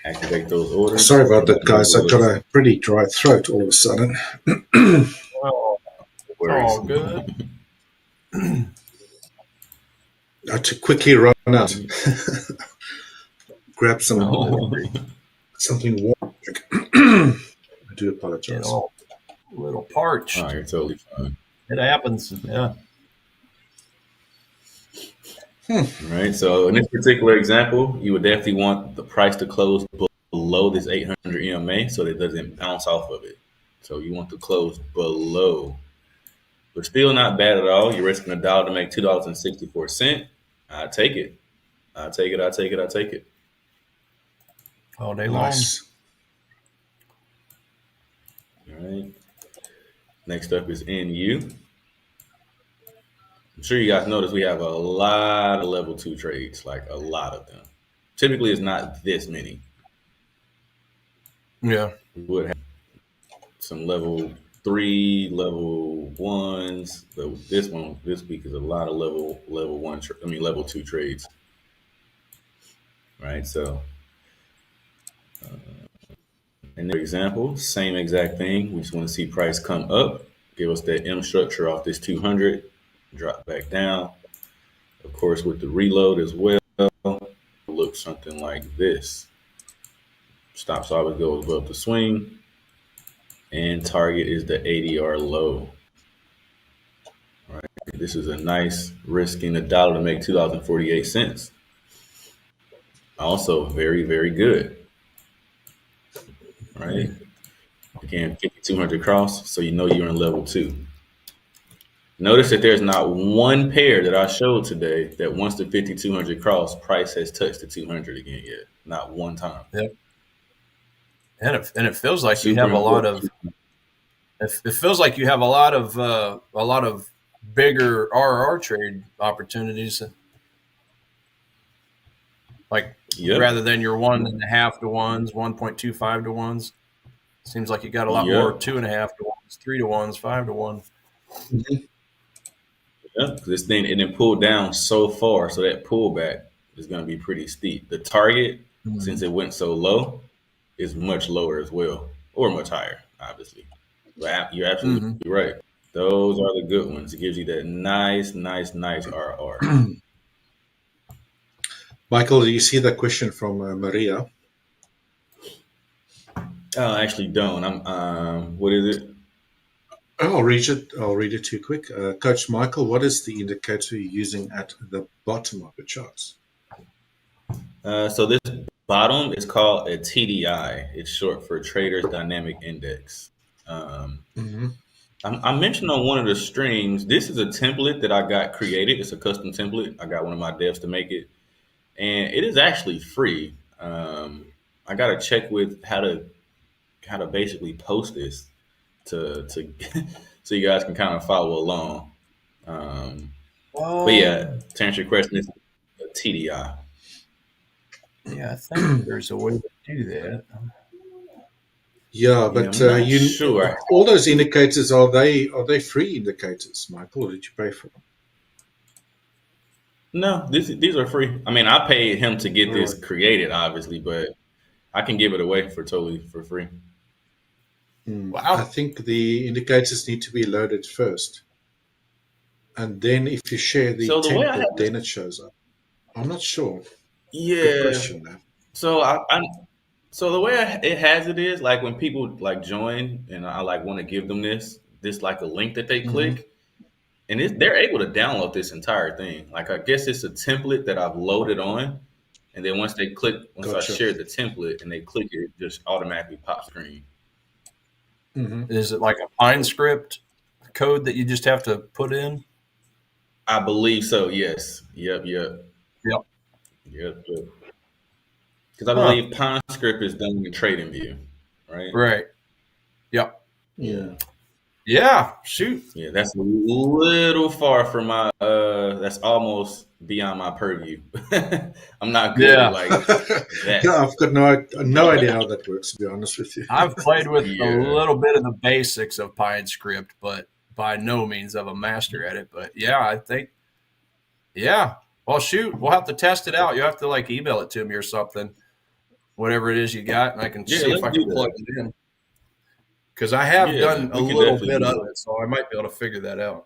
activate those orders. Sorry about that, guys. I got a pretty dry throat all of a sudden. Oh, all good. I had to quickly run out. Grab some something warm. I do apologize. A little parched. Oh, you're totally fine. It happens. Yeah. Right. So in this particular example, you would definitely want the price to close below this 800 EMA so that it doesn't bounce off of it. So you want to close below. But still not bad at all. You're risking $1 to make $2.64. I take it. I take it. I take it. I take it. All day long. Nice. All right. Next up is NU. I'm sure you guys notice we have a lot of level 2 trades, like a lot of them. Typically, it's not this many. Yeah. We would have some level 3 level 1s. But this week is a lot of level 1. Level 2 trades. Right. So, in their example, same exact thing. We just want to see price come up, give us that M structure off this 200, drop back down. Of course, with the reload as well, look something like this. Stops always goes above the swing, and target is the ADR low. All right, this is a nice risking $1 to make $2.48. Also, very, very good. Right. Again, 5200 cross, so you know you're in level 2. Notice that there's not one pair that I showed today that once the 5200 cross, price has touched the 200 again yet. Not one time. Yep. And it feels like you have a lot of. It feels like you have a lot of bigger RR trade opportunities. Like rather than your 1.5 to 1s, 1.25 to 1s. Seems like you got a lot more 2.5 to 1s, 3 to 1s, 5 to 1. Mm-hmm. Yeah, this thing it then pulled down so far, so that pullback is going to be pretty steep. The target, since it went so low, is much lower as well, or much higher, obviously. But you're absolutely right. Those are the good ones. It gives you that nice RR. Michael, do you see the question from Maria? I actually don't. What is it? I'll read it to you quick. Coach Michael, what is the indicator you're using at the bottom of the charts? So this bottom is called a TDI. It's short for Traders Dynamic Index. I mentioned on one of the streams, this is a template that I got created. It's a custom template. I got one of my devs to make it. And it is actually free. I got to check with how to basically post this to so you guys can kind of follow along. But yeah, to answer your question, it's a TDI. Yeah, I think there's a way to do that. Yeah, but sure. All those indicators, are they free indicators, Michael, or did you pay for them? No, these are free. I mean, I paid him to get this created, obviously, but I can give it away for free. Wow. I think the indicators need to be loaded first. And then if you share the template, then it shows up. I'm not sure. Yeah. Good question, man. So the way it has it is like when people like join and I like want to give them this like a link that they click and they're able to download this entire thing. Like I guess it's a template that I've loaded on, and then once I share the template and they click it, it just automatically pops screen. Is it like a Pine script code that you just have to put in? I believe so. Yes. Yep. Because I believe Pine script is done in TradingView, right? Right. Yep. Yeah. Yeah. Shoot. Yeah, that's a little far from my. That's almost beyond my purview. I'm not good at like that. Yeah, I've got no idea how that works, to be honest with you. I've played with a little bit of the basics of Pine script, but by no means of a master at it. But yeah, I think. Yeah. Well, shoot, we'll have to test it out. You have to like email it to me or something, whatever it is you got, and I can see if I can plug it in. Because I have done a little bit of it, so I might be able to figure that out.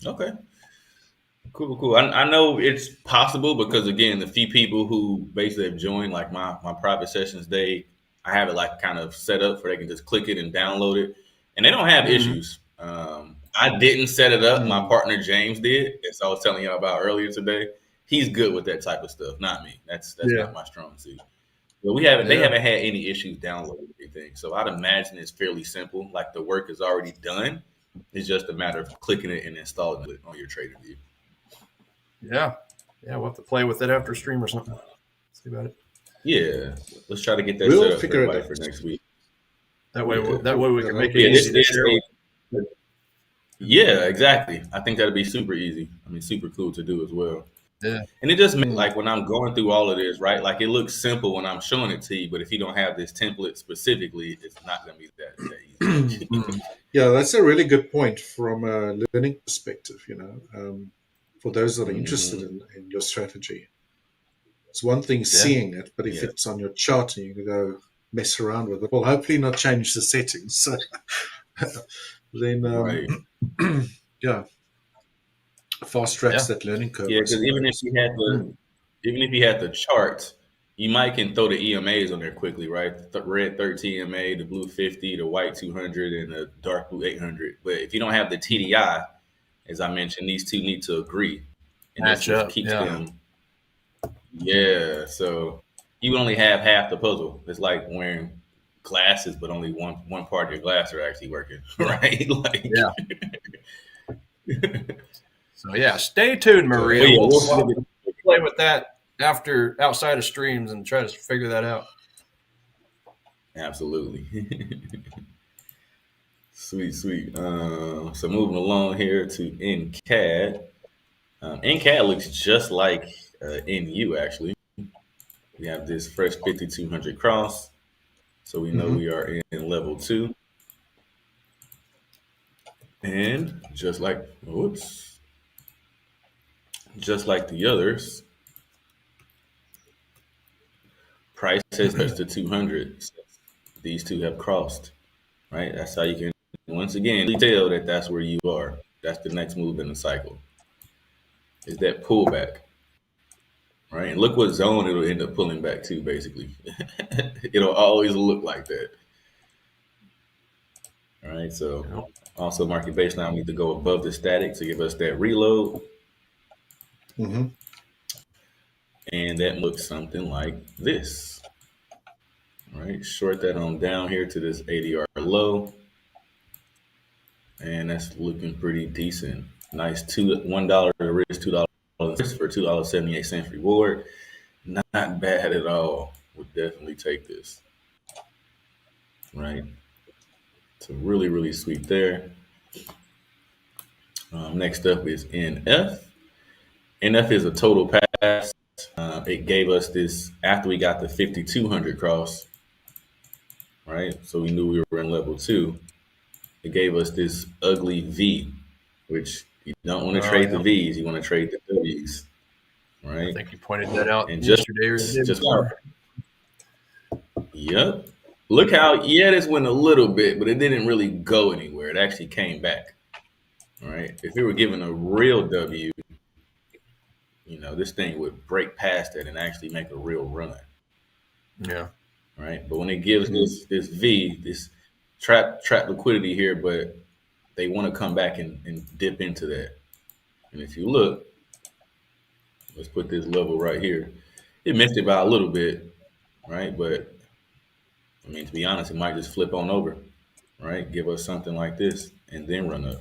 Okay. Cool. I know it's possible because again, the few people who basically have joined like my private sessions, I have it like kind of set up where they can just click it and download it, and they don't have issues. I didn't set it up. My partner James did, as I was telling you about earlier today. He's good with that type of stuff, not me. That's not my strong suit. But they haven't had any issues downloading anything. So I'd imagine it's fairly simple. Like the work is already done. It's just a matter of clicking it and installing it on your TradingView. Yeah. We'll have to play with it after stream or something. See about it. Yeah. Let's try to get that set up for everybody for next week. That way we can make it easy to share. Yeah, exactly. I think that'd be super easy. I mean, super cool to do as well. Yeah. And it just like when I'm going through all of this, right? Like it looks simple when I'm showing it to you, but if you don't have this template specifically, it's not going to be that easy. Yeah, that's a really good point from a learning perspective, for those that are interested in your strategy. It's one thing seeing it, but if it's on your chart and you can go mess around with it, well, hopefully not change the settings. So then, yeah, fast tracks that learning curve. Yeah, because even if you had the chart, you might can throw the EMAs on there quickly, right? The red 13 EMA, the blue 50, the white 200, and the dark blue 800. But if you don't have the TDI, as I mentioned, these two need to agree, and that's what keeps them. Yeah, so you only have half the puzzle. It's like wearing glasses, but only one part of your glass are actually working, right? Like, So stay tuned, Maria. We'll play with that outside of streams and try to figure that out. Absolutely. Sweet. So moving along here to NCAD. NCAD looks just like NU actually. We have this fresh 5200 cross. So we know we are in level 2. And just like the others, price has touched the 200. These two have crossed, right? That's how you can, once again, tell that that's where you are. That's the next move in the cycle. Is that pullback, right? And look what zone it'll end up pulling back to, basically. It'll always look like that. All right, so also market baseline need to go above the static to give us that reload. And that looks something like this. All right, short that on down here to this ADR low. And that's looking pretty decent. Nice $1 risk, $2 for $2.78 reward. Not bad at all. Would definitely take this. Right. So really, really sweet there. Next up is NF. NF is a total pass. It gave us this after we got the 5200 cross. Right. So we knew we were in level 2. It gave us this ugly V, which you don't want to trade the V's. You want to trade the W's. Right. I think you pointed that out and yesterday or the day before. Yep. Look how, this went a little bit, but it didn't really go anywhere. It actually came back. All right. If we were given a real W, this thing would break past that and actually make a real run. Yeah. Right. But when it gives this V, this trap liquidity here, but they want to come back and dip into that. And if you look, let's put this level right here. It missed it by a little bit, right? But I mean, to be honest, it might just flip on over, right? Give us something like this and then run up.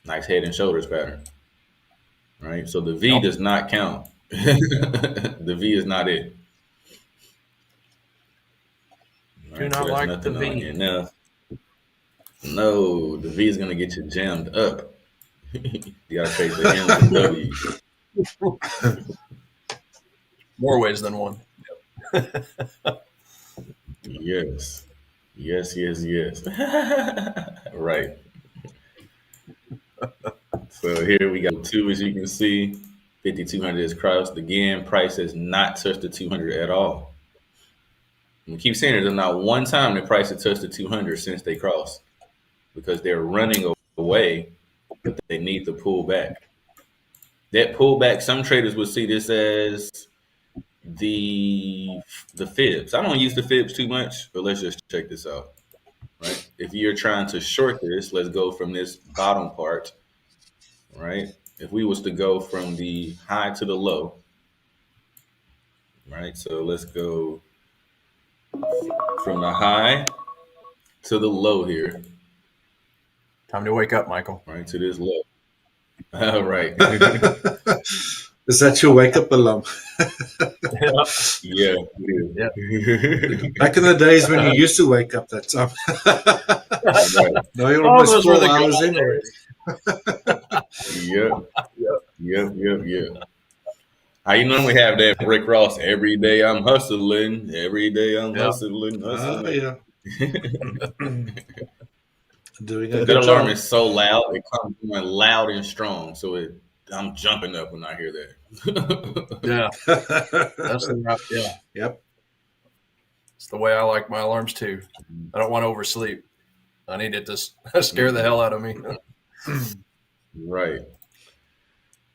Nice head and shoulders pattern, right? So the V does not count. The V is not it. Right? Do not like the V. No, the V is going to get you jammed up. You got to take the M and W. More ways than one. Yes. Right. So here we got 2, as you can see. 5200 is crossed again. Price has not touched the 200 at all. And we keep saying there's not one time the price has touched the 200 since they crossed, because they're running away, but they need to pull back. That pullback, some traders would see this as the fibs. I don't use the fibs too much, but let's just check this out. Right? If you're trying to short this, let's go from this bottom part. Right? If we was to go from the high to the low, right? So let's go from the high to the low here. Time to wake up, Michael. Right, to this low. All right. Is that your wake up alarm? Yeah. Back in the days when you used to wake up that time. No, you're almost 4 hours in already. Yep. I normally have that Rick Ross. Every day I'm hustling. Every day I'm hustling. Yeah. Doing The a good good alarm job. is so loud; it comes in loud and strong. So I'm jumping up when I hear that. Yeah, that's the right. Yeah, Yep. it's the way I like my alarms too. I don't want to oversleep. I need it to scare the hell out of me. Right.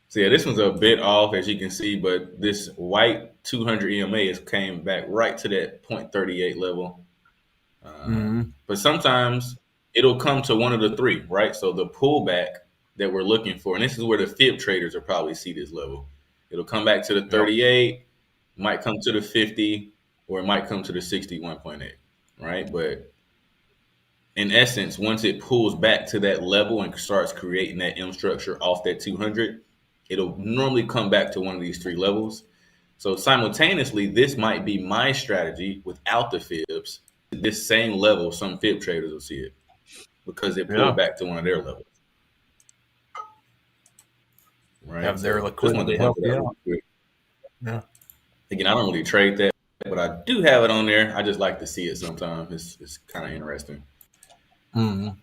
So yeah, this one's a bit off, as you can see, but this white 200 EMA has came back right to that 0.38 level. But sometimes it'll come to one of the three, right? So the pullback that we're looking for, and this is where the fib traders will probably see this level. It'll come back to the 38, might come to the 50, or it might come to the 61.8, right? But in essence, once it pulls back to that level and starts creating that M structure off that 200, it'll normally come back to one of these three levels. So simultaneously, this might be my strategy without the fibs. This same level, some fib traders will see it because it pulled back to one of their levels. Right. Have their So liquidity help you out. Yeah. Again, I don't really trade that, but I do have it on there. I just like to see it sometimes. It's kind of interesting. But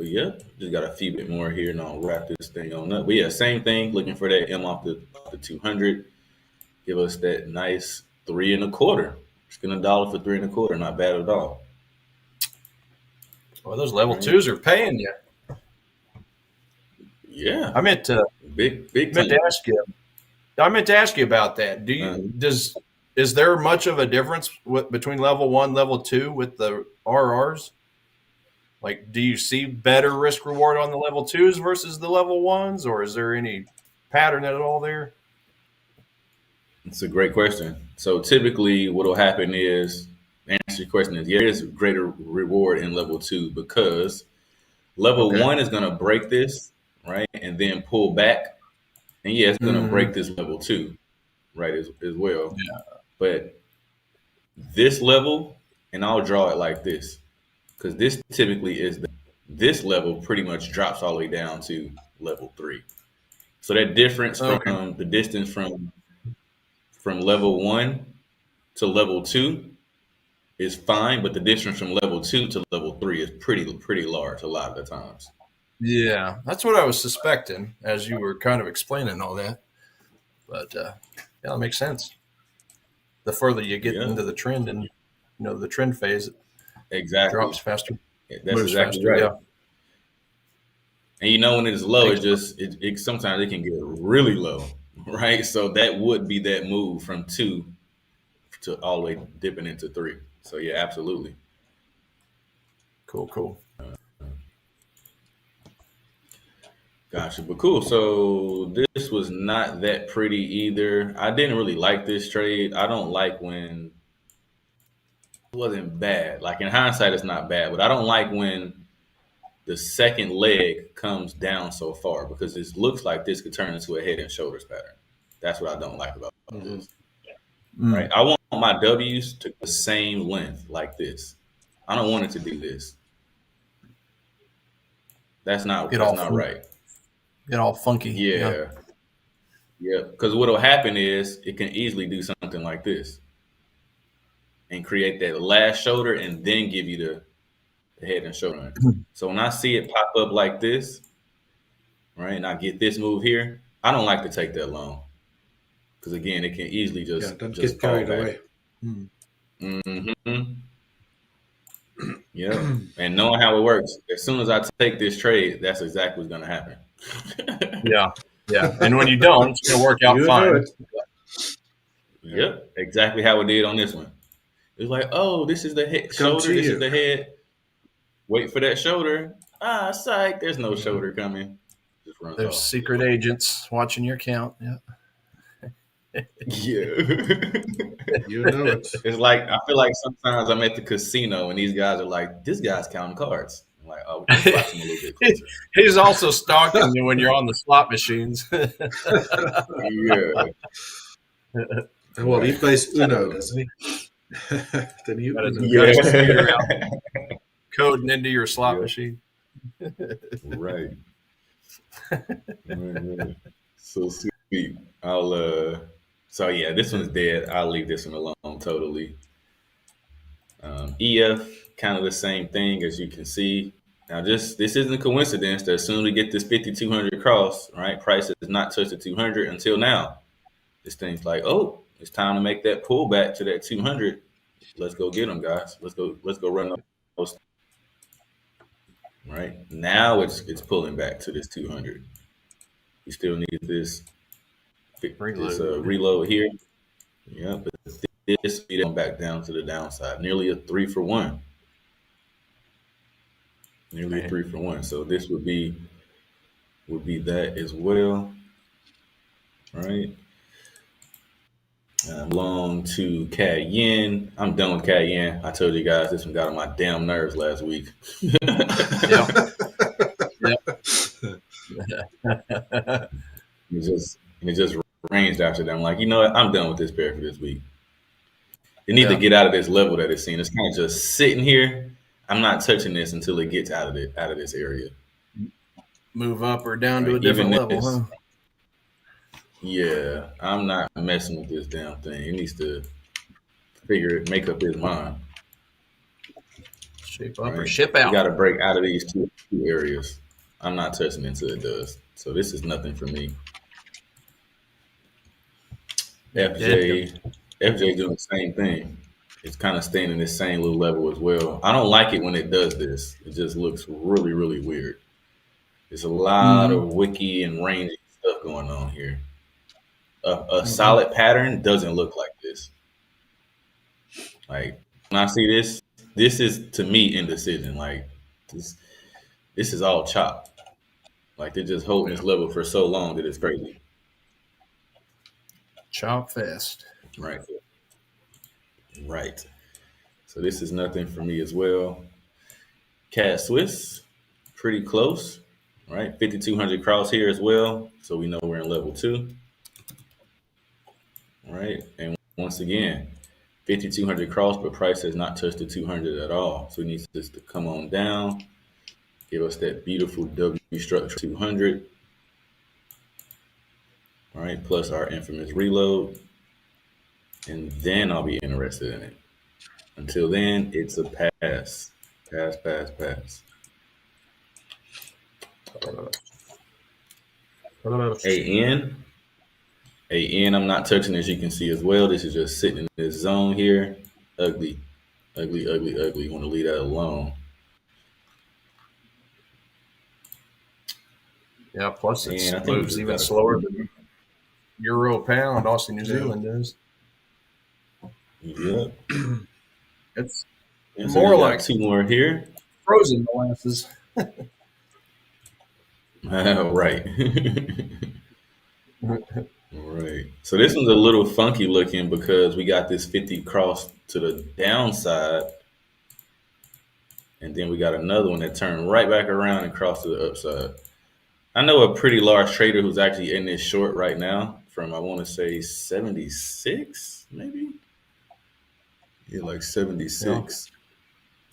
yeah, just got a few bit more here, and I'll wrap this thing on up. But yeah, same thing. Looking for that M off the 200. Give us that nice 3 1/4. Just getting $1 for 3 1/4. Not bad at all. Well, those level twos are paying you. Yeah, I meant to ask you. I meant to ask you about that. Do you is there much of a difference between level 1, level 2 with the RRs? Like, do you see better risk reward on the level 2s versus the level 1s, or is there any pattern at all there? It's a great question. So typically what will happen is, answer your question is, there is greater reward in level 2 because level 1 is going to break this, right, and then pull back. And yeah, it's going to break this level 2, right, as well. Yeah. But this level, and I'll draw it like this, because this typically is this level pretty much drops all the way down to level 3. So that difference from the distance from level 1 to level 2 is fine, but the distance from level 2 to level 3 is pretty large a lot of the times. Yeah, that's what I was suspecting as you were kind of explaining all that. But yeah, it makes sense. The further you get into the trend and the trend phase, exactly drops faster. That's exactly right. Yeah. And when it is low, it sometimes it can get really low, right? So that would be that move from 2 to all the way dipping into 3. So yeah, absolutely. Cool. Gotcha, but cool. So this was not that pretty either. I didn't really like this trade. I don't like when it wasn't bad. Like in hindsight, it's not bad, but I don't like when the second leg comes down so far because it looks like this could turn into a head and shoulders pattern. That's what I don't like about this. Right? I want my W's to the same length like this. I don't want it to do this. That's not right. Get all funky. Yeah. Because what'll happen is it can easily do something like this and create that last shoulder and then give you the head and shoulder. So when I see it pop up like this, right, and I get this move here, I don't like to take that long because again, it can easily just get carried away. Yeah, and knowing how it works, as soon as I take this trade, that's exactly what's going to happen. Yeah. And when you don't, it's going to work out fine. Yep, exactly how it did on this one. It's like, oh, this is the head, shoulder, this is the head. Wait for that shoulder. Psych, there's no shoulder coming. Just runs There's off. Secret agents watching your count. Yeah. Yeah. You know it. It's like, I feel like sometimes I'm at the casino and these guys are like, this guy's counting cards. I'm like, oh, we can watch him a little bit closer. He's also stalking you when you're on the slot machines. Yeah. Well, he plays Uno, doesn't he? Then you coding into your slot machine. Right. So sweet. So yeah, this one's dead. I'll leave this one alone totally. EF, kind of the same thing as you can see. Now, this isn't a coincidence that as soon as we get this 5,200 cross, right, price has not touched the 200 until now. This thing's like, oh, it's time to make that pullback to that 200. Let's go get them, guys. Let's go run those. Right now, it's pulling back to this 200. We still need this reload here. Yeah, but this speed going back down to the downside, nearly a 3-for-1. Nearly a 3-for-1. So this would be that as well, right? Long to CAD Yen. I'm done with CAD Yen. I told you guys this one got on my damn nerves last week. Yep. It just ranged after that. I'm like, you know what? I'm done with this pair for this week. It needs to get out of this level that it's seen. It's kind of just sitting here. I'm not touching this until it gets out of this area. Move up or down to a different level, huh? Yeah, I'm not messing with this damn thing. It needs to make up his mind. Shape up or ship out. You got to break out of these two areas. I'm not touching it until it does. So this is nothing for me. FJ doing the same thing. It's kind of staying in this same little level as well. I don't like it when it does this. It just looks really, really weird. There's a lot of wiki and range stuff going on here. A solid pattern doesn't look like this. Like when I see this is to me indecision. Like this is all chop. Like they're just holding this level for so long that it's crazy. Chop fest. Right. So this is nothing for me as well. CAD Swiss, pretty close. Right, 5,200 cross here as well. So we know we're in level 2. Right, and once again, 5,200 cross, but price has not touched the 200 at all. So it needs this to come on down, give us that beautiful W structure 200. All right, plus our infamous reload. And then I'll be interested in it. Until then, it's a pass. Pass. AN, I'm not touching, as you can see as well. This is just sitting in this zone here. Ugly. You want to leave that alone. Yeah, plus it moves even slower than Euro pound, Aussie New Zealand does. Yep. It's more like 2 more here. Frozen molasses. Right. Right. So this one's a little funky looking because we got this 50 cross to the downside. And then we got another one that turned right back around and crossed to the upside. I know a pretty large trader who's actually in this short right now from, I want to say 76, maybe? Yeah, like 76.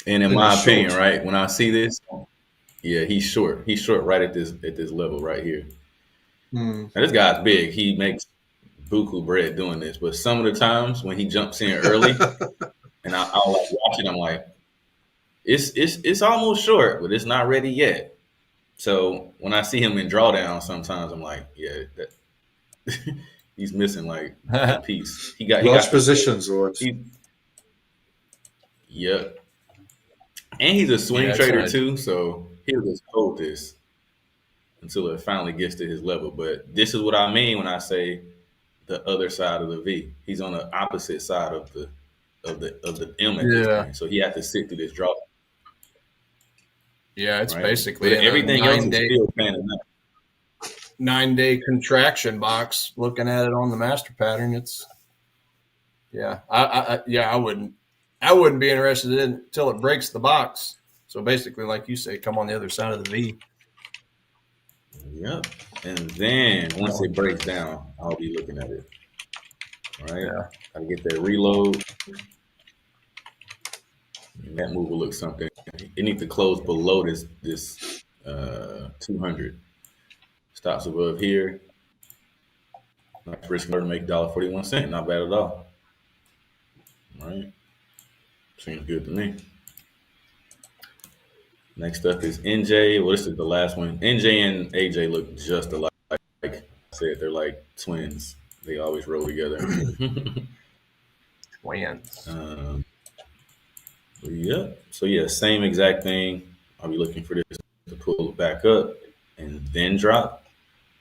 Yeah. And in my opinion, right, when I see this, yeah, he's short. He's short right at this level right here. Now, this guy's big. He makes buku bread doing this. But some of the times when he jumps in early, and I'll like watch it, I'm like, it's almost short, but it's not ready yet. So when I see him in drawdown, sometimes I'm like, yeah, he's missing like a piece. He got positions, or yep. And he's a swing trader too, so he'll just hold this until it finally gets to his level. But this is what I mean when I say the other side of the V. He's on the opposite side of the M at this point. So he has to sit through this draw. Yeah, it's basically everything else is still panning out. 9-day contraction box. Looking at it on the master pattern, it's I wouldn't be interested in it until it breaks the box. So basically, like you say, come on the other side of the V. Yep. And then once it breaks down, I'll be looking at it. All right. Yeah. Gotta get that reload. And that move will look something. It needs to close below this 200. Stops above here. Risk to make $1.41. Not bad at all. All right. Seems good to me. Next up is NJ. Well, this is the last one. NJ and AJ look just alike. Like I said, they're like twins. They always roll together. Twins. Yep. So yeah, same exact thing. I'll be looking for this to pull it back up and then drop.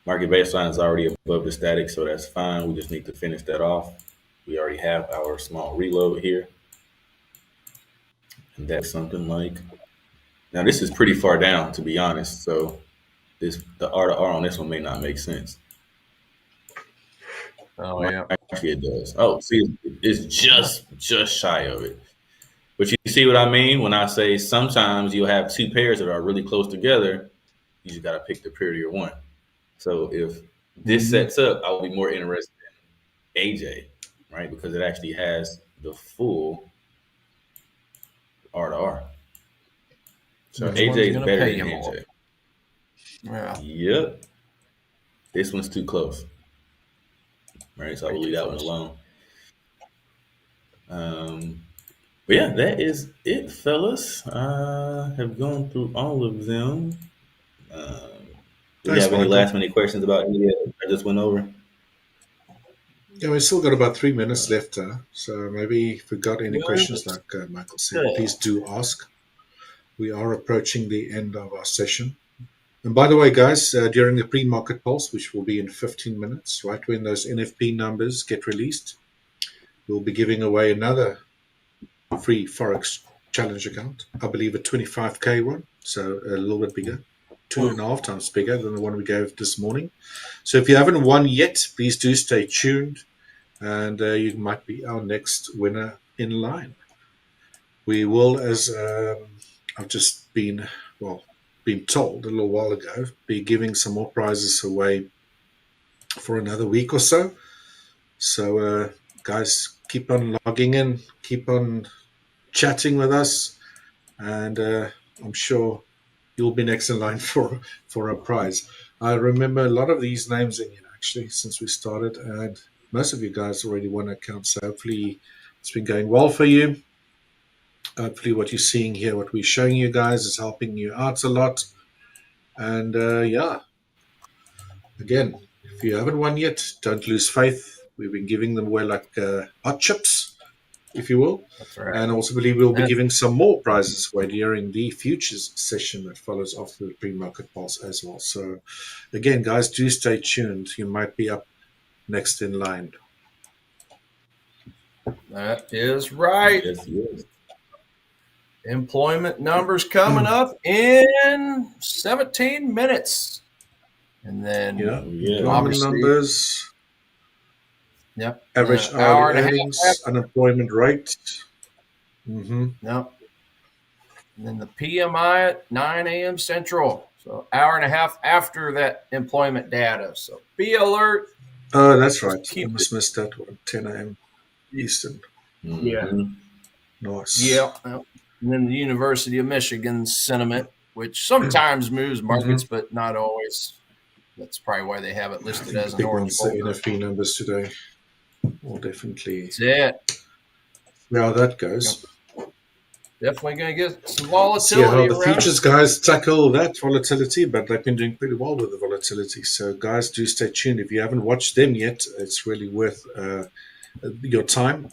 Market baseline is already above the static, so that's fine. We just need to finish that off. We already have our small reload here. And that's something like, now this is pretty far down, to be honest. So the R to R on this one may not make sense. Oh yeah. Actually it does. Oh, see, it's just shy of it. But you see what I mean when I say sometimes you'll have two pairs that are really close together. You just got to pick the prettier one. So if this sets up, I'll be more interested in AJ, right? Because it actually has the full R to R. So AJ is better than AJ. Yeah. Yep. This one's too close. Right, so I will leave that one alone. But yeah, that is it, fellas. I have gone through all of them. Do you have any last-minute questions about any I just went over? Yeah, we've still got about 3 minutes left, so maybe if we've got any questions, like Michael said, please do ask. We are approaching the end of our session. And by the way, guys, during the pre-market pulse, which will be in 15 minutes, right when those NFP numbers get released, we'll be giving away another free Forex challenge account. I believe a 25K one, so a little bit bigger, 2.5 times bigger than the one we gave this morning. So if you haven't won yet, please do stay tuned, and you might be our next winner in line. We will, as I've just been told a little while ago, be giving some more prizes away for another week or so. So guys, keep on logging in, keep on chatting with us, and I'm sure you'll be next in line for a prize. I remember a lot of these names in here actually since we started, and most of you guys already won accounts, so hopefully it's been going well for you. Hopefully what you're seeing here, what we're showing you guys, is helping you out a lot. And yeah, again, if you haven't won yet, don't lose faith. We've been giving them away like hot chips, if you will. That's right. And also believe we'll be giving some more prizes away during the futures session that follows after the pre-market pulse as well. So again, guys, do stay tuned. You might be up next in line. That is right. Yes. Employment numbers coming up in 17 minutes. And then employment numbers. Yep. Average hourly earnings, unemployment rate. Yep. And then the PMI at 9 a.m. Central. So hour and a half after that employment data. So be alert. Oh, that's right. I almost missed that one. 10 a.m. Eastern. Yeah. Nice. Yeah. And then the University of Michigan sentiment, which sometimes moves markets, but not always. That's probably why they have it listed as an orange folder. NFP numbers today. Well, definitely. That's it. See how that goes. Definitely going to get some volatility. See how the futures guys tackle that volatility, but they've been doing pretty well with the volatility. So, guys, do stay tuned. If you haven't watched them yet, it's really worth your time,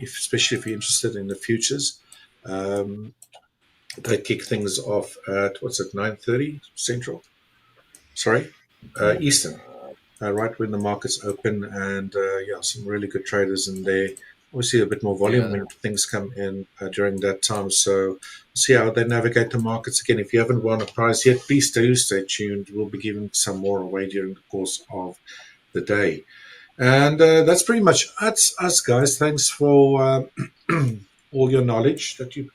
especially if you're interested in the futures. They kick things off at 9:30 Central? Sorry, Eastern. Right when the markets open, and some really good traders in there. Obviously, a bit more volume when things come in during that time. So, see how they navigate the markets. Again, if you haven't won a prize yet, please do stay tuned. We'll be giving some more away during the course of the day. And that's pretty much us, guys. Thanks for all your knowledge that you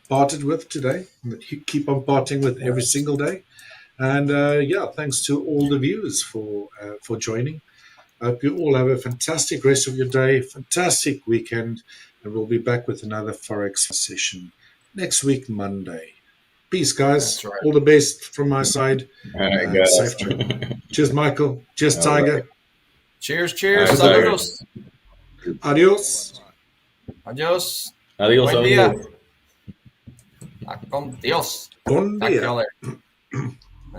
parted with today, that you keep on parting with every single day. And thanks to all the viewers for joining. I hope you all have a fantastic rest of your day, fantastic weekend, and we'll be back with another Forex session next week, Monday. Peace, guys. Right. All the best from my side. All right, guys. Safe trip. Cheers, Michael. Cheers, Tiger. Right. Cheers, cheers. All right, Tiger. Saludos. Adios. Adios. Adios, Buen día. amigos. Con Dios. Bon Talk to dia. y'all later.